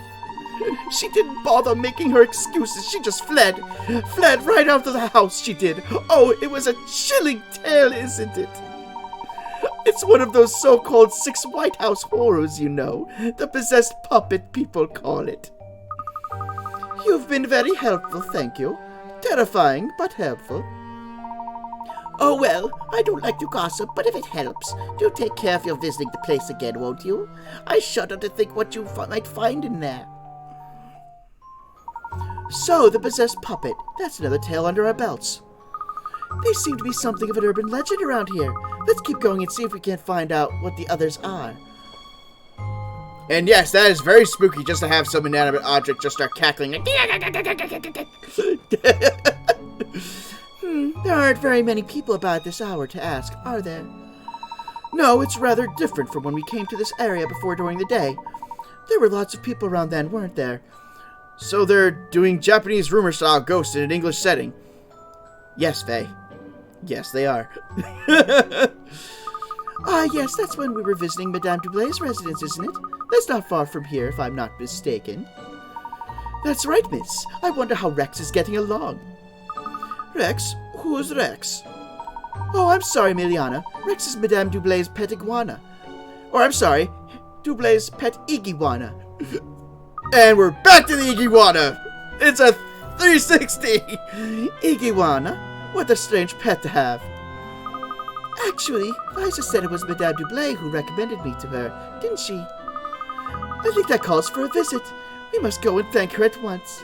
B: She didn't bother making her excuses. She just fled. Fled right out of the house, she did. Oh, it was a chilling tale, isn't it? It's one of those so-called 6 White House horrors, you know. The possessed puppet, people call it.
G: You've been very helpful, thank you. Terrifying, but helpful.
B: Oh, well, I don't like to gossip, but if it helps, do take care if you're visiting the place again, won't you? I shudder to think what you might find in there.
G: So, the possessed puppet. That's another tale under our belts. They seem to be something of an urban legend around here. Let's keep going and see if we can't find out what the others are.
A: And yes, that is very spooky just to have some inanimate object just start cackling.
G: There aren't very many people about this hour to ask, are there? No, it's rather different from when we came to this area before during the day. There were lots of people around then, weren't there?
A: So they're doing Japanese rumor-style ghosts in an English setting. Yes, Faye. Yes, they are.
G: Ah, yes, that's when we were visiting Madame Dublay's residence, isn't it? That's not far from here, if I'm not mistaken. That's right, miss. I wonder how Rex is getting along.
B: Rex? Who's Rex?
G: Oh, I'm sorry, Miliana. Rex is Madame Dublay's pet iguana. Or, I'm sorry, Dublay's pet iguana.
A: And we're back to the iguana! It's a 360!
G: Iguana? What a strange pet to have. Actually, Liza said it was Madame Dublay who recommended me to her, didn't she? I think that calls for a visit. We must go and thank her at once.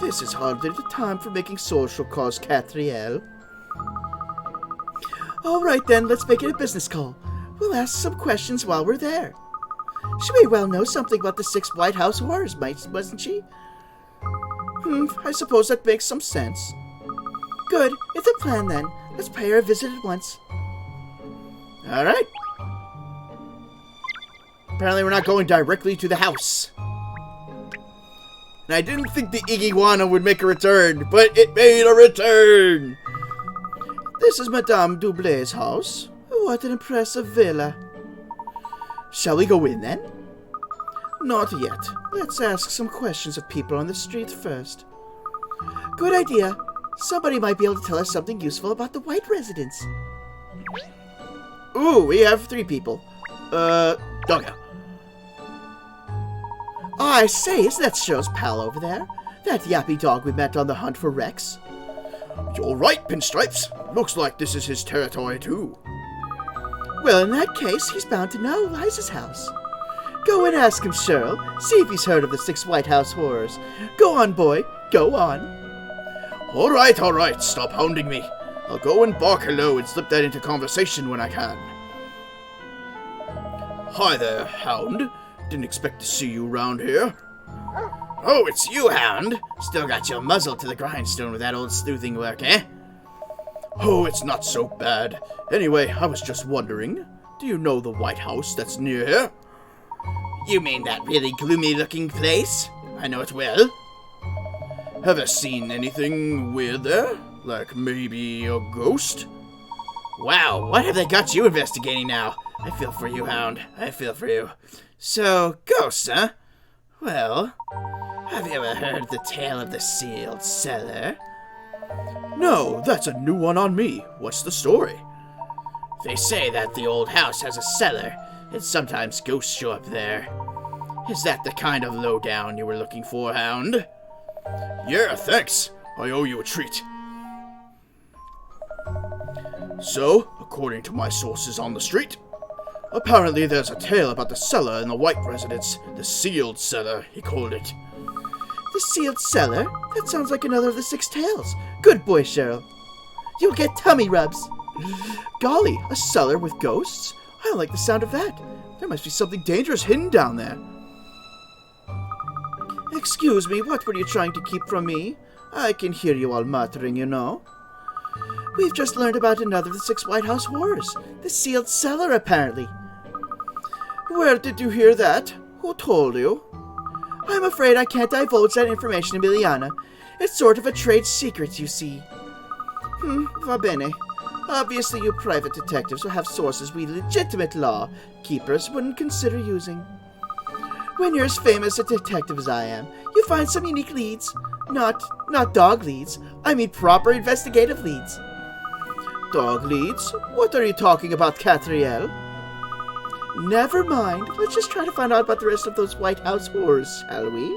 A: This is hardly the time for making social calls, Catriel.
G: All right then, let's make it a business call. We'll ask some questions while we're there. She may well know something about the 6 White House horrors, wasn't she? I suppose that makes some sense. Good, it's a plan then. Let's pay her a visit at once.
A: All right. Apparently we're not going directly to the house. And I didn't think the iguana would make a return, but it made a return!
G: This is Madame Doublet's house. What an impressive villa.
A: Shall we go in then?
G: Not yet. Let's ask some questions of people on the street first. Good idea. Somebody might be able to tell us something useful about the white residents.
A: Ooh, we have 3 people. Doggo.
G: Oh, I say, isn't that Cheryl's pal over there? That yappy dog we met on the hunt for Rex?
A: You're right, Pinstripes. Looks like this is his territory, too.
G: Well, in that case, he's bound to know Liza's house. Go and ask him, Cheryl. See if he's heard of the 6 White House horrors. Go on, boy. Go on.
A: All right. Stop hounding me. I'll go and bark hello and slip that into conversation when I can. Hi there, Hound. Didn't expect to see you round here. Oh, it's you, Hound. Still got your muzzle to the grindstone with that old sleuthing work, eh? Oh, it's not so bad. Anyway, I was just wondering, do you know the White House that's near here? You mean that really gloomy-looking place? I know it well. Have you seen anything weird there? Like maybe a ghost? Wow, what have they got you investigating now? I feel for you, Hound. I feel for you. So, ghosts, huh? Well, have you ever heard the tale of the sealed cellar? No, that's a new one on me. What's the story? They say that the old house has a cellar, and sometimes ghosts show up there. Is that the kind of lowdown you were looking for, Hound? Yeah, thanks. I owe you a treat. So, according to my sources on the street, apparently there's a tale about the cellar in the White residence. The sealed cellar, he called it.
G: The sealed cellar? That sounds like another of the 6 tales. Good boy, Cheryl. You'll get tummy rubs. Golly, a cellar with ghosts? I don't like the sound of that. There must be something dangerous hidden down there. Excuse me, what were you trying to keep from me? I can hear you all muttering, you know. We've just learned about another of the 6 White House horrors. The sealed cellar, apparently. Where did you hear that? Who told you? I'm afraid I can't divulge that information, Emiliana. It's sort of a trade secret, you see. Va bene. Obviously, you private detectives will have sources we legitimate law keepers wouldn't consider using. When you're as famous a detective as I am, you find some unique leads. Not dog leads. I mean proper investigative leads. Dog leads? What are you talking about, Catriel? Never mind. Let's just try to find out about the rest of those White House horrors, shall we?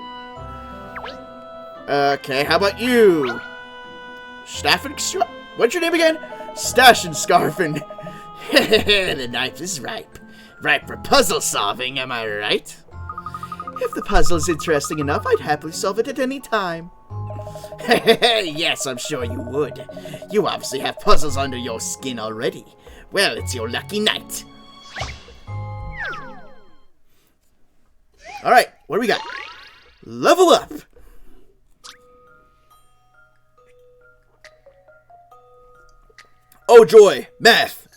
A: Okay, how about you? What's your name again? Stash and Scarfin. The knife is ripe. Ripe for puzzle solving, am I right?
G: If the puzzle is interesting enough, I'd happily solve it at any time.
A: Yes, I'm sure you would. You obviously have puzzles under your skin already. Well, it's your lucky night. Alright, what do we got? Level up! Oh joy, math!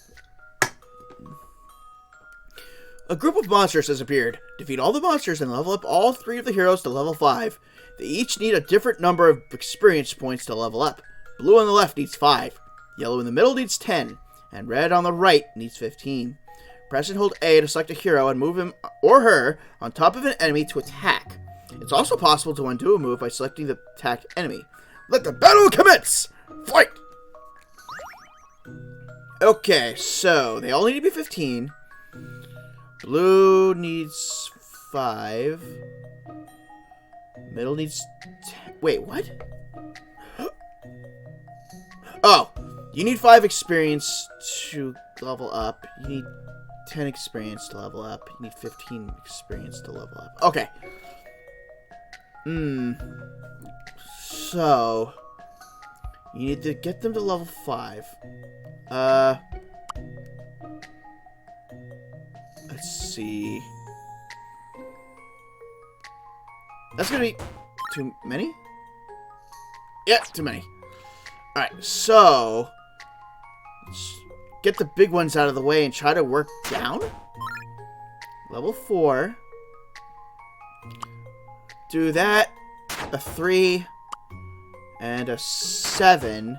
A: A group of monsters has appeared. Defeat all the monsters and level up all 3 of the heroes to level 5. They each need a different number of experience points to level up. Blue on the left needs 5. Yellow in the middle needs 10. And red on the right needs 15. Press and hold A to select a hero and move him or her on top of an enemy to attack. It's also possible to undo a move by selecting the attacked enemy. Let the battle commence! Fight! Okay, so they all need to be 15. Blue needs 5. Middle needs 10. Wait, what? Oh, you need 5 experience to level up. You need 10 experience to level up. You need 15 experience to level up. Okay. So, you need to get them to level 5. Let's see. That's gonna be too many? Yeah, too many. Alright, so let's get the big ones out of the way and try to work down. Level 4. Do that. a 3, and a 7.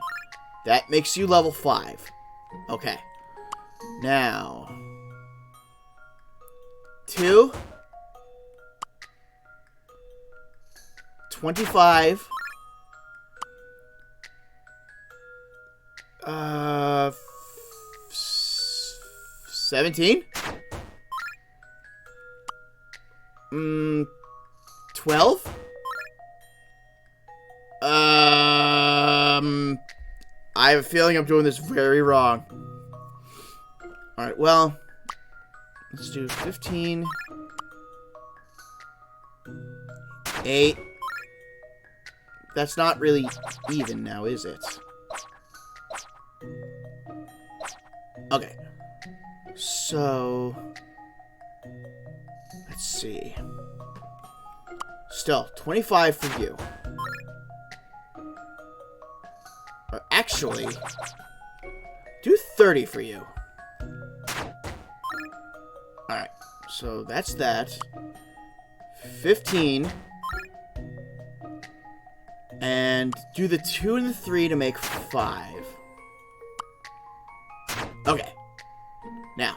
A: That makes you level 5. Okay. Now, 2, 25, 17, 12, I have a feeling I'm doing this very wrong. Alright, well, let's do 15, 8. That's not really even now, is it? Okay. So, let's see. Still, 25 for you. Actually, do 30 for you. Alright, so that's that. 15. And do the 2 and the 3 to make 5. Okay. Now,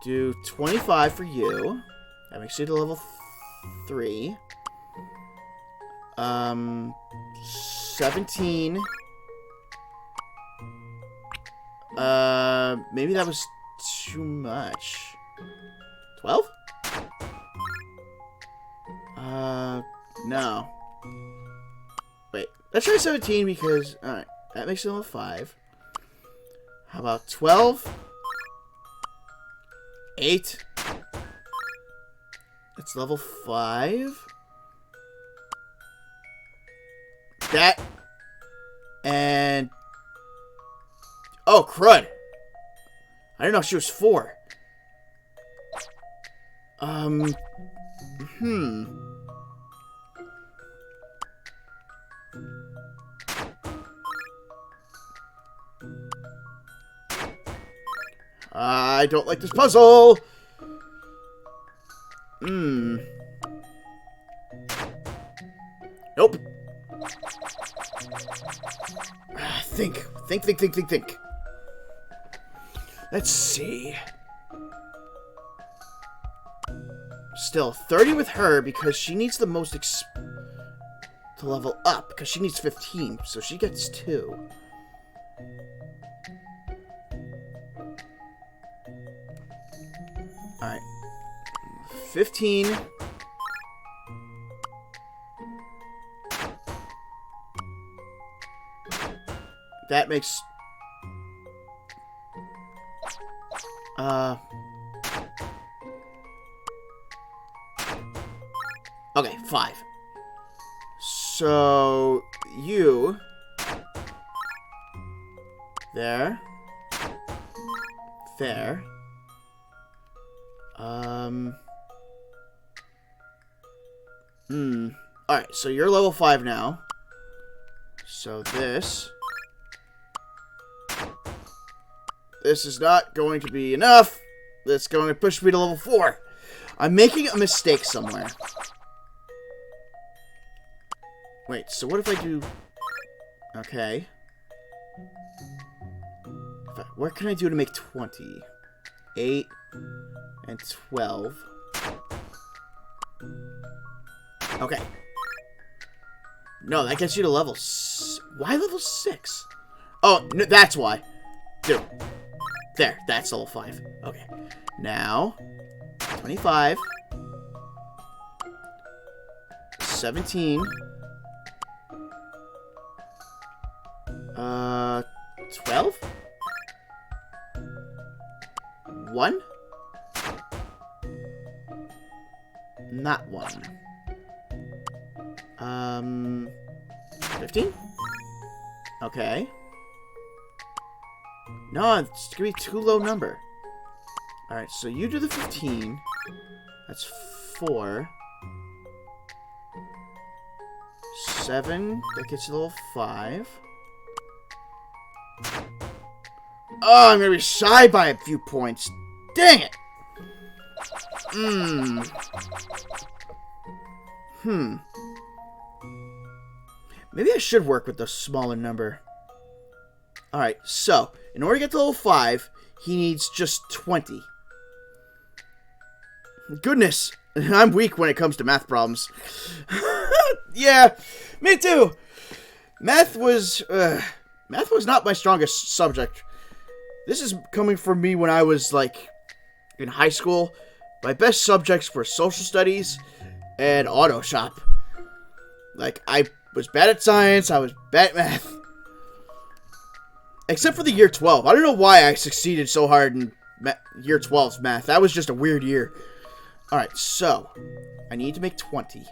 A: do 25 for you. That makes you to level 3. 17. Maybe that was too much. 12? No. Wait, let's try 17 because, alright, that makes it level 5. How about 12? 8? It's level 5. That. And. Oh, crud. I didn't know she was 4. I don't like this puzzle. Nope. Think. Let's see. Still, 30 with her because she needs the most to level up because she needs 15, so she gets 2. Alright. 15. That makes... Okay, 5. So... You... There. There. Alright, so you're level 5 now. So this is not going to be enough. That's going to push me to level 4. I'm making a mistake somewhere. Wait, so what if I do... Okay. What can I do to make 20? 8 and 12. Okay. No, that gets you to level... Why level 6? Oh, no, that's why. Dude. There, that's level 5. Okay. Now, 25. 17. 12? 1? Not 1. 15? Okay. No, it's gonna be too low number. Alright, so you do the 15. That's 4. 7. That gets you level 5. Oh, I'm gonna be shy by a few points. Dang it! Maybe I should work with the smaller number. Alright, so, in order to get to level 5, he needs just 20. Goodness, I'm weak when it comes to math problems. Yeah, me too. Math was not my strongest subject. This is coming from me when I was, like, in high school. My best subjects were social studies and auto shop. Like, I was bad at science, I was bad at math. Except for the year 12. I don't know why I succeeded so hard in year 12's math. That was just a weird year. Alright, so, I need to make 20.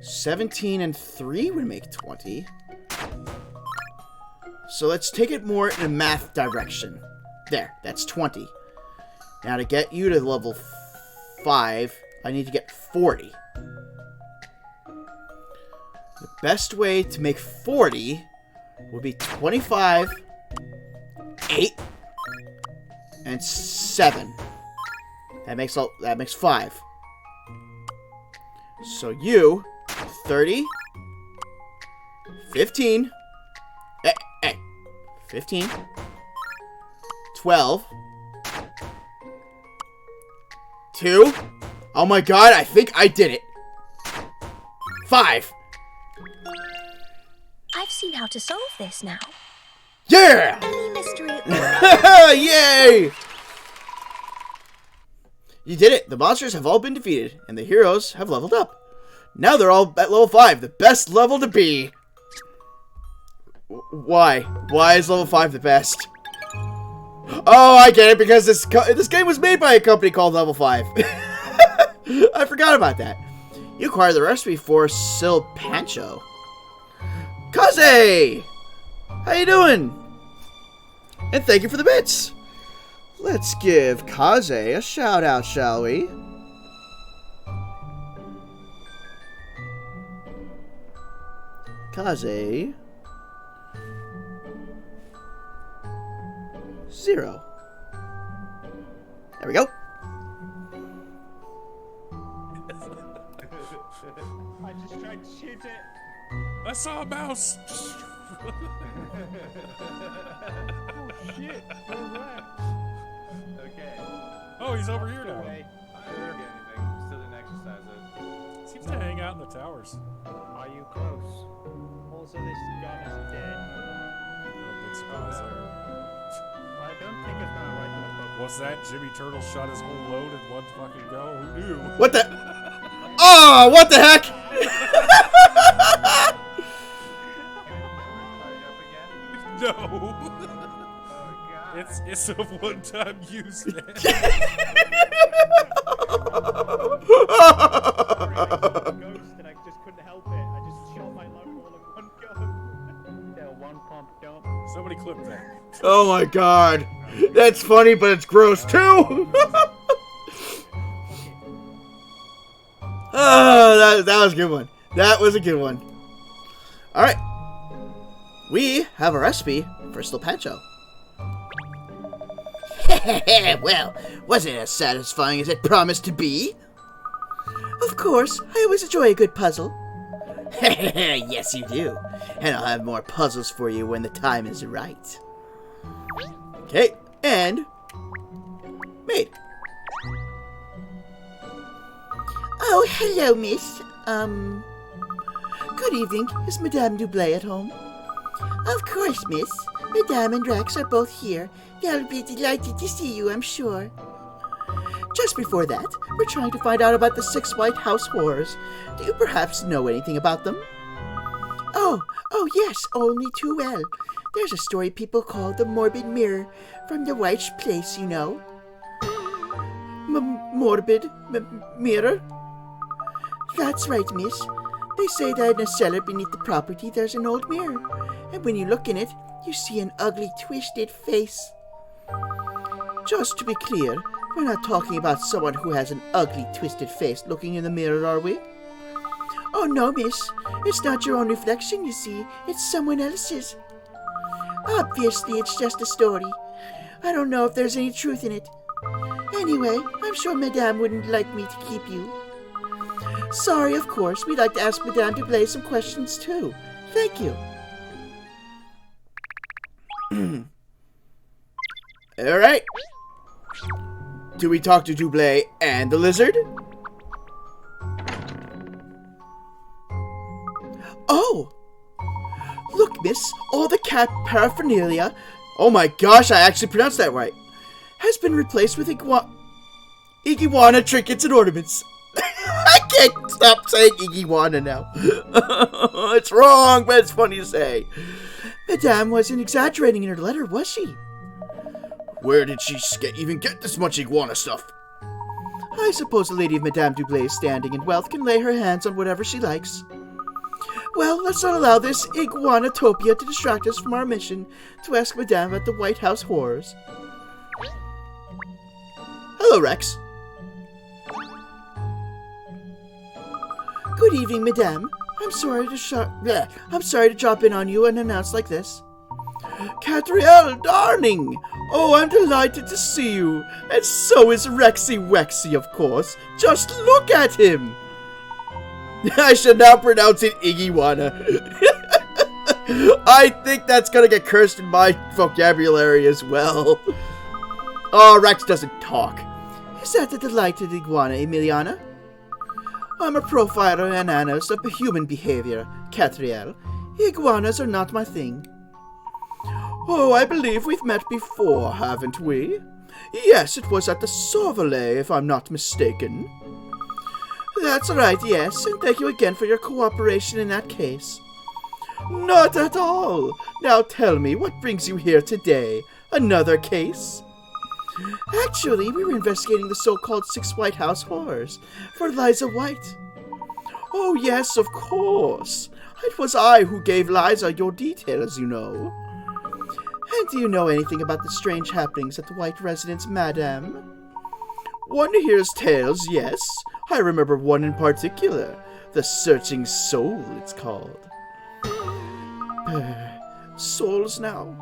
A: 17 and 3 would make 20. So let's take it more in a math direction. There, that's 20. Now to get you to level 5, I need to get 40. The best way to make 40 would be 25, 8, and 7. That makes 5. So you, 30, 15, 15, 12, 2. Oh my god, I think I did it. 5.
D: I've seen how to solve this now.
A: Yeah!
D: Any mystery?
A: Yay! You did it. The monsters have all been defeated, and the heroes have leveled up. Now they're all at level 5, the best level to be. Why? Why is level 5 the best? Oh, I get it, because this game was made by a company called Level 5. I forgot about that. You acquire the recipe for Silpancho. Kaze! How you doing? And thank you for the bits. Let's give Kaze a shout out, shall we? Kaze 0. There we go.
F: I just tried to shoot it.
H: I saw a mouse.
F: Oh shit! Alright. Okay.
H: Oh, he's over here now.
F: Wait, I didn't get anything. Still didn't exercise it.
H: Seems to hang out in the towers.
F: Are you close? Also, this gun is dead.
H: No big surprise there.
F: I don't think it's gonna right in the book.
H: What's that? Jimmy Turtle shot his whole load in one fucking go? Who knew?
A: What the? Oh, what the heck?
H: No.
F: Oh, God.
H: It's a one-time use, man.
F: Ghost, and I just couldn't help it. I just shot my load all in one go. Yeah, one pump, don't.
H: Somebody clip that.
A: Oh my god. That's funny, but it's gross too. Oh, that was a good one. That was a good one. Alright. We have a recipe for Silpancho. Well, wasn't it as satisfying as it promised to be?
G: Of course, I always enjoy a good puzzle.
A: Yes, you do. And I'll have more puzzles for you when the time is right. Okay, and made.
G: Oh, hello, miss. Good evening. Is Madame Dublé at home? Of course, miss. Madame and Rex are both here. They'll be delighted to see you, I'm sure. Just before that, we're trying to find out about the 6 White House Horrors. Do you perhaps know anything about them? Oh, yes, only too well. There's a story people call the Morbid Mirror from the White Place, you know. Morbid Mirror? That's right, miss. They say that in a cellar beneath the property there's an old mirror, and when you look in it, you see an ugly, twisted face. Just to be clear, we're not talking about someone who has an ugly, twisted face looking in the mirror, are we? Oh, no, miss. It's not your own reflection, you see. It's someone else's. Obviously, it's just a story. I don't know if there's any truth in it. Anyway, I'm sure Madame wouldn't like me to keep you. Sorry, of course. We'd like to ask Madame Dublé some questions, too. Thank you.
A: Alright. Do we talk to Dublé and the lizard?
G: Oh! Look, miss, all the cat paraphernalia
A: Oh my gosh, I actually pronounced that right.
G: has been replaced with
A: Iguana trinkets and ornaments. I can't stop saying Iguana now. It's wrong, but it's funny to say.
G: Madame wasn't exaggerating in her letter, was she?
A: Where did she even get this much iguana stuff?
G: I suppose a lady of Madame Dublay's standing and wealth can lay her hands on whatever she likes. Well, let's not allow this iguanatopia to distract us from our mission to ask Madame about the White House horrors.
A: Hello, Rex.
G: Good evening, Madame. I'm sorry to drop in on you unannounced like this.
A: Catriel, darling! Oh, I'm delighted to see you. And so is Rexy Wexy, of course. Just look at him! I should now pronounce it Iguana. I think that's gonna get cursed in my vocabulary as well. Oh, Rex doesn't talk.
G: Is that the delighted iguana, Emiliana? I'm a profiler and analyst of human behavior, Catriel. Iguanas are not my thing.
A: Oh, I believe we've met before, haven't we? Yes, it was at the Sauvalet, if I'm not mistaken.
G: That's right, yes, and thank you again for your cooperation in that case.
A: Not at all. Now tell me, what brings you here today? Another case?
G: Actually, we were investigating the so-called 6 White House horrors for Liza White.
A: Oh, yes, of course. It was I who gave Liza your details, you know.
G: And do you know anything about the strange happenings at the White residence, Madame?
A: One hears tales, yes. I remember one in particular. The Searching Soul, it's called.
G: Souls now?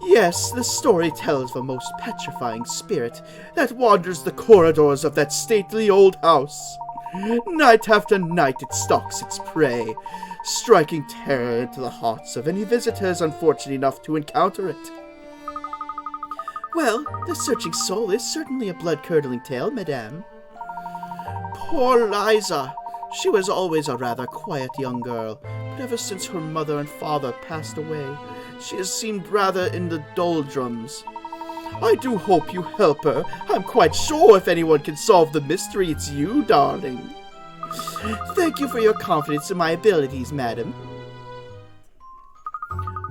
A: Yes, the story tells of a most petrifying spirit that wanders the corridors of that stately old house. Night after night it stalks its prey, striking terror into the hearts of any visitors unfortunate enough to encounter it.
G: Well, the Searching Soul is certainly a blood-curdling tale, Madame.
A: Poor Liza! She was always a rather quiet young girl, but ever since her mother and father passed away, she has seemed rather in the doldrums. I do hope you help her. I'm quite sure if anyone can solve the mystery, it's you, darling.
G: Thank you for your confidence in my abilities, madam.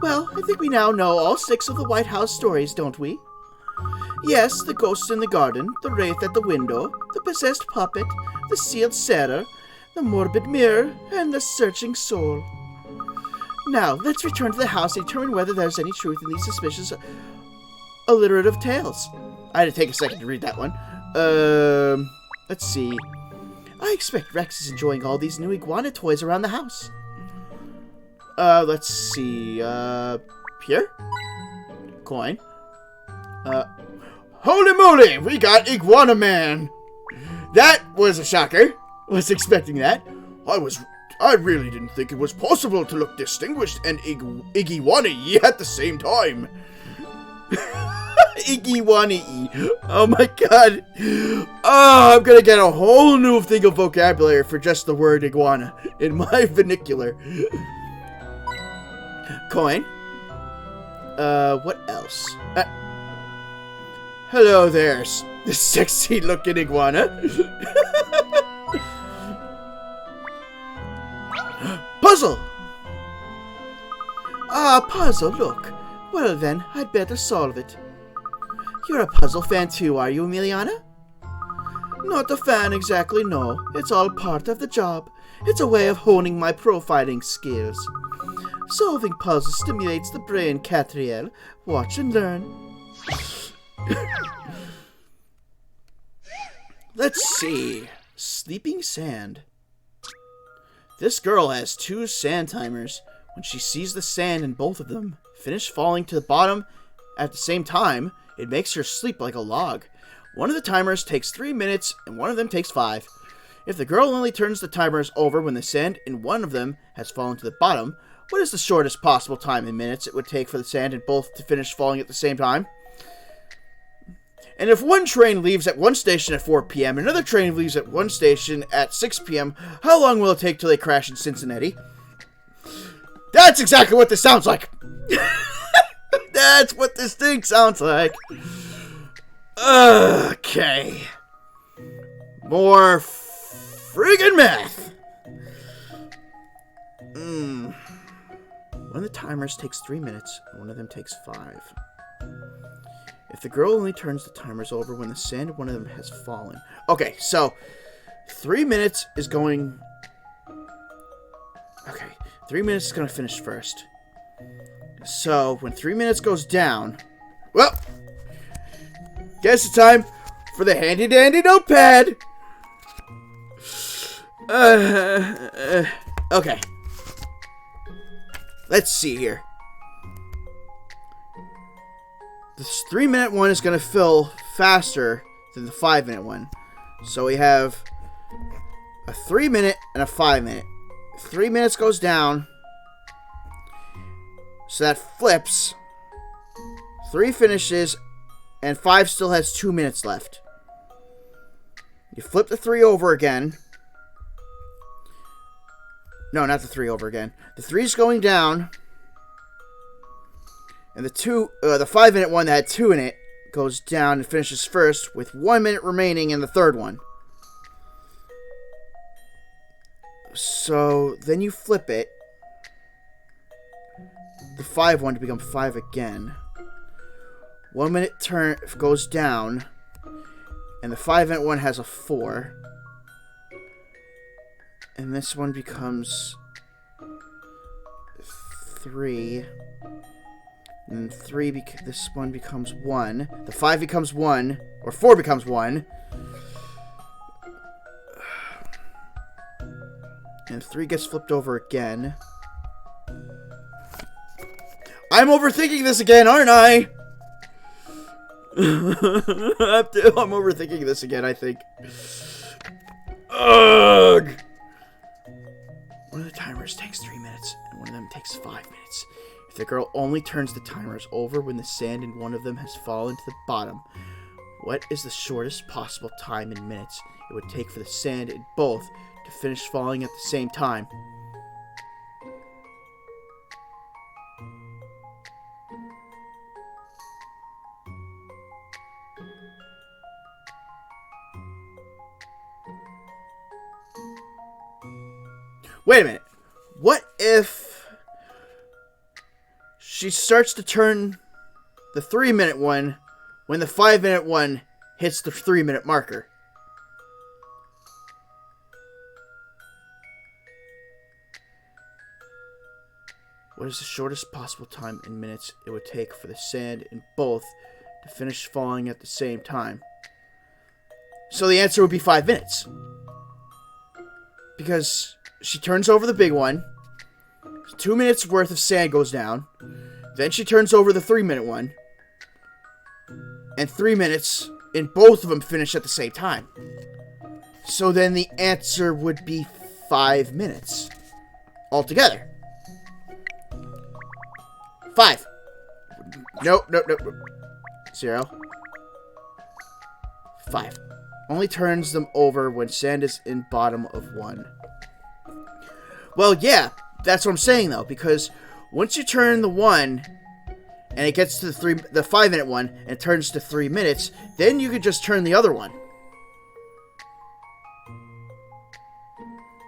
G: Well, I think we now know all 6 of the White House stories, don't we? Yes, the ghost in the garden, the wraith at the window, the possessed puppet, the sealed setter, the morbid mirror, and the searching soul. Now, let's return to the house and determine whether there's any truth in these suspicious alliterative tales.
A: I had to take a second to read that one. Let's see.
G: I expect Rex is enjoying all these new iguana toys around the house.
A: Let's see. Here? Coin. Holy moly! We got Iguana Man! That was a shocker. Was expecting that. I really didn't think it was possible to look distinguished and Iguana-y at the same time. Iguana-y. Oh my god. Oh, I'm gonna get a whole new thing of vocabulary for just the word iguana in my vernacular. Coin. What else? Hello there, sexy-looking iguana. Puzzle!
G: Ah, puzzle, look. Well then, I'd better solve it. You're a puzzle fan too, are you, Emiliana?
A: Not a fan exactly, no. It's all part of the job. It's a way of honing my profiling skills.
G: Solving puzzles stimulates the brain, Catriel. Watch and learn.
A: Let's see. Sleeping sand. This girl has 2 sand timers. When she sees the sand in both of them finish falling to the bottom at the same time, it makes her sleep like a log. One of the timers takes 3 minutes and one of them takes 5. If the girl only turns the timers over when the sand in one of them has fallen to the bottom, what is the shortest possible time in minutes it would take for the sand in both to finish falling at the same time? And if one train leaves at one station at 4 p.m., another train leaves at one station at 6 p.m., how long will it take till they crash in Cincinnati? That's exactly what this sounds like! That's what this thing sounds like. Okay. More friggin' math. One of the timers takes 3 minutes, and one of them takes 5. If the girl only turns the timers over when the sand in one of them has fallen. Okay, so 3 minutes is going... Okay, 3 minutes is going to finish first. So, when 3 minutes goes down... Well, guess it's time for the handy-dandy notepad! Okay. Let's see here. This 3-minute one is going to fill faster than the 5-minute one. So we have a 3-minute and a 5-minute. 3 minutes goes down. So that flips. 3 finishes. And 5 still has 2 minutes left. You flip the 3 over again. No, not the 3 over again. The 3's going down. And the 5-minute one that had 2 in it goes down and finishes first with 1 minute remaining in the third one. So then you flip it. The 5 one to become 5 again. 1 minute turn goes down. And the 5-minute one has a 4. And this one becomes 3. And 3, this one becomes 1. The 5 becomes 1. Or 4 becomes 1. And 3 gets flipped over again. I'm overthinking this again, aren't I? I'm overthinking this again, I think. Ugh! One of the timers takes 3 minutes, and one of them takes 5 minutes. If the girl only turns the timers over when the sand in one of them has fallen to the bottom, what is the shortest possible time in minutes it would take for the sand in both to finish falling at the same time? Wait a minute. What if she starts to turn the 3-minute one when the 5-minute one hits the 3-minute marker? What is the shortest possible time in minutes it would take for the sand in both to finish falling at the same time? So the answer would be 5 minutes. Because she turns over the big one. 2 minutes worth of sand goes down. Then she turns over the 3-minute one. And 3 minutes in both of them finish at the same time. So then the answer would be 5 minutes. Altogether. 5. Nope. 0. 5. Only turns them over when sand is in bottom of 1. Well, yeah, that's what I'm saying, though, because once you turn the 1, and it gets to the 5-minute one, and it turns to 3 minutes, then you could just turn the other one.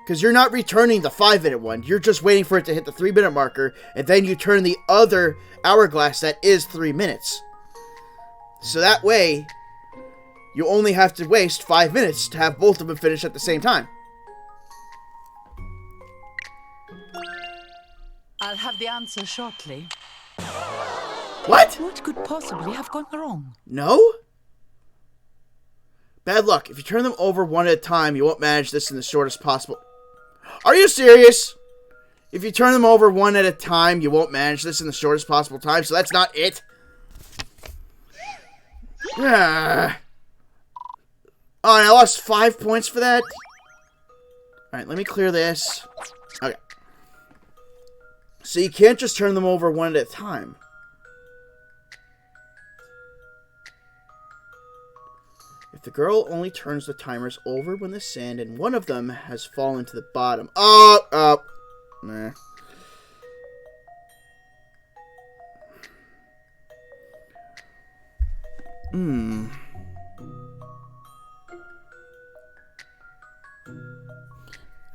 A: Because you're not returning the 5-minute one, you're just waiting for it to hit the 3-minute marker, and then you turn the other hourglass that is 3 minutes. So that way, you only have to waste 5 minutes to have both of them finish at the same time.
K: I'll have the answer shortly.
A: What?
K: What could possibly have gone wrong?
A: No? Bad luck. If you turn them over one at a time, you won't manage this in the shortest possible... Are you serious? If you turn them over one at a time, you won't manage this in the shortest possible time, so that's not it? Oh, and I lost 5 points for that? Alright, let me clear this. Okay. So you can't just turn them over one at a time. If the girl only turns the timers over when the sand in one of them has fallen to the bottom. Nah.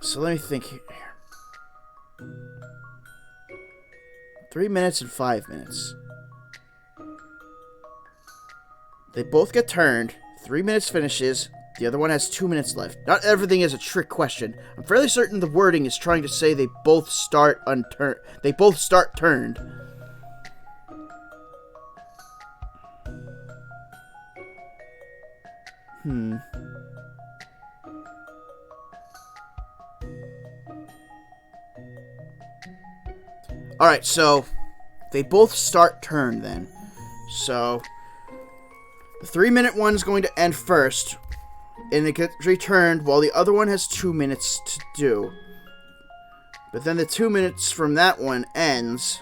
A: So let me think here. 3 minutes and 5 minutes. They both get turned. 3 minutes finishes. The other one has 2 minutes left. Not everything is a trick question. I'm fairly certain the wording is trying to say they both start unturned. They both start turned. Alright, so they both start turned then. So the 3 minute one's going to end first, and it gets returned while the other one has 2 minutes to do. But then the 2 minutes from that one ends.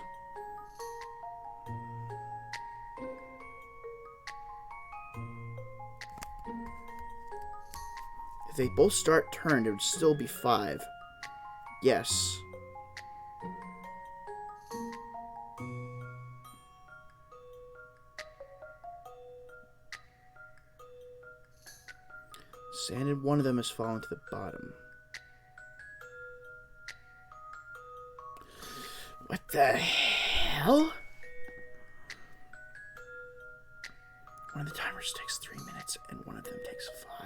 A: If they both start turned, it would still be 5. Yes. Sand in one of them has fallen to the bottom. What the hell? One of the timers takes 3 minutes and one of them takes 5.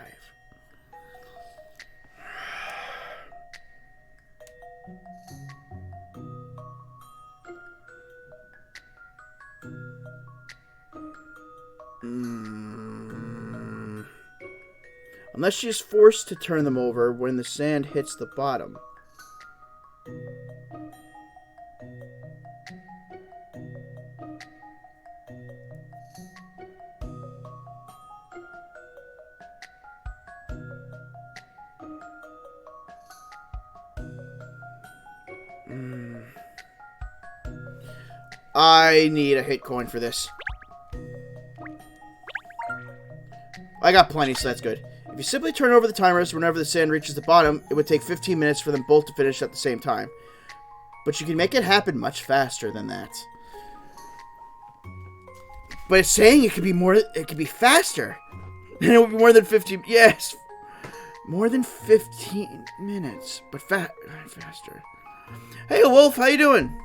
A: Unless she's forced to turn them over when the sand hits the bottom. I need a hit coin for this. I got plenty, so that's good. If you simply turn over the timers whenever the sand reaches the bottom, it would take 15 minutes for them both to finish at the same time. But you can make it happen much faster than that. But it's saying it could be more. It could be faster. And it would be more than 15. Yes, more than 15 minutes, but faster. Hey, Wolf, how you doing?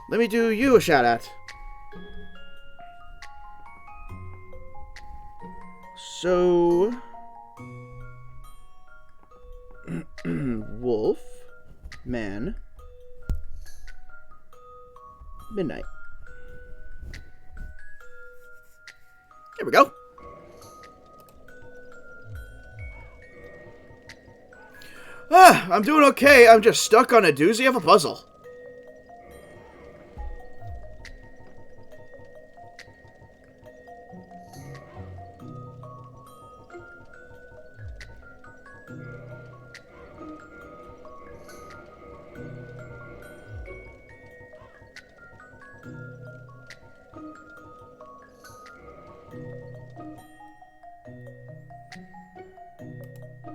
A: Let me do you a shout out. So, Wolf, Man, Midnight. There we go. I'm doing okay. I'm just stuck on a doozy of a puzzle.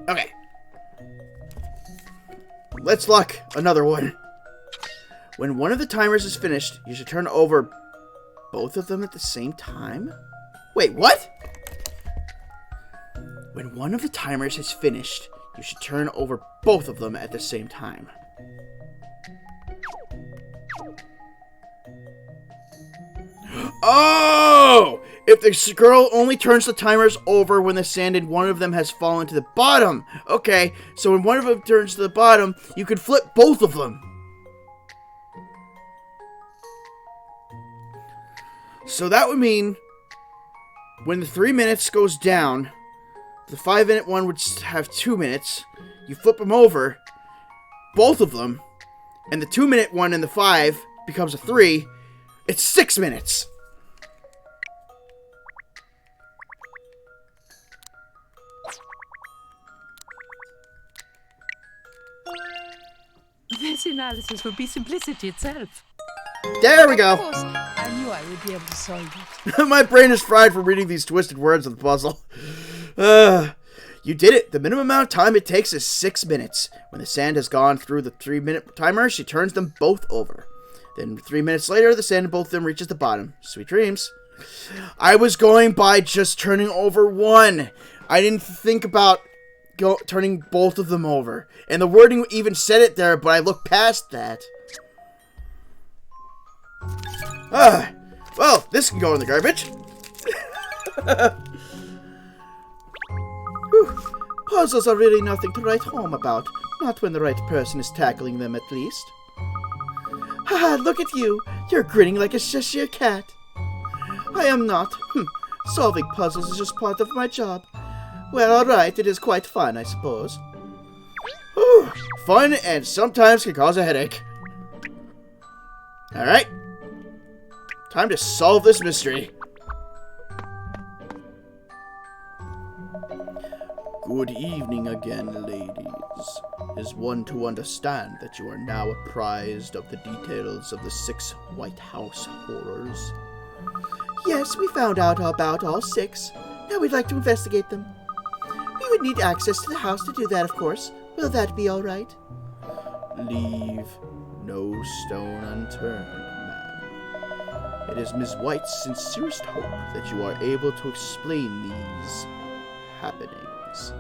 A: Okay. Let's luck another one. When one of the timers is finished, you should turn over both of them at the same time? Wait, what? When one of the timers is finished, you should turn over both of them at the same time. Oh! If the girl only turns the timers over when the sand in one of them has fallen to the bottom. Okay, so when one of them turns to the bottom, you could flip both of them. So that would mean when the 3 minutes goes down, the 5 minute one would have 2 minutes. You flip them over, both of them, and the 2 minute one and the 5 becomes a 3. It's 6 minutes.
K: This analysis would be simplicity itself.
A: There we
K: Of
A: go.
K: course, I knew I would be able to solve it.
A: My brain is fried from reading these twisted words of the puzzle. You did it. The minimum amount of time it takes is 6 minutes. When the sand has gone through the 3-minute timer, she turns them both over. Then 3 minutes later, the sand in both of them reaches the bottom. Sweet dreams. I was going by just turning over one. I didn't think about turning both of them over. And the wording even said it there, but I looked past that. Well, this can go in the garbage.
G: Whew. Puzzles are really nothing to write home about. Not when the right person is tackling them, at least. Haha, look at you. You're grinning like a Cheshire cat. I am not. Solving puzzles is just part of my job. Well, alright, it is quite fun, I suppose.
A: Whew. Fun and sometimes can cause a headache. Alright. Time to solve this mystery.
G: Good evening again, ladies. Is one to understand that you are now apprised of the details of the 6 White House horrors? Yes, we found out about all 6. Now we'd like to investigate them. We would need access to the house to do that, of course. Will that be all right? Leave no stone unturned, ma'am. It is Ms. White's sincerest hope that you are able to explain these happenings.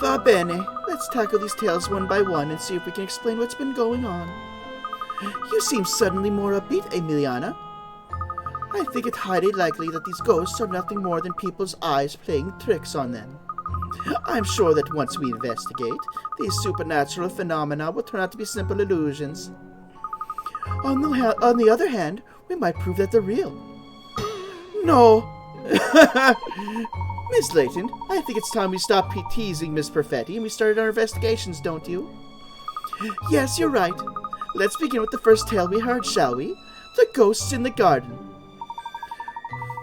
G: Va bene. Let's tackle these tales one by one and see if we can explain what's been going on. You seem suddenly more upbeat, Emiliana. I think it highly likely that these ghosts are nothing more than people's eyes playing tricks on them. I'm sure that once we investigate, these supernatural phenomena will turn out to be simple illusions. On the other hand, we might prove that they're real. No. Miss Layton, I think it's time we stop teasing Miss Perfetti and we started our investigations, don't you? Yes, you're right. Let's begin with the first tale we heard, shall we? The ghosts in the garden.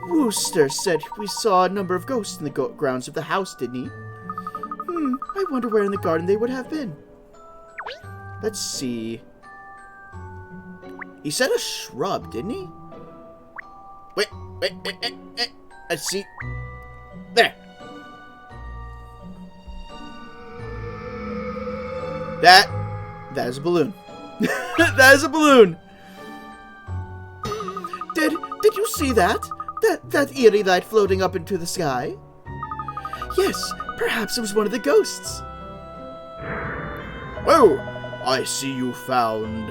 G: Wooster said we saw a number of ghosts in the grounds of the house, didn't he? I wonder where in the garden they would have been. Let's see. He said a shrub, didn't he?
A: Wait. Let's see. There. That is a balloon. That is a balloon.
G: Did you see that? That eerie light floating up into the sky? Yes, perhaps it was one of the ghosts.
A: Whoa! I see you found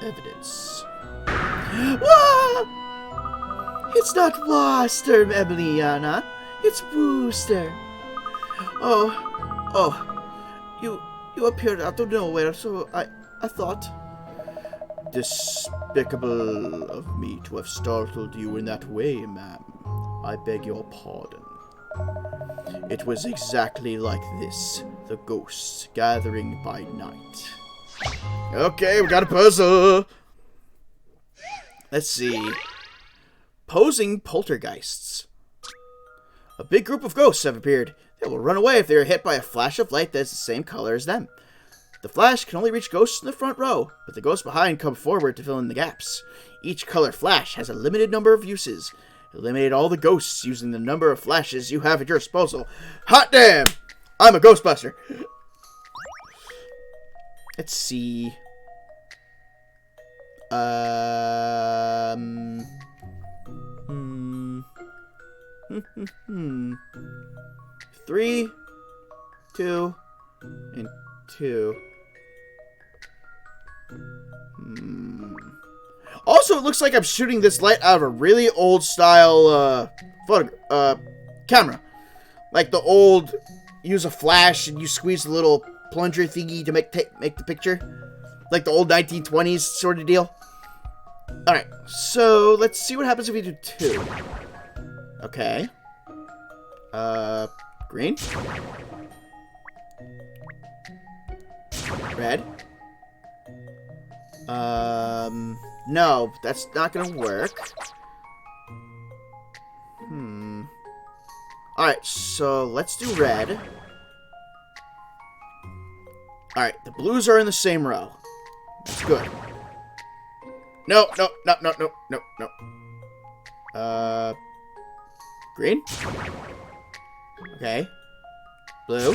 A: evidence.
G: Wah! It's not Wooster, Emiliana. It's Wooster. You appeared out of nowhere, so I thought.
A: Despicable of me to have startled you in that way, ma'am. I beg your pardon. It was exactly like this, the ghosts gathering by night. Okay, we got a puzzle. Let's see. Posing poltergeists. A big group of ghosts have appeared. They will run away if they are hit by a flash of light that is the same color as them. The flash can only reach ghosts in the front row, but the ghosts behind come forward to fill in the gaps. Each color flash has a limited number of uses. Eliminate all the ghosts using the number of flashes you have at your disposal. Hot damn! I'm a Ghostbuster. Let's see. 3, 2, and 2. Also, it looks like I'm shooting this light out of a really old style camera. Like the old, use a flash and you squeeze the little plunger thingy to make the picture. Like the old 1920s sort of deal. Alright, so let's see what happens if we do 2. Okay. Green. Red. No, that's not gonna work. Alright, so let's do red. Alright, the blues are in the same row. That's good. No. Green? Okay. Blue?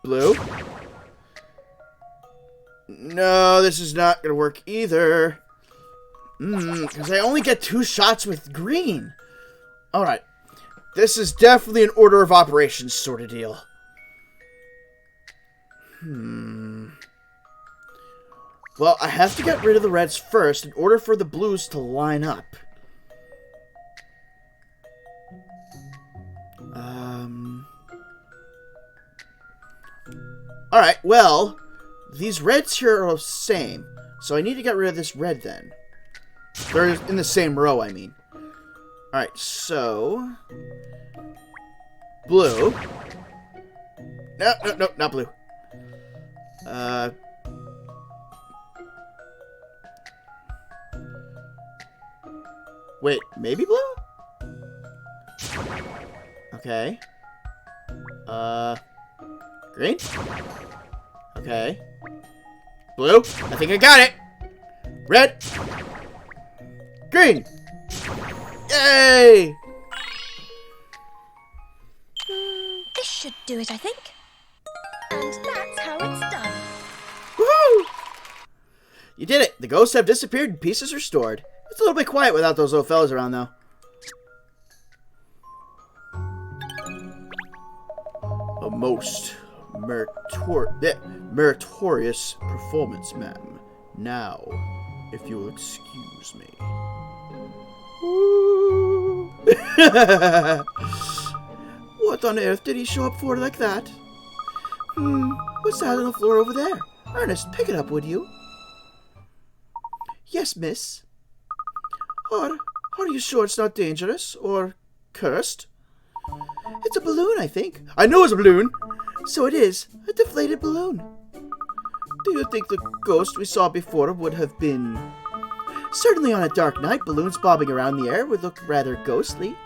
A: Blue? No, this is not gonna work either. Because I only get 2 shots with green. Alright. This is definitely an order of operations sort of deal. Well, I have to get rid of the reds first in order for the blues to line up. Alright, well, these reds here are the same. So I need to get rid of this red then. They're in the same row, I mean. Alright, so... Blue. No, not blue. Wait, maybe blue? Okay. Green? Okay. Blue? I think I got it! Red! Green! Yay!
D: This should do it, I think. And that's how it's done.
A: Woohoo! You did it! The ghosts have disappeared and pieces restored. It's a little bit quiet without those little fellas around, though. A most meritorious performance, ma'am. Now, if you'll excuse me.
G: What on earth did he show up for like that? What's that on the floor over there? Ernest, pick it up, would you? Yes, miss. Are you sure it's not dangerous? Or cursed? It's a balloon, I think.
A: I know it's a balloon!
G: So it is. A deflated balloon. Do you think the ghost we saw before would have been... Certainly on a dark night, balloons bobbing around the air would look rather ghostly.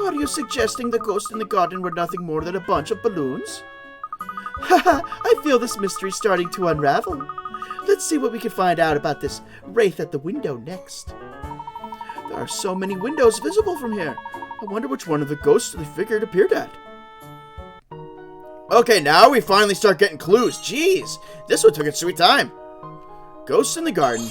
G: Are you suggesting the ghosts in the garden were nothing more than a bunch of balloons? Haha, I feel this mystery's starting to unravel. Let's see what we can find out about this wraith at the window next. There are so many windows visible from here. I wonder which one of the ghostly figure appeared at.
A: Okay, now we finally start getting clues. Jeez, this one took its sweet time. Ghosts in the garden.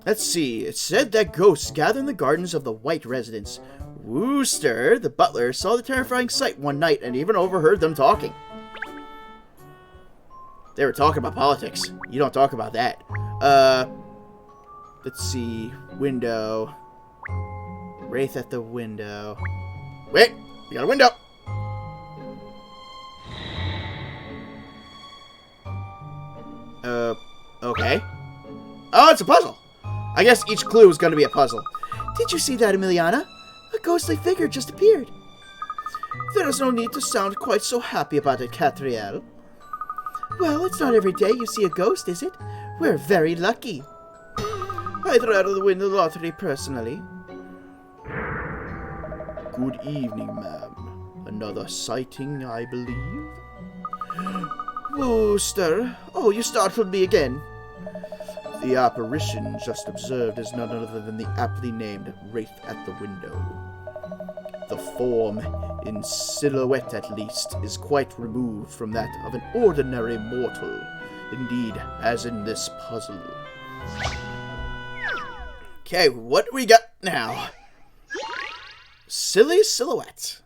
A: Let's see. It said that ghosts gather in the gardens of the White residence. Wooster, the butler, saw the terrifying sight one night and even overheard them talking. They were talking about politics. You don't talk about that. Let's see. Window. Wraith at the window. Wait! We got a window! Okay. Oh, it's a puzzle! I guess each clue is going to be a puzzle.
G: Did you see that, Emiliana? A ghostly figure just appeared. There is no need to sound quite so happy about it, Catriel. Well, it's not every day you see a ghost, is it? We're very lucky. I'd rather win the lottery personally.
A: Good evening, ma'am. Another sighting, I believe?
G: Wooster. Oh, you startled me again.
A: The apparition just observed is none other than the aptly named Wraith at the window. The form, in silhouette at least, is quite removed from that of an ordinary mortal. Indeed, as in this puzzle. Okay, what do we got now? Silly silhouette.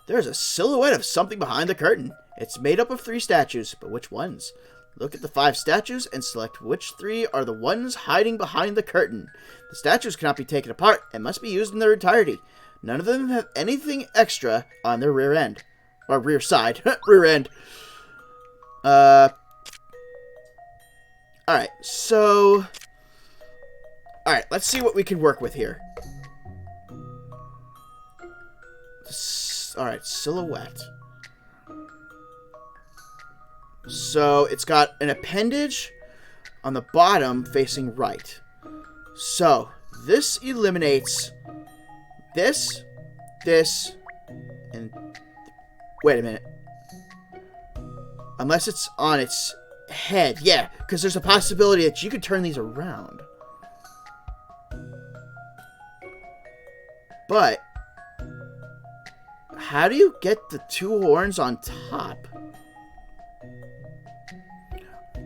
A: There's a silhouette of something behind the curtain. It's made up of 3 statues, but which ones? Look at the 5 statues and select which 3 are the ones hiding behind the curtain. The statues cannot be taken apart and must be used in their entirety. None of them have anything extra on their rear end. Or rear side. Rear end. Alright, so... Alright, let's see what we can work with here. Alright, silhouette. So, it's got an appendage on the bottom facing right. So, this eliminates this, and... Wait a minute. Unless it's on its head. Yeah, because there's a possibility that you could turn these around. But how do you get the two horns on top?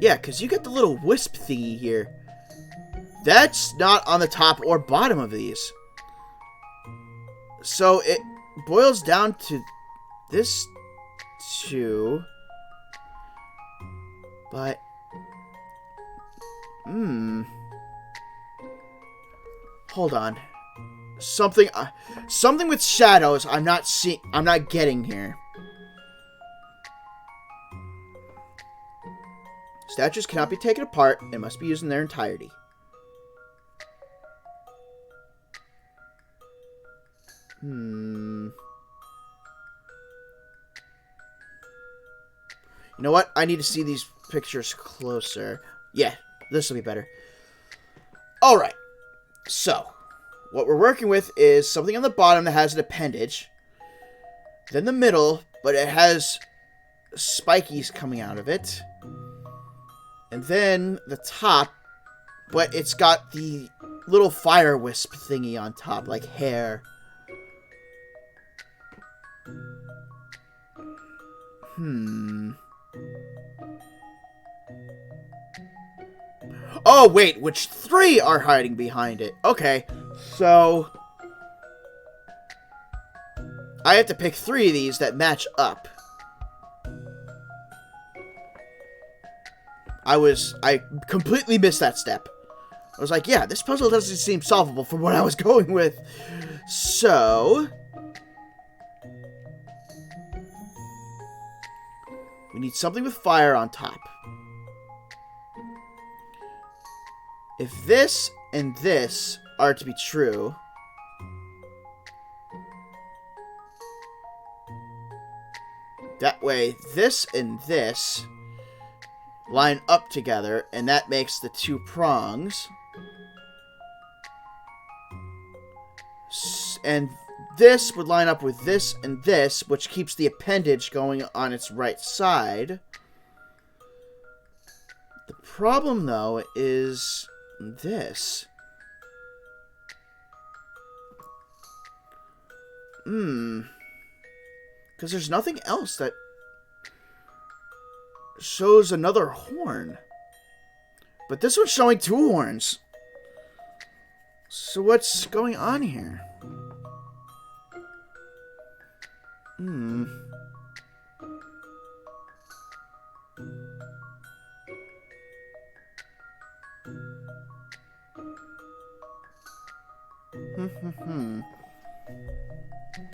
A: Yeah, because you get the little wisp thingy here. That's not on the top or bottom of these. So it boils down to this two. But, hold on. Something with shadows I'm not getting here. Statues cannot be taken apart and must be used in their entirety. You know what? I need to see these pictures closer. Yeah, this will be better. Alright. So, what we're working with is something on the bottom that has an appendage. Then the middle, but it has spikies coming out of it. And then the top, but it's got the little fire wisp thingy on top, like hair. Oh, wait, which three are hiding behind it? Okay, so I have to pick three of these that match up. I completely missed that step. I was like, yeah, this puzzle doesn't seem solvable from what I was going with. So we need something with fire on top. If this and this are to be true, that way this and this line up together, and that makes the two prongs. And this would line up with this and this, which keeps the appendage going on its right side. The problem, though, is this. Because there's nothing else that shows another horn. But this one's showing two horns. So what's going on here?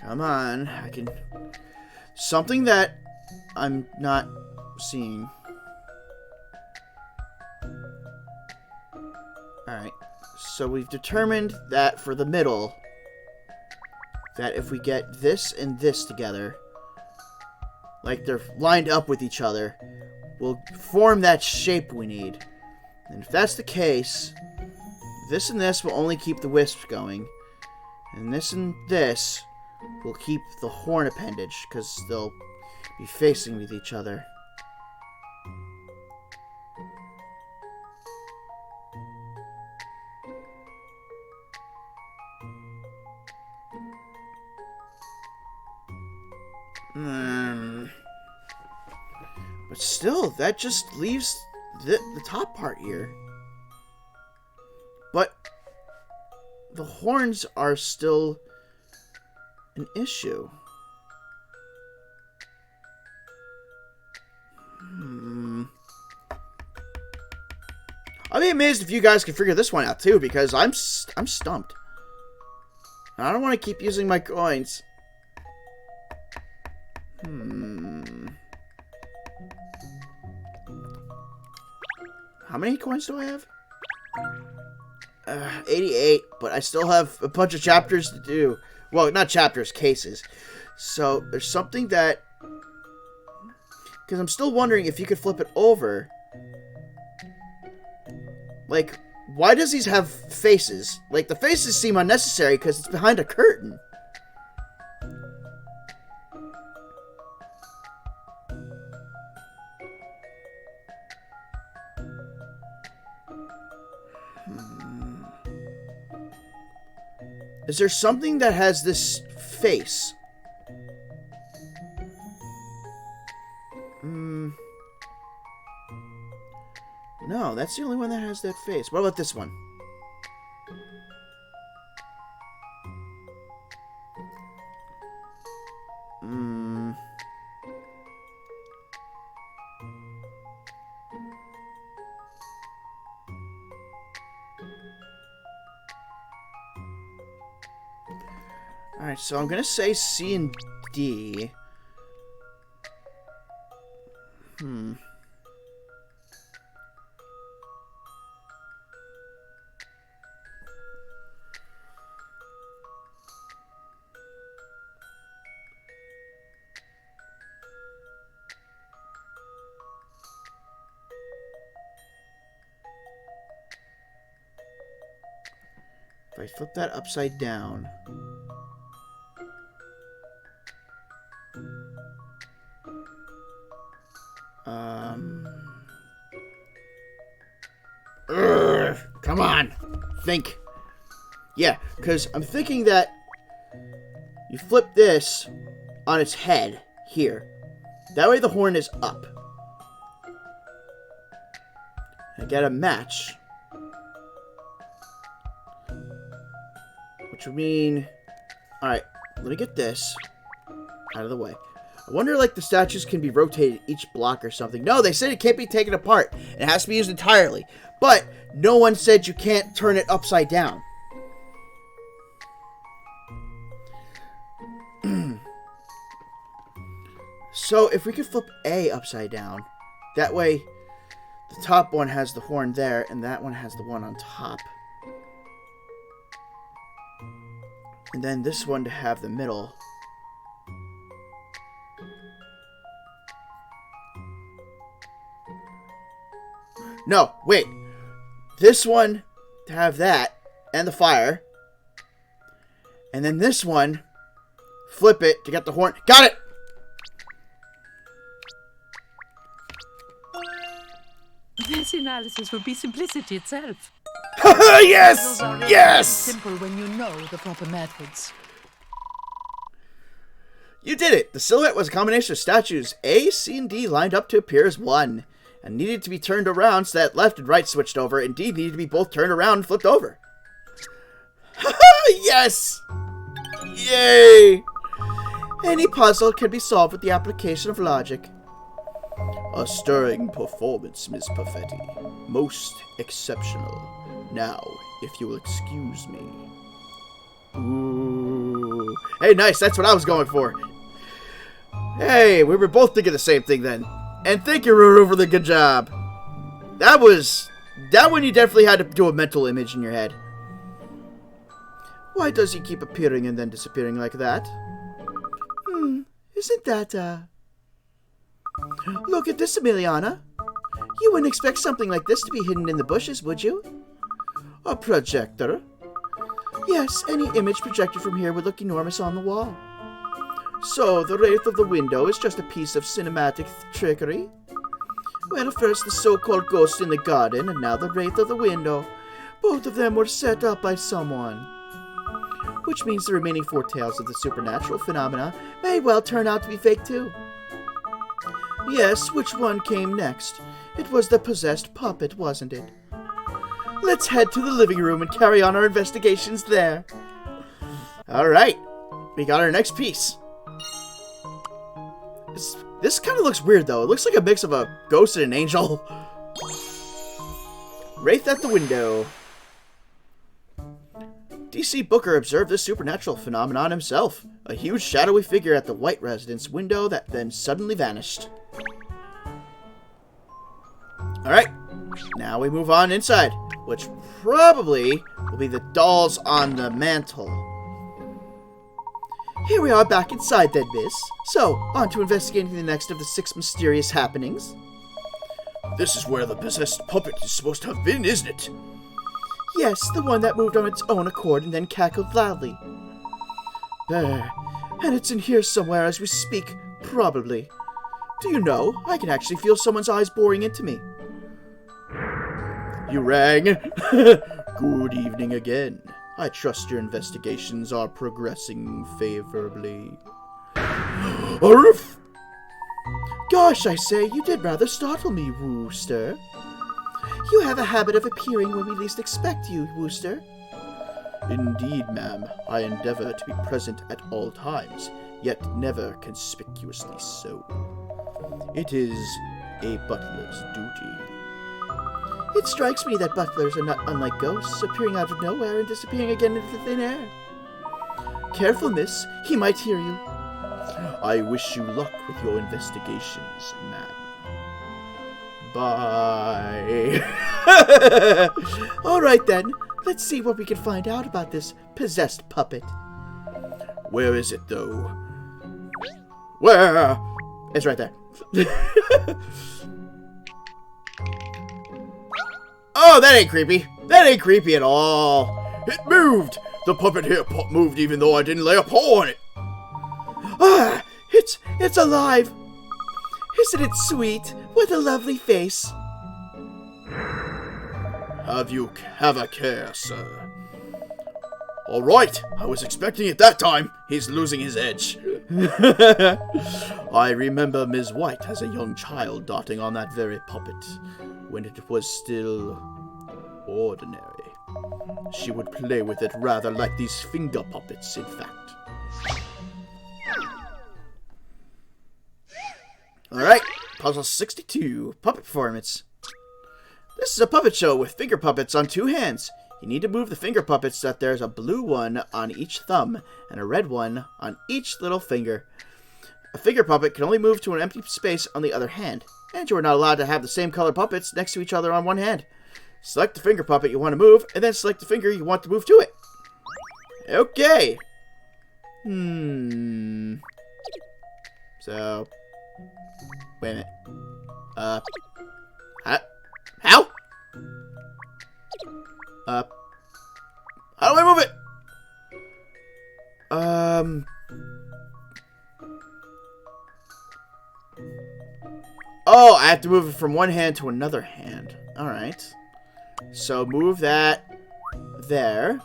A: Come on, I can... Something that I'm not seeing. Alright, so we've determined that for the middle, that if we get this and this together, like they're lined up with each other, we'll form that shape we need. And if that's the case, this and this will only keep the wisps going, and this will keep the horn appendage, because they'll be facing with each other. But still, that just leaves the top part here. But the horns are still an issue. I'd be amazed if you guys can figure this one out too, because I'm stumped. I don't want to keep using my coins. How many coins do I have? 88, but I still have a bunch of chapters to do. Well, not chapters, cases. So, there's something that... Because I'm still wondering if you could flip it over. Like, why does these have faces? Like, the faces seem unnecessary because it's behind a curtain. Is there something that has this face? No, that's the only one that has that face. What about this one? Alright, so I'm gonna say C and D. If I flip that upside down. Come on. Think. Yeah, because I'm thinking that you flip this on its head here. That way the horn is up. I get a match. Which would mean... Alright, let me get this out of the way. I wonder, like, the statues can be rotated each block or something. No, they said it can't be taken apart. It has to be used entirely. But no one said you can't turn it upside down. So, if we could flip A upside down, that way the top one has the horn there, and that one has the one on top. And then this one to have the middle. No, wait. This one to have that and the fire. And then this one, flip it to get the horn. Got it!
K: This analysis would be simplicity itself.
A: Yes! Yes!
K: Simple when you know the proper methods.
A: You did it! The silhouette was a combination of statues A, C, and D lined up to appear as one, and needed to be turned around so that left and right switched over, and D needed to be both turned around and flipped over. Yes! Yay! Any puzzle can be solved with the application of logic. A stirring performance, Miss Perfetti. Most exceptional. Now, if you will excuse me. Ooh. Hey, nice. That's what I was going for. Hey, we were both thinking the same thing then. And thank you, Ruru, for the good job. That one you definitely had to do a mental image in your head. Why does he keep appearing and then disappearing like that? Isn't that, Look at this, Emiliana. You wouldn't expect something like this to be hidden in the bushes, would you? A projector? Yes, any image projected from here would look enormous on the wall. So, the wraith of the window is just a piece of cinematic trickery? Well, first the so-called ghost in the garden, and now the wraith of the window. Both of them were set up by someone. Which means the remaining 4 tales of the supernatural phenomena may well turn out to be fake too. Yes, which one came next? It was the possessed puppet, wasn't it? Let's head to the living room and carry on our investigations there. Alright, we got our next piece. This kind of looks weird, though. It looks like a mix of a ghost and an angel. Wraith at the window. D.C. Booker observed this supernatural phenomenon himself. A huge shadowy figure at the White residence window that then suddenly vanished. Alright, now we move on inside, which probably will be the dolls on the mantle. Here we are back inside then, miss. So, on to investigating the next of the 6 mysterious happenings.
B: This is where the possessed puppet is supposed to have been, isn't it?
G: Yes, the one that moved on its own accord and then cackled loudly. There. And it's in here somewhere as we speak, probably. Do you know, I can actually feel someone's eyes boring into me. You rang? Good evening again. I trust your investigations are progressing favorably. Arf! Gosh, I say, you did rather startle me, Wooster. You have a habit of appearing when we least expect you, Wooster. Indeed, ma'am. I endeavor to be present at all times, yet never conspicuously so. It is a butler's duty. It strikes me that butlers are not unlike ghosts, appearing out of nowhere and disappearing again into the thin air. Careful, miss. He might hear you. I wish you luck with your investigations, ma'am. Bye. All right, then. Let's see what we can find out about this possessed puppet. Where is it, though? Where? It's right there.
A: Oh, that ain't creepy. That ain't creepy at all. It moved. The puppet here moved even though I didn't lay a paw on it.
G: Ah, it's alive. Isn't it sweet? What a lovely face.
A: Have a care, sir. All right, I was expecting it that time. He's losing his edge. I remember Ms. White as a young child darting on that very puppet when it was still ordinary. She would play with it rather like these finger puppets, in fact. Alright, puzzle 62, puppet performance. This is a puppet show with finger puppets on 2 hands. You need to move the finger puppets so that there's a blue one on each thumb and a red one on each little finger. A finger puppet can only move to an empty space on the other hand, and you are not allowed to have the same color puppets next to each other on one hand. Select the finger puppet you want to move, and then select the finger you want to move to it. Okay. So, wait a minute. How? How do I move it? Oh, I have to move it from one hand to another hand. Alright. So move that there.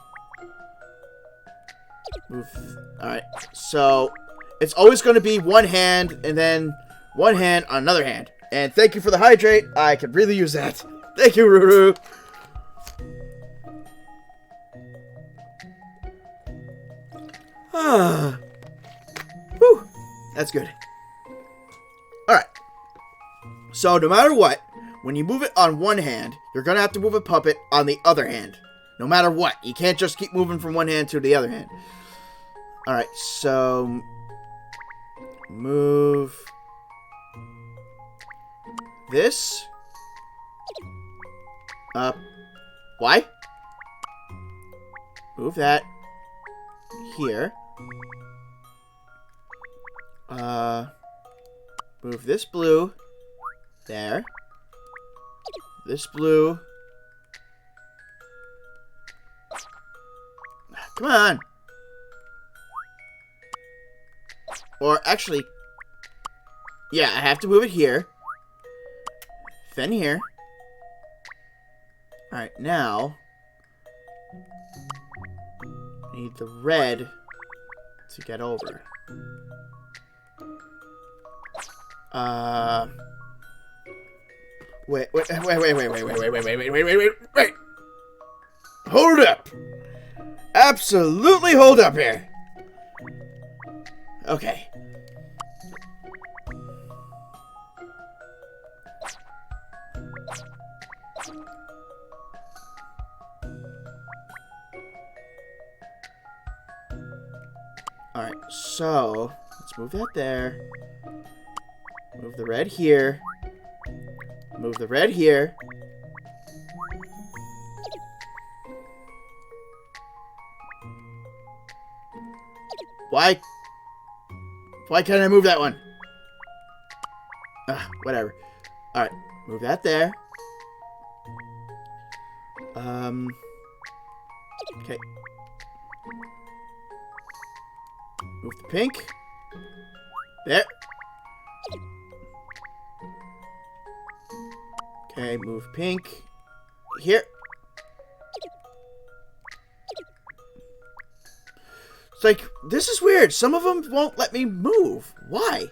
A: Alright. So it's always going to be one hand and then one hand on another hand. And thank you for the hydrate. I could really use that. Thank you, Ruru. Whew. That's good. Alright. So no matter what, when you move it on one hand, you're going to have to move a puppet on the other hand. No matter what. You can't just keep moving from one hand to the other hand. Alright, so move this up. Why? Move that here. Move this blue there. This blue. Come on. Or actually, yeah, I have to move it here. Then here. Alright, now I need the red to get over. Wait. Hold up. Absolutely hold up here. Okay. Alright, so let's move that there. Move the red here. Move the red here. Why can't I move that one? Whatever. Alright, move that there. Okay. Move the pink. There. Okay, move pink. Here. It's like, this is weird. Some of them won't let me move. Why?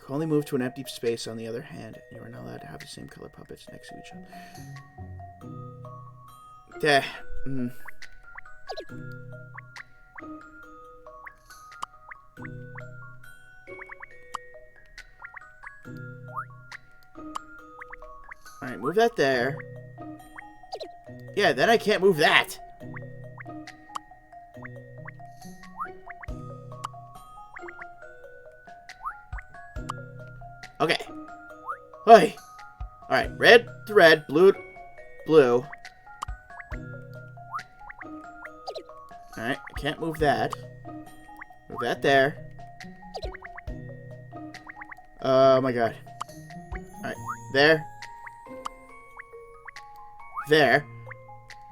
A: Only move to an empty space on the other hand. You are not allowed to have the same color puppets next to each other. Alright, move that there. Yeah, then I can't move that. Okay. Hey. Alright, red to red, blue to blue. Alright, I can't move that. Move that there. Oh my god. Alright, there. There.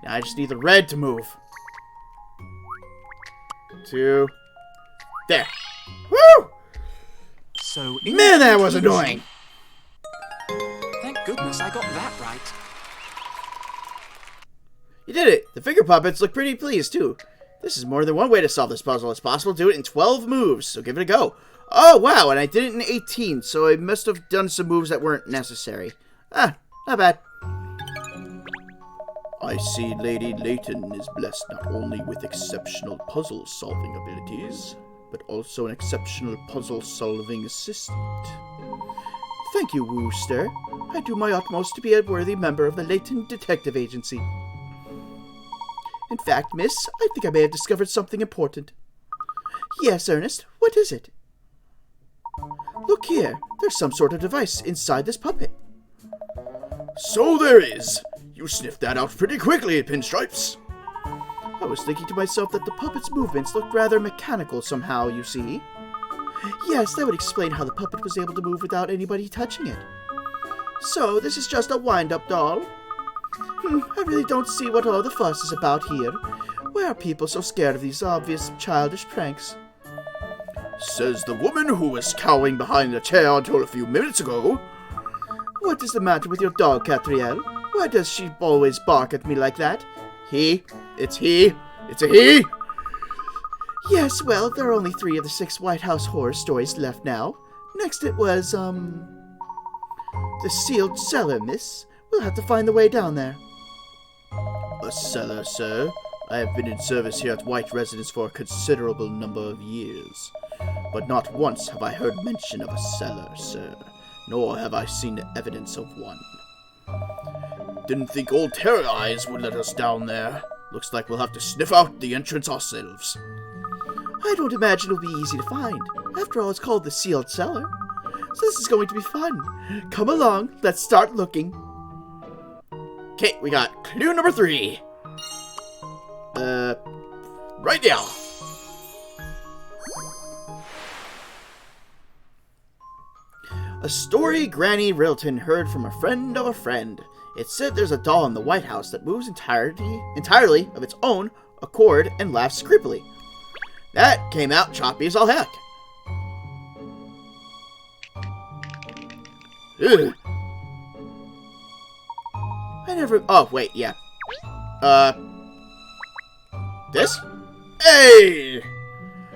A: Now I just need the red to move. To there. Woo!
C: So,
A: man, that was annoying.
C: Thank goodness I got that right.
A: You did it. The finger puppets look pretty pleased too. This is more than one way to solve this puzzle. It's possible to do it in 12 moves, so give it a go. Oh wow, and I did it in 18, so I must have done some moves that weren't necessary. Ah, not bad.
B: I see Lady Layton is blessed not only with exceptional puzzle-solving abilities, but also an exceptional puzzle-solving assistant.
G: Thank you, Wooster. I do my utmost to be a worthy member of the Layton Detective Agency. In fact, miss, I think I may have discovered something important. Yes, Ernest, what is it? Look here, there's some sort of device inside this puppet.
B: So there is! You sniffed that out pretty quickly, Pinstripes.
G: I was thinking to myself that the puppet's movements looked rather mechanical somehow, you see. Yes, that would explain how the puppet was able to move without anybody touching it. So, this is just a wind-up doll? I really don't see what all the fuss is about here. Why are people so scared of these obvious childish pranks?
B: Says the woman who was cowering behind the chair until a few minutes ago.
G: What is the matter with your dog, Catriel? Why does she always bark at me like that?
A: He. It's he. It's a he.
G: Yes, well, there are only 3 of the 6 White House horror stories left now. Next it was, the sealed cellar, miss. We'll have to find the way down there.
B: A cellar, sir? I have been in service here at White Residence for a considerable number of years. But not once have I heard mention of a cellar, sir. Nor have I seen evidence of one. Didn't think old Terror Eyes would let us down there. Looks like we'll have to sniff out the entrance ourselves.
G: I don't imagine it'll be easy to find. After all, it's called the sealed cellar. So this is going to be fun. Come along, let's start looking.
A: Okay, we got clue number 3. Right now. A story Granny Rilton heard from a friend of a friend. It said there's a doll in the White House that moves entirely of its own accord and laughs creepily. That came out choppy as all heck. Ugh. I never... Oh, wait, yeah. This? Hey!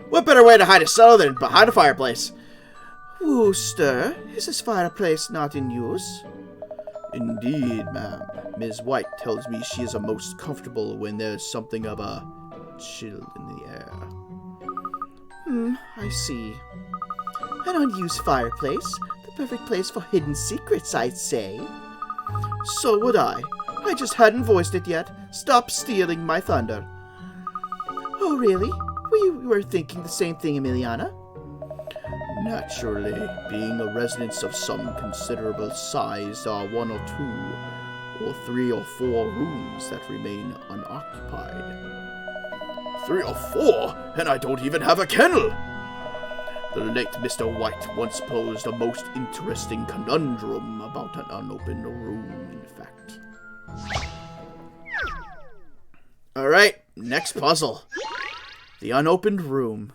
A: What better way to hide a cellar than behind a fireplace?
G: Wooster, is this fireplace not in use?
B: Indeed, ma'am. Ms. White tells me she is most comfortable when there's something of a chill in the air.
G: I see. An unused fireplace? The perfect place for hidden secrets, I'd say. So would I. I just hadn't voiced it yet. Stop stealing my thunder. Oh, really? You were thinking the same thing, Emiliana?
B: Naturally, being a residence of some considerable size, there are 1 or 2, or 3 or 4 rooms that remain unoccupied.
H: 3 or 4, and I don't even have a kennel!
A: The late Mr. White once posed a most interesting conundrum about an unopened room, in fact. Alright, next puzzle. The unopened room.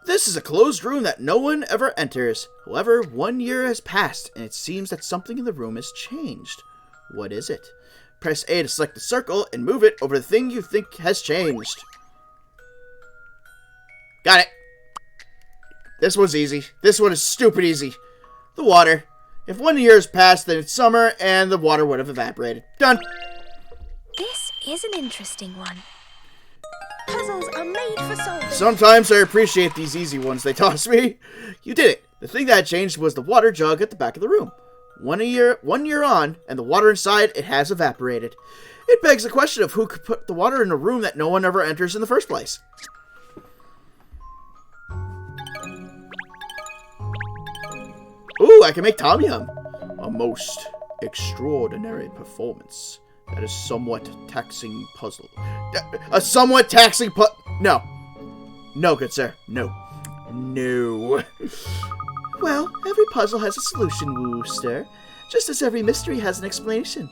A: This is a closed room that no one ever enters. However, 1 year has passed, and it seems that something in the room has changed. What is it? Press A to select the circle, and move it over the thing you think has changed. Got it. This one's easy. This one is stupid easy. The water. If 1 year has passed, then it's summer, and the water would have evaporated. Done.
D: This is an interesting one. Puzzles are made for solving.
A: Sometimes I appreciate these easy ones they toss me. You did it. The thing that changed was the water jug at the back of the room. 1 year on, and the water inside it has evaporated. It begs the question of who could put the water in a room that no one ever enters in the first place. Ooh, I can make Tom Yum. A most extraordinary performance. That is somewhat taxing puzzle. A somewhat taxing No. No, good sir. No. No.
G: Well, every puzzle has a solution, Wooster. Just as every mystery has an explanation.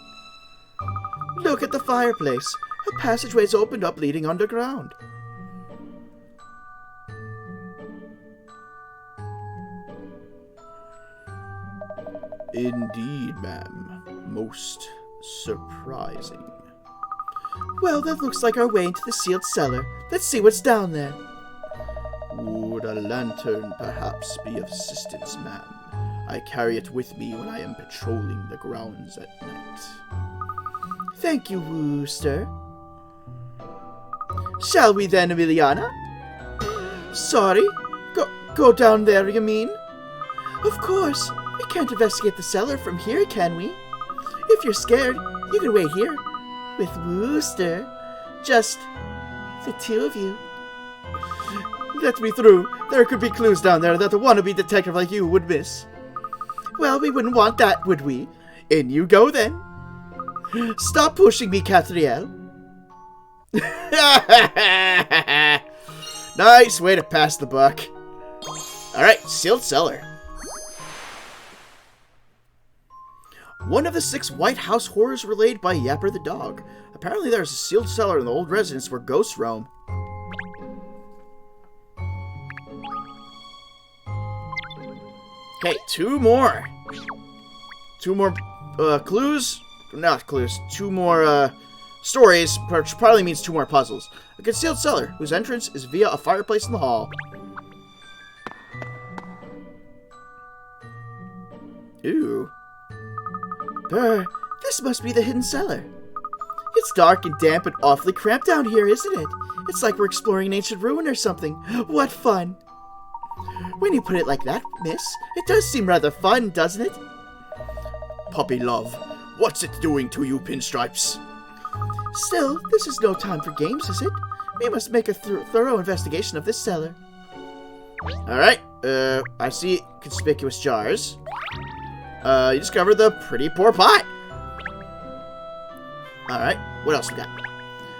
G: Look at the fireplace. A passageway's opened up leading underground.
A: Indeed, ma'am. Most surprising.
G: Well, that looks like our way into the sealed cellar. Let's see what's down there.
A: Would a lantern perhaps be of assistance, ma'am? I carry it with me when I am patrolling the grounds at night.
G: Thank you, Wooster. Shall we then, Emiliana? Sorry? Go down there, you mean? Of course. We can't investigate the cellar from here, can we? If you're scared, you can wait here. With Wooster. Just the two of you.
A: Let me through. There could be clues down there that a wannabe detective like you would miss.
G: Well, we wouldn't want that, would we?
A: In you go, then.
G: Stop pushing me, Catriel.
A: Nice way to pass the buck. Alright, sealed cellar. One of the 6 White House horrors relayed by Yapper the dog. Apparently there's a sealed cellar in the old residence where ghosts roam. Okay, 2 more. 2 more clues? Not clues. 2 more stories, which probably means 2 more puzzles. A concealed cellar, whose entrance is via a fireplace in the hall. Ooh.
G: Brr, this must be the hidden cellar. It's dark and damp and awfully cramped down here, isn't it? It's like we're exploring an ancient ruin or something. What fun! When you put it like that, miss, it does seem rather fun, doesn't it?
A: Puppy love, what's it doing to you, Pinstripes?
G: Still, this is no time for games, is it? We must make a thorough investigation of this cellar.
A: Alright, I see conspicuous jars. You discovered the pretty poor pot. Alright, what else we got?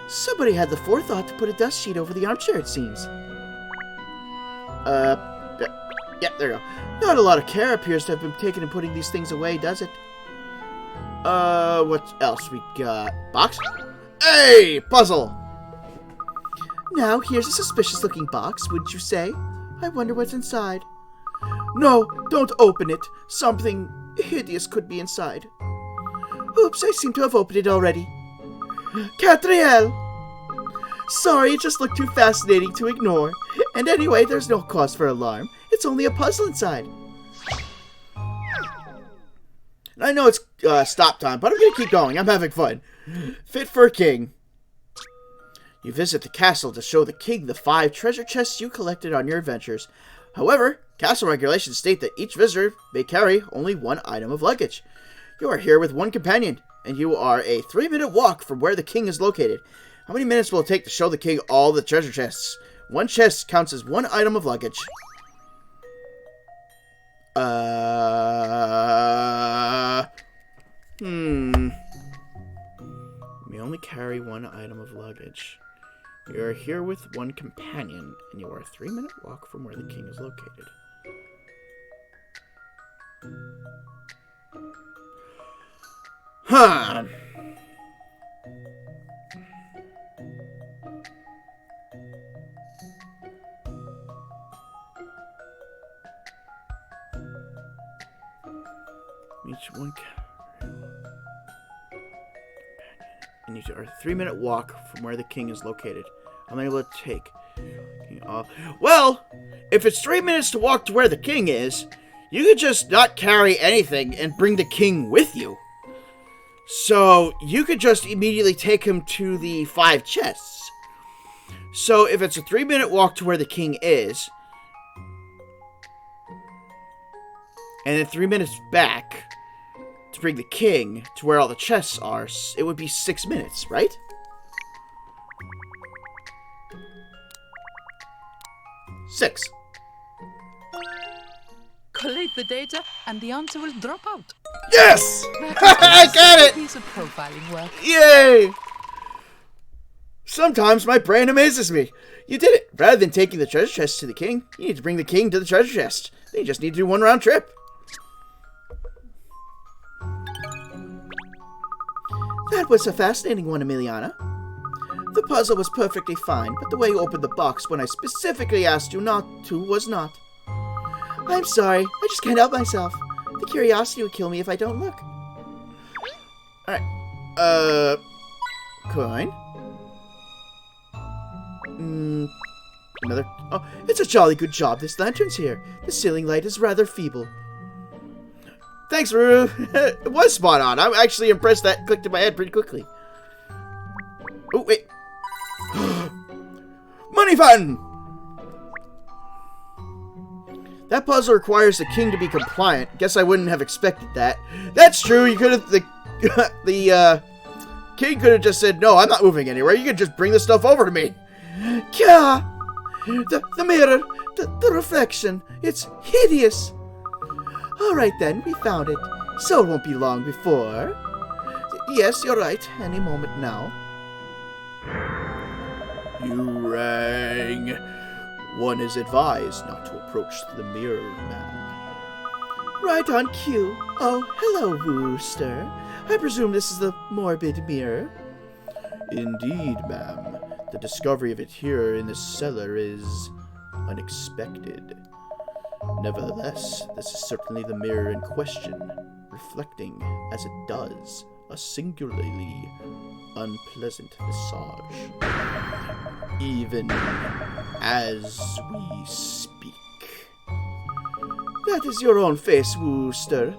G: Somebody had the forethought to put a dust sheet over the armchair, it seems.
A: Yeah, there you go.
G: Not a lot of care appears to have been taken in putting these things away, does it?
A: What else we got? Box? Hey! Puzzle!
G: Now, here's a suspicious-looking box, wouldn't you say? I wonder what's inside. No, don't open it. Something hideous could be inside. Oops, I seem to have opened it already. Catriel! Sorry, it just looked too fascinating to ignore. And anyway, there's no cause for alarm. It's only a puzzle inside.
A: I know it's stop time, but I'm going to keep going. I'm having fun. Fit for a king. You visit the castle to show the king the 5 treasure chests you collected on your adventures. However, castle regulations state that each visitor may carry only 1 item of luggage. You are here with 1 companion, and you are a 3-minute walk from where the king is located. How many minutes will it take to show the king all the treasure chests? 1 chest counts as 1 item of luggage. You may only carry 1 item of luggage. You're here with one companion, and you are a 3-minute walk from where the king is located. Huh. Each one and you are a 3-minute walk from where the king is located. I'm able to take king off. Well, if it's 3 minutes to walk to where the king is, you could just not carry anything and bring the king with you. So you could just immediately take him to the 5 chests. So if it's a 3-minute walk to where the king is, and then 3 minutes back to bring the king to where all the chests are, it would be 6 minutes, right? Six.
K: Collate the data, and the answer will drop out.
A: Yes! I got it!
K: Piece of profiling work.
A: Yay! Sometimes my brain amazes me. You did it. Rather than taking the treasure chest to the king, you need to bring the king to the treasure chest. Then you just need to do one round trip.
G: That was a fascinating one, Emiliana. The puzzle was perfectly fine, but the way you opened the box when I specifically asked you not to was not. I'm sorry, I just can't help myself. The curiosity would kill me if I don't look.
A: Alright. Coin. Another.
G: Oh, it's a jolly good job this lantern's here. The ceiling light is rather feeble.
A: Thanks, Ruru. It was spot on. I'm actually impressed that clicked in my head pretty quickly. Oh, wait. Money fountain! That puzzle requires the king to be compliant. Guess I wouldn't have expected that. That's true. You could have... The king could have just said, no, I'm not moving anywhere. You could just bring the stuff over to me.
G: Kya! The mirror, the reflection, it's hideous. Alright then, we found it. So it won't be long before... Yes, you're right. Any moment now.
A: You rang. One is advised not to approach the mirror, ma'am.
G: Right on cue. Oh, hello, Wooster. I presume this is the Morbid Mirror.
A: Indeed, ma'am. The discovery of it here in this cellar is unexpected. Nevertheless, this is certainly the mirror in question, reflecting, as it does, a singularly unpleasant visage. Even as we speak.
G: That is your own face, Wooster.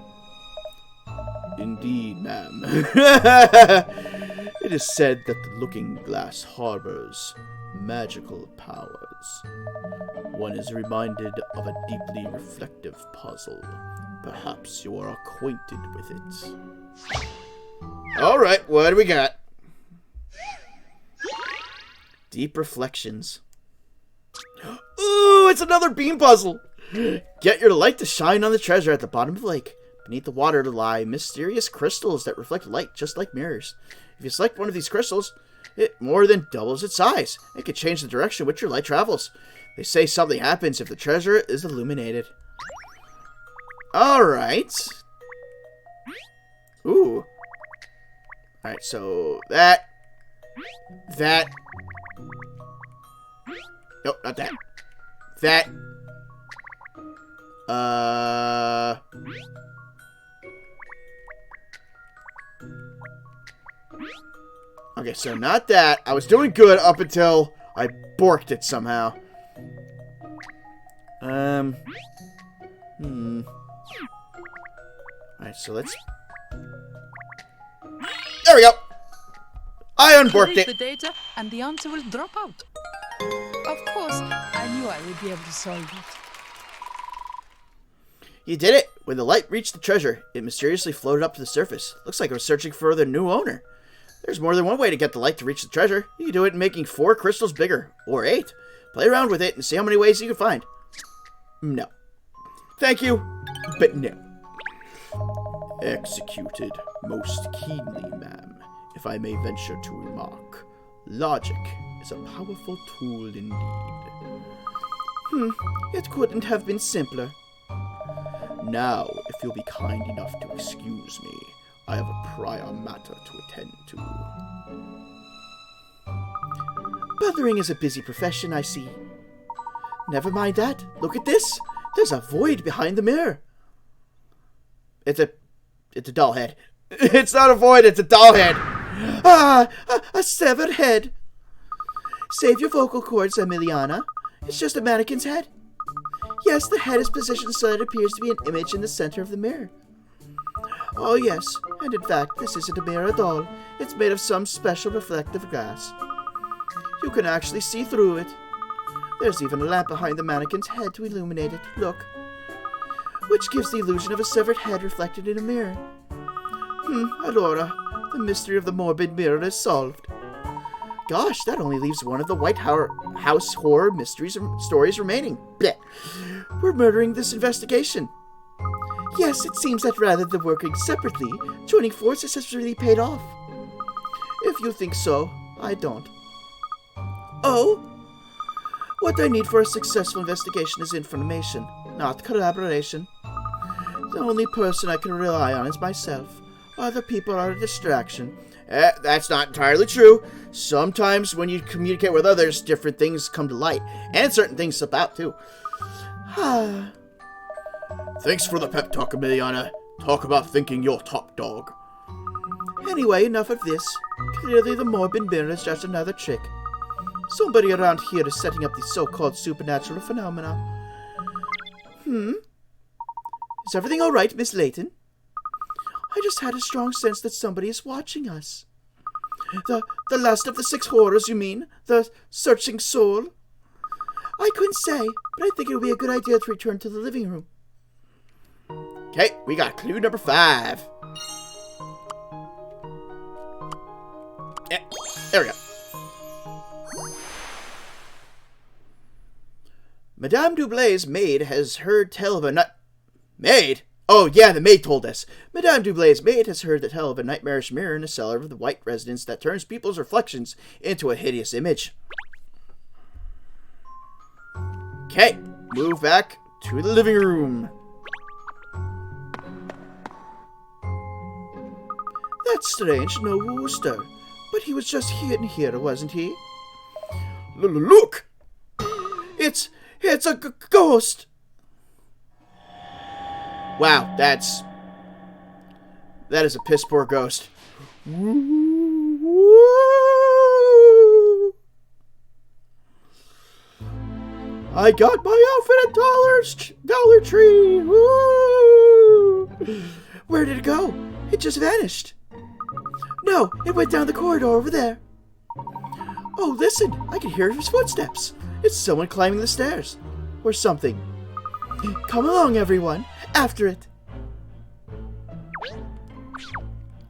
A: Indeed, ma'am. It is said that the looking glass harbors magical powers. One is reminded of a deeply reflective puzzle. Perhaps you are acquainted with it. Alright, what do we got? Deep reflections. Ooh, it's another beam puzzle! Get your light to shine on the treasure at the bottom of the lake. Beneath the water lie mysterious crystals that reflect light just like mirrors. If you select one of these crystals, it more than doubles its size. It can change the direction which your light travels. They say something happens if the treasure is illuminated. Alright. Ooh. Alright, so that. Nope, not that. That. Okay, so not that. I was doing good up until I borked it somehow. Alright, so let's... There we go! I unborked it!
K: The data, and the answer will drop out. Of course, I knew I would be able to solve it.
A: You did it! When the light reached the treasure, it mysteriously floated up to the surface. Looks like it was searching for the new owner. There's more than one way to get the light to reach the treasure. You can do it in making 4 crystals bigger, or 8. Play around with it and see how many ways you can find. No. Thank you, but no. Executed most keenly, ma'am, if I may venture to remark. Logic
G: is a powerful tool indeed. It couldn't have been simpler. Now, if you'll be kind enough to excuse me, I have a prior matter to attend to. Bothering is a busy profession, I see. Never mind that. Look at this. There's a void behind the mirror. It's a doll head. It's not a void, it's a doll head. A severed head. Save your vocal cords, Emiliana. It's just a mannequin's head. Yes, the head is positioned so that it appears to be an image in the center of the mirror. Oh yes, and in fact, this isn't a mirror at all. It's made of some special reflective glass. You can actually see through it. There's even a lamp behind the mannequin's head to illuminate it. Look. Which gives the illusion of a severed head reflected in a mirror. Alora, the mystery of the Morbid Mirror is solved. Gosh, that only leaves one of the White House horror mysteries stories remaining. Blech. We're murdering this investigation. Yes, it seems that rather than working separately, joining forces has really paid off. If you think so, I don't. Oh? What I need for a successful investigation is information, not collaboration. The only person I can rely on is myself. Other people are a distraction. That's not entirely true. Sometimes when you communicate with others, different things come to light. And certain things slip out, too. Thanks for the pep talk, Emiliana. Talk about thinking you're top dog. Anyway, enough of this. Clearly the Morbid Mirror is just another trick. Somebody around here is setting up these so-called supernatural phenomena. Is everything alright, Miss Layton? I just had a strong sense that somebody is watching us. The last of the 6 horrors, you mean? The searching soul? I couldn't say, but I think it would be a good idea to return to the living room. Okay, we got clue number 5. Yeah, there we go. Madame Doublet's maid has heard tell of a Maid? Oh, yeah, the maid told us. Madame Doublet's maid has heard tell of a nightmarish mirror in the cellar of the White residence that turns people's reflections into a hideous image. Okay, move back to the living room. That's strange, no Wooster. But he was just here, wasn't he? Look! It's a ghost! Wow, that is a piss poor ghost. I got my outfit at Dollar Tree. Woo! Where did it go? It just vanished. No, it went down the corridor over there. Oh, listen, I can hear his footsteps. It's someone climbing the stairs. Or something. Come along, everyone. After it.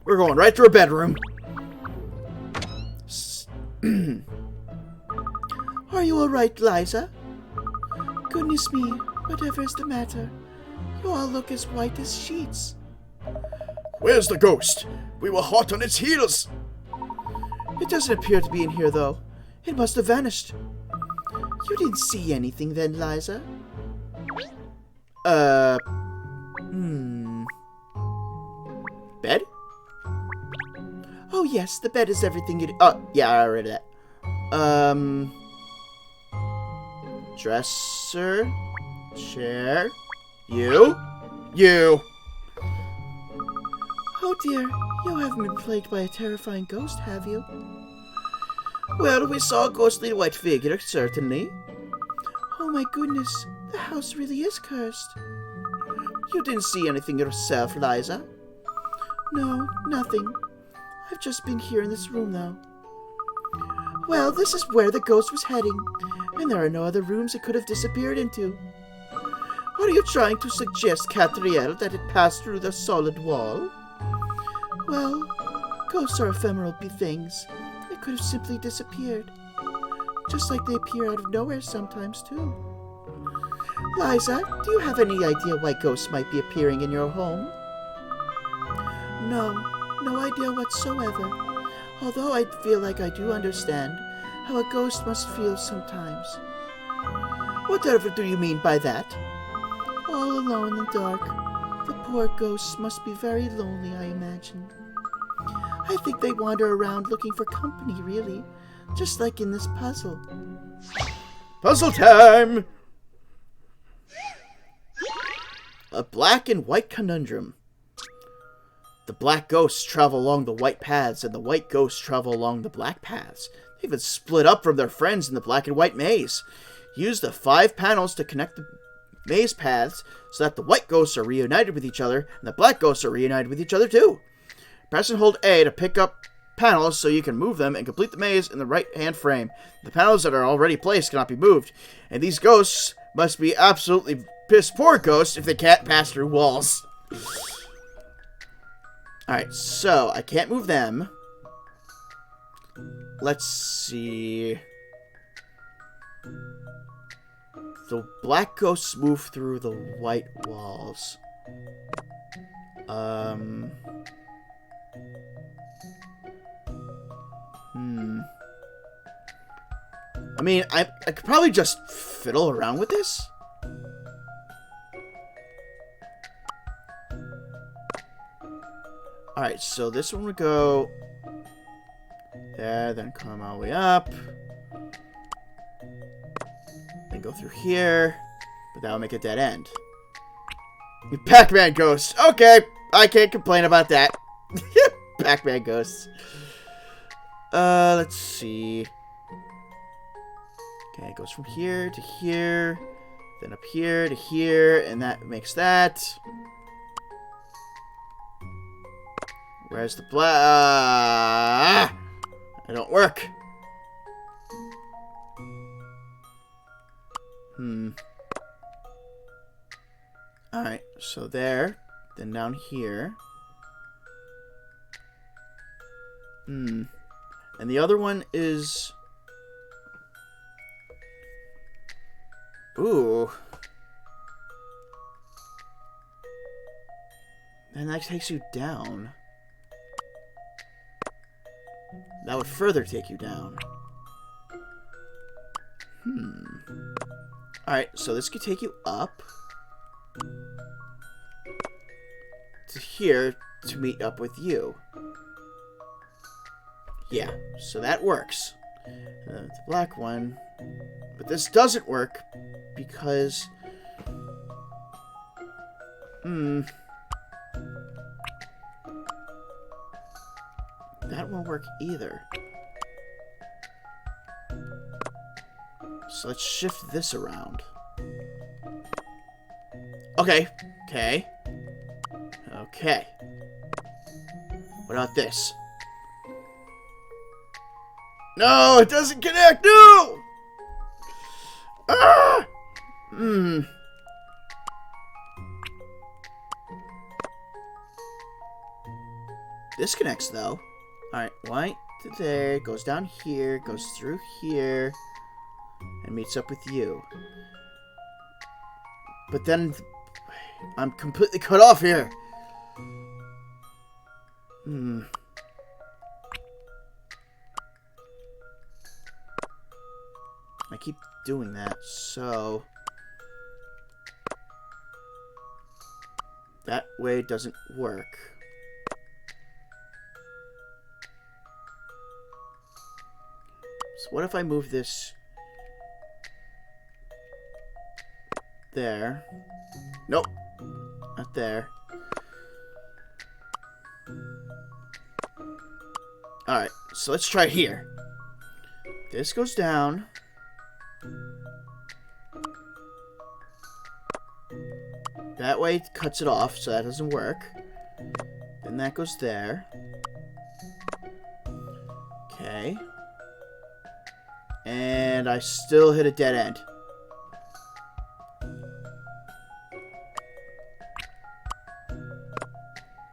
G: We're going right to her bedroom. Are you alright, Liza? Goodness me, whatever is the matter? You all look as white as sheets. Where's the ghost? We were hot on its heels. It doesn't appear to be in here, though. It must have vanished. You didn't see anything then, Liza? Bed? Oh, yes, the bed is everything you... Oh, yeah, I read that. Dresser. Chair. You. Oh, dear. You haven't been plagued by a terrifying ghost, have you? Well, we saw a ghostly white figure, certainly. Oh, my goodness. The house really is cursed. You didn't see anything yourself, Liza? No, nothing. I've just been here in this room, though. Well, this is where the ghost was heading, and there are no other rooms it could have disappeared into. Are you trying to suggest, Catriel, that it passed through the solid wall? Well, ghosts are ephemeral things. It could have simply disappeared. Just like they appear out of nowhere sometimes, too. Liza, do you have any idea why ghosts might be appearing in your home? No idea whatsoever. Although I feel like I do understand how a ghost must feel sometimes. Whatever do you mean by that? All alone in the dark. The poor ghosts must be very lonely, I imagine. I think they wander around looking for company, really. Just like in this puzzle.
A: Puzzle time! A black and white conundrum. The black ghosts travel along the white paths, and the white ghosts travel along the black paths. They even split up from their friends in the black and white maze. Use the 5 panels to connect the maze paths so that the white ghosts are reunited with each other, and the black ghosts are reunited with each other too. Press and hold A to pick up panels so you can move them and complete the maze in the right-hand frame. The panels that are already placed cannot be moved, and these ghosts must be absolutely piss-poor ghosts if they can't pass through walls. Alright, so I can't move them. Let's see. The black ghosts move through the white walls. I mean, I could probably just fiddle around with this. Alright, so this one would go there, then come all the way up. Then go through here. But that will make a dead end. You Pac-Man ghosts. Okay, I can't complain about that. Pac-Man ghosts. Let's see. Okay, it goes from here to here. Then up here to here. And that makes that. Where's the black? It don't work. Alright, so there. Then down here. And the other one is... Ooh. And that takes you down. That would further take you down. Alright, so this could take you up to here to meet up with you. Yeah, so that works. The black one. But this doesn't work because... that won't work either. So let's shift this around. Okay. Okay. Okay. What about this? No, it doesn't connect. No! Ah! This connects, though. Alright, white to there, goes down here, goes through here, and meets up with you. But then, I'm completely cut off here. I keep doing that, so... that way doesn't work. So what if I move this there? Nope. Not there. Alright, so let's try here. This goes down. That way it cuts it off, so that doesn't work. Then that goes there. Okay. And I still hit a dead end.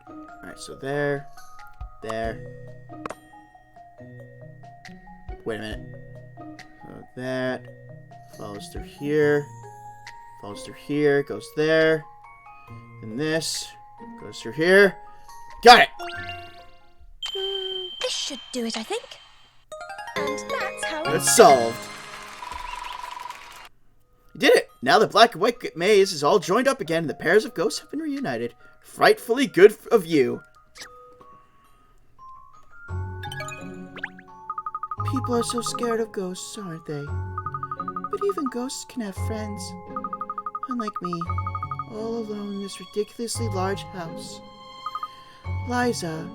A: Alright, so there. There. Wait a minute. So that follows through here. Follows through here. Goes there. And this goes through here. Got it!
D: This should do it, I think. And that's how
A: It's solved. You did it! Now the black and white maze is all joined up again and the pairs of ghosts have been reunited. Frightfully good of you.
G: People are so scared of ghosts, aren't they? But even ghosts can have friends. Unlike me, all alone in this ridiculously large house. Liza.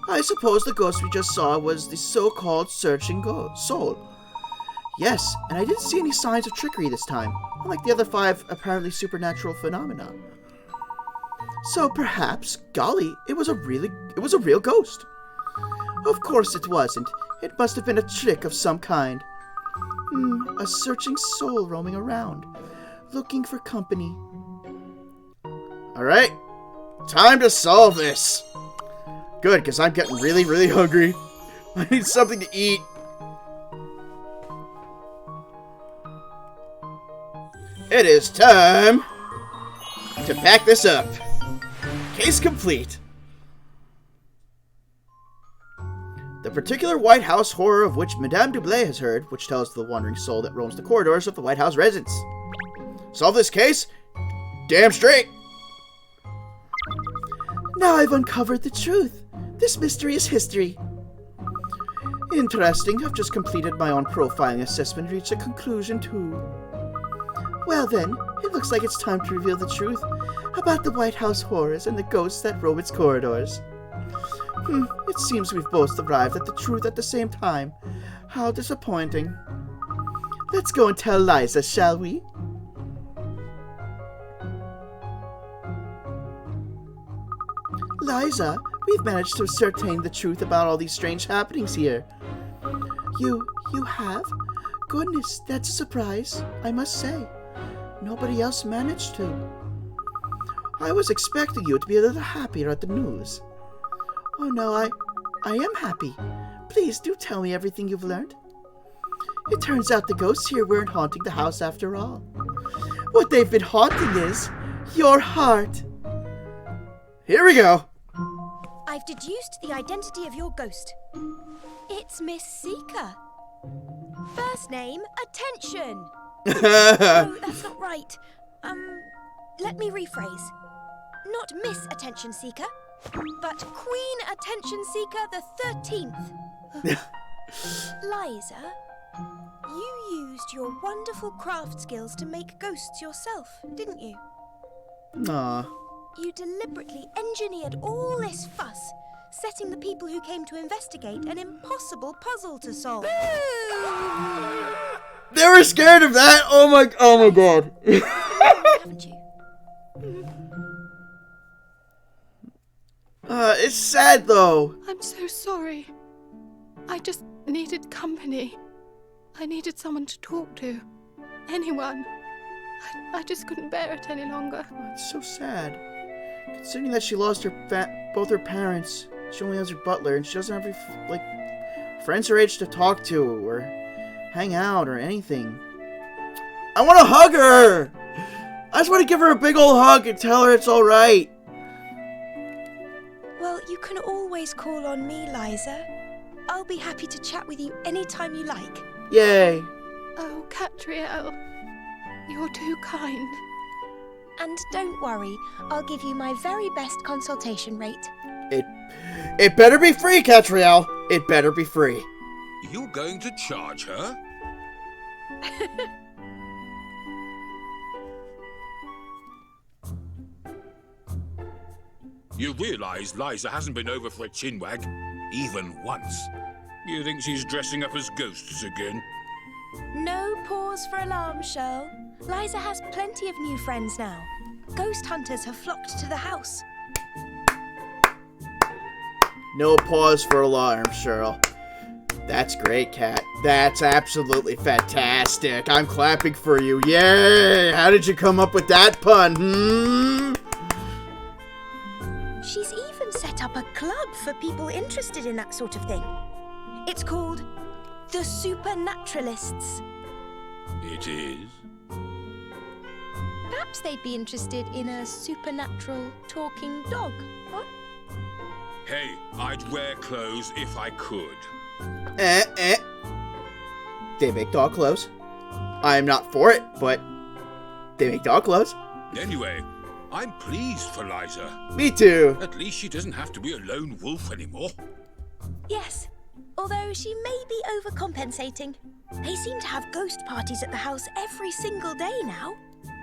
G: I suppose the ghost we just saw was the so-called searching soul. Yes, and I didn't see any signs of trickery this time, unlike the other 5 apparently supernatural phenomena. So perhaps, golly, it was a real ghost. Of course it wasn't. It must have been a trick of some kind. A searching soul roaming around, looking for company.
A: Alright, time to solve this. Good, because I'm getting really, really hungry. I need something to eat. It is time to pack this up. Case complete. The particular White House horror of which Madame Dublé has heard, which tells the wandering soul that roams the corridors of the White House residence. Solve this case? Damn straight.
G: Now I've uncovered the truth. This mystery is history. Interesting. I've just completed my own profiling assessment and reached a conclusion too. Well then, it looks like it's time to reveal the truth about the White House horrors and the ghosts that roam its corridors. It seems we've both arrived at the truth at the same time. How disappointing. Let's go and tell Liza, shall we? Liza, we've managed to ascertain the truth about all these strange happenings here. You have? Goodness, that's a surprise, I must say. Nobody else managed to. I was expecting you to be a little happier at the news. Oh no, I am happy. Please do tell me everything you've learned. It turns out the ghosts here weren't haunting the house after all. What they've been haunting is your heart.
A: Here we go.
D: I've deduced the identity of your ghost. It's Miss Seeker. First name, Attention. Oh, that's not right. Let me rephrase. Not Miss Attention Seeker, but Queen Attention Seeker the 13th. Liza, you used your wonderful craft skills to make ghosts yourself, didn't you?
A: Aw.
D: You deliberately engineered all this fuss, setting the people who came to investigate an impossible puzzle to solve.
A: They were scared of that? Oh my god.
D: Haven't you?
A: It's sad though.
K: I'm so sorry. I just needed company. I needed someone to talk to. Anyone. I just couldn't bear it any longer.
A: It's so sad. Considering that she lost both her parents, she only has her butler, and she doesn't have any, friends her age to talk to, or hang out, or anything. I want to hug her! I just want to give her a big old hug and tell her it's alright.
D: Well, you can always call on me, Liza. I'll be happy to chat with you anytime you like.
A: Yay.
K: Oh, Catriel, you're too kind.
D: And don't worry, I'll give you my very best consultation rate.
A: It better be free, Catriel. It better be free.
H: You going to charge her? You realize Liza hasn't been over for a chinwag, even once. You think she's dressing up as ghosts again?
D: No pause for alarm, Sherl. Liza has plenty of new friends now. Ghost hunters have flocked to the house.
A: No pause for alarm, Sherl. That's great, Cat. That's absolutely fantastic. I'm clapping for you. Yay! How did you come up with that pun,
D: She's even set up a club for people interested in that sort of thing. It's called The Supernaturalists.
H: It is?
D: Perhaps they'd be interested in a supernatural talking dog, huh?
H: Hey, I'd wear clothes if I could.
A: They make dog clothes. I'm not for it, but they make dog clothes.
H: Anyway, I'm pleased for Liza.
A: Me too.
H: At least she doesn't have to be a lone wolf anymore.
D: Yes, although she may be overcompensating. They seem to have ghost parties at the house every single day now.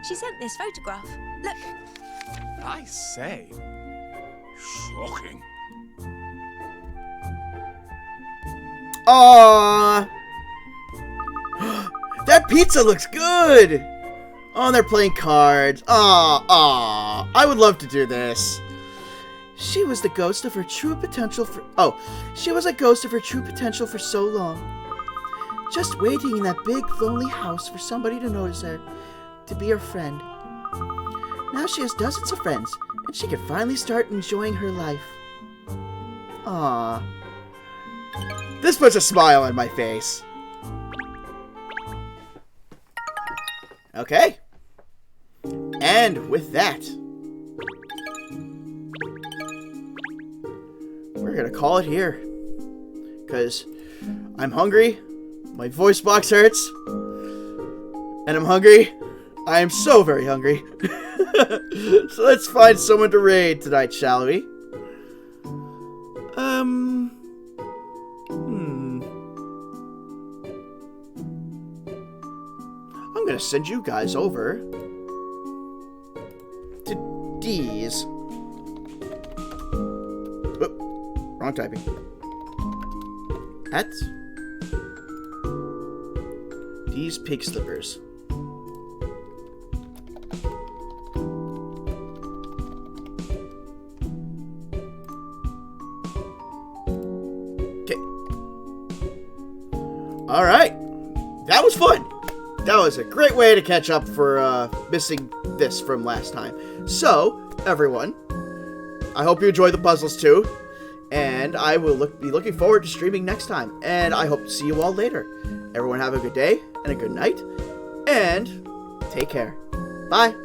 D: She sent this photograph. Look.
C: I say.
H: Shocking.
A: Aww. That pizza looks good. Oh, they're playing cards. Aw. I would love to do this.
G: She was the ghost of her true potential for... Oh, she was a ghost of her true potential for so long. Just waiting in that big, lonely house for somebody to notice her, to be her friend. Now she has dozens of friends, and she can finally start enjoying her life.
A: Aww. This puts a smile on my face. Okay. And with that, we're gonna call it here. Because I'm hungry, my voice box hurts, and I'm hungry. I am so very hungry. So let's find someone to raid tonight, shall we? I'm gonna send you guys over to D's. Whoop, wrong typing. At D's Pig Slippers. Alright, that was fun. That was a great way to catch up for missing this from last time. So, everyone, I hope you enjoy the puzzles too. And I will be looking forward to streaming next time. And I hope to see you all later. Everyone have a good day and a good night. And take care. Bye.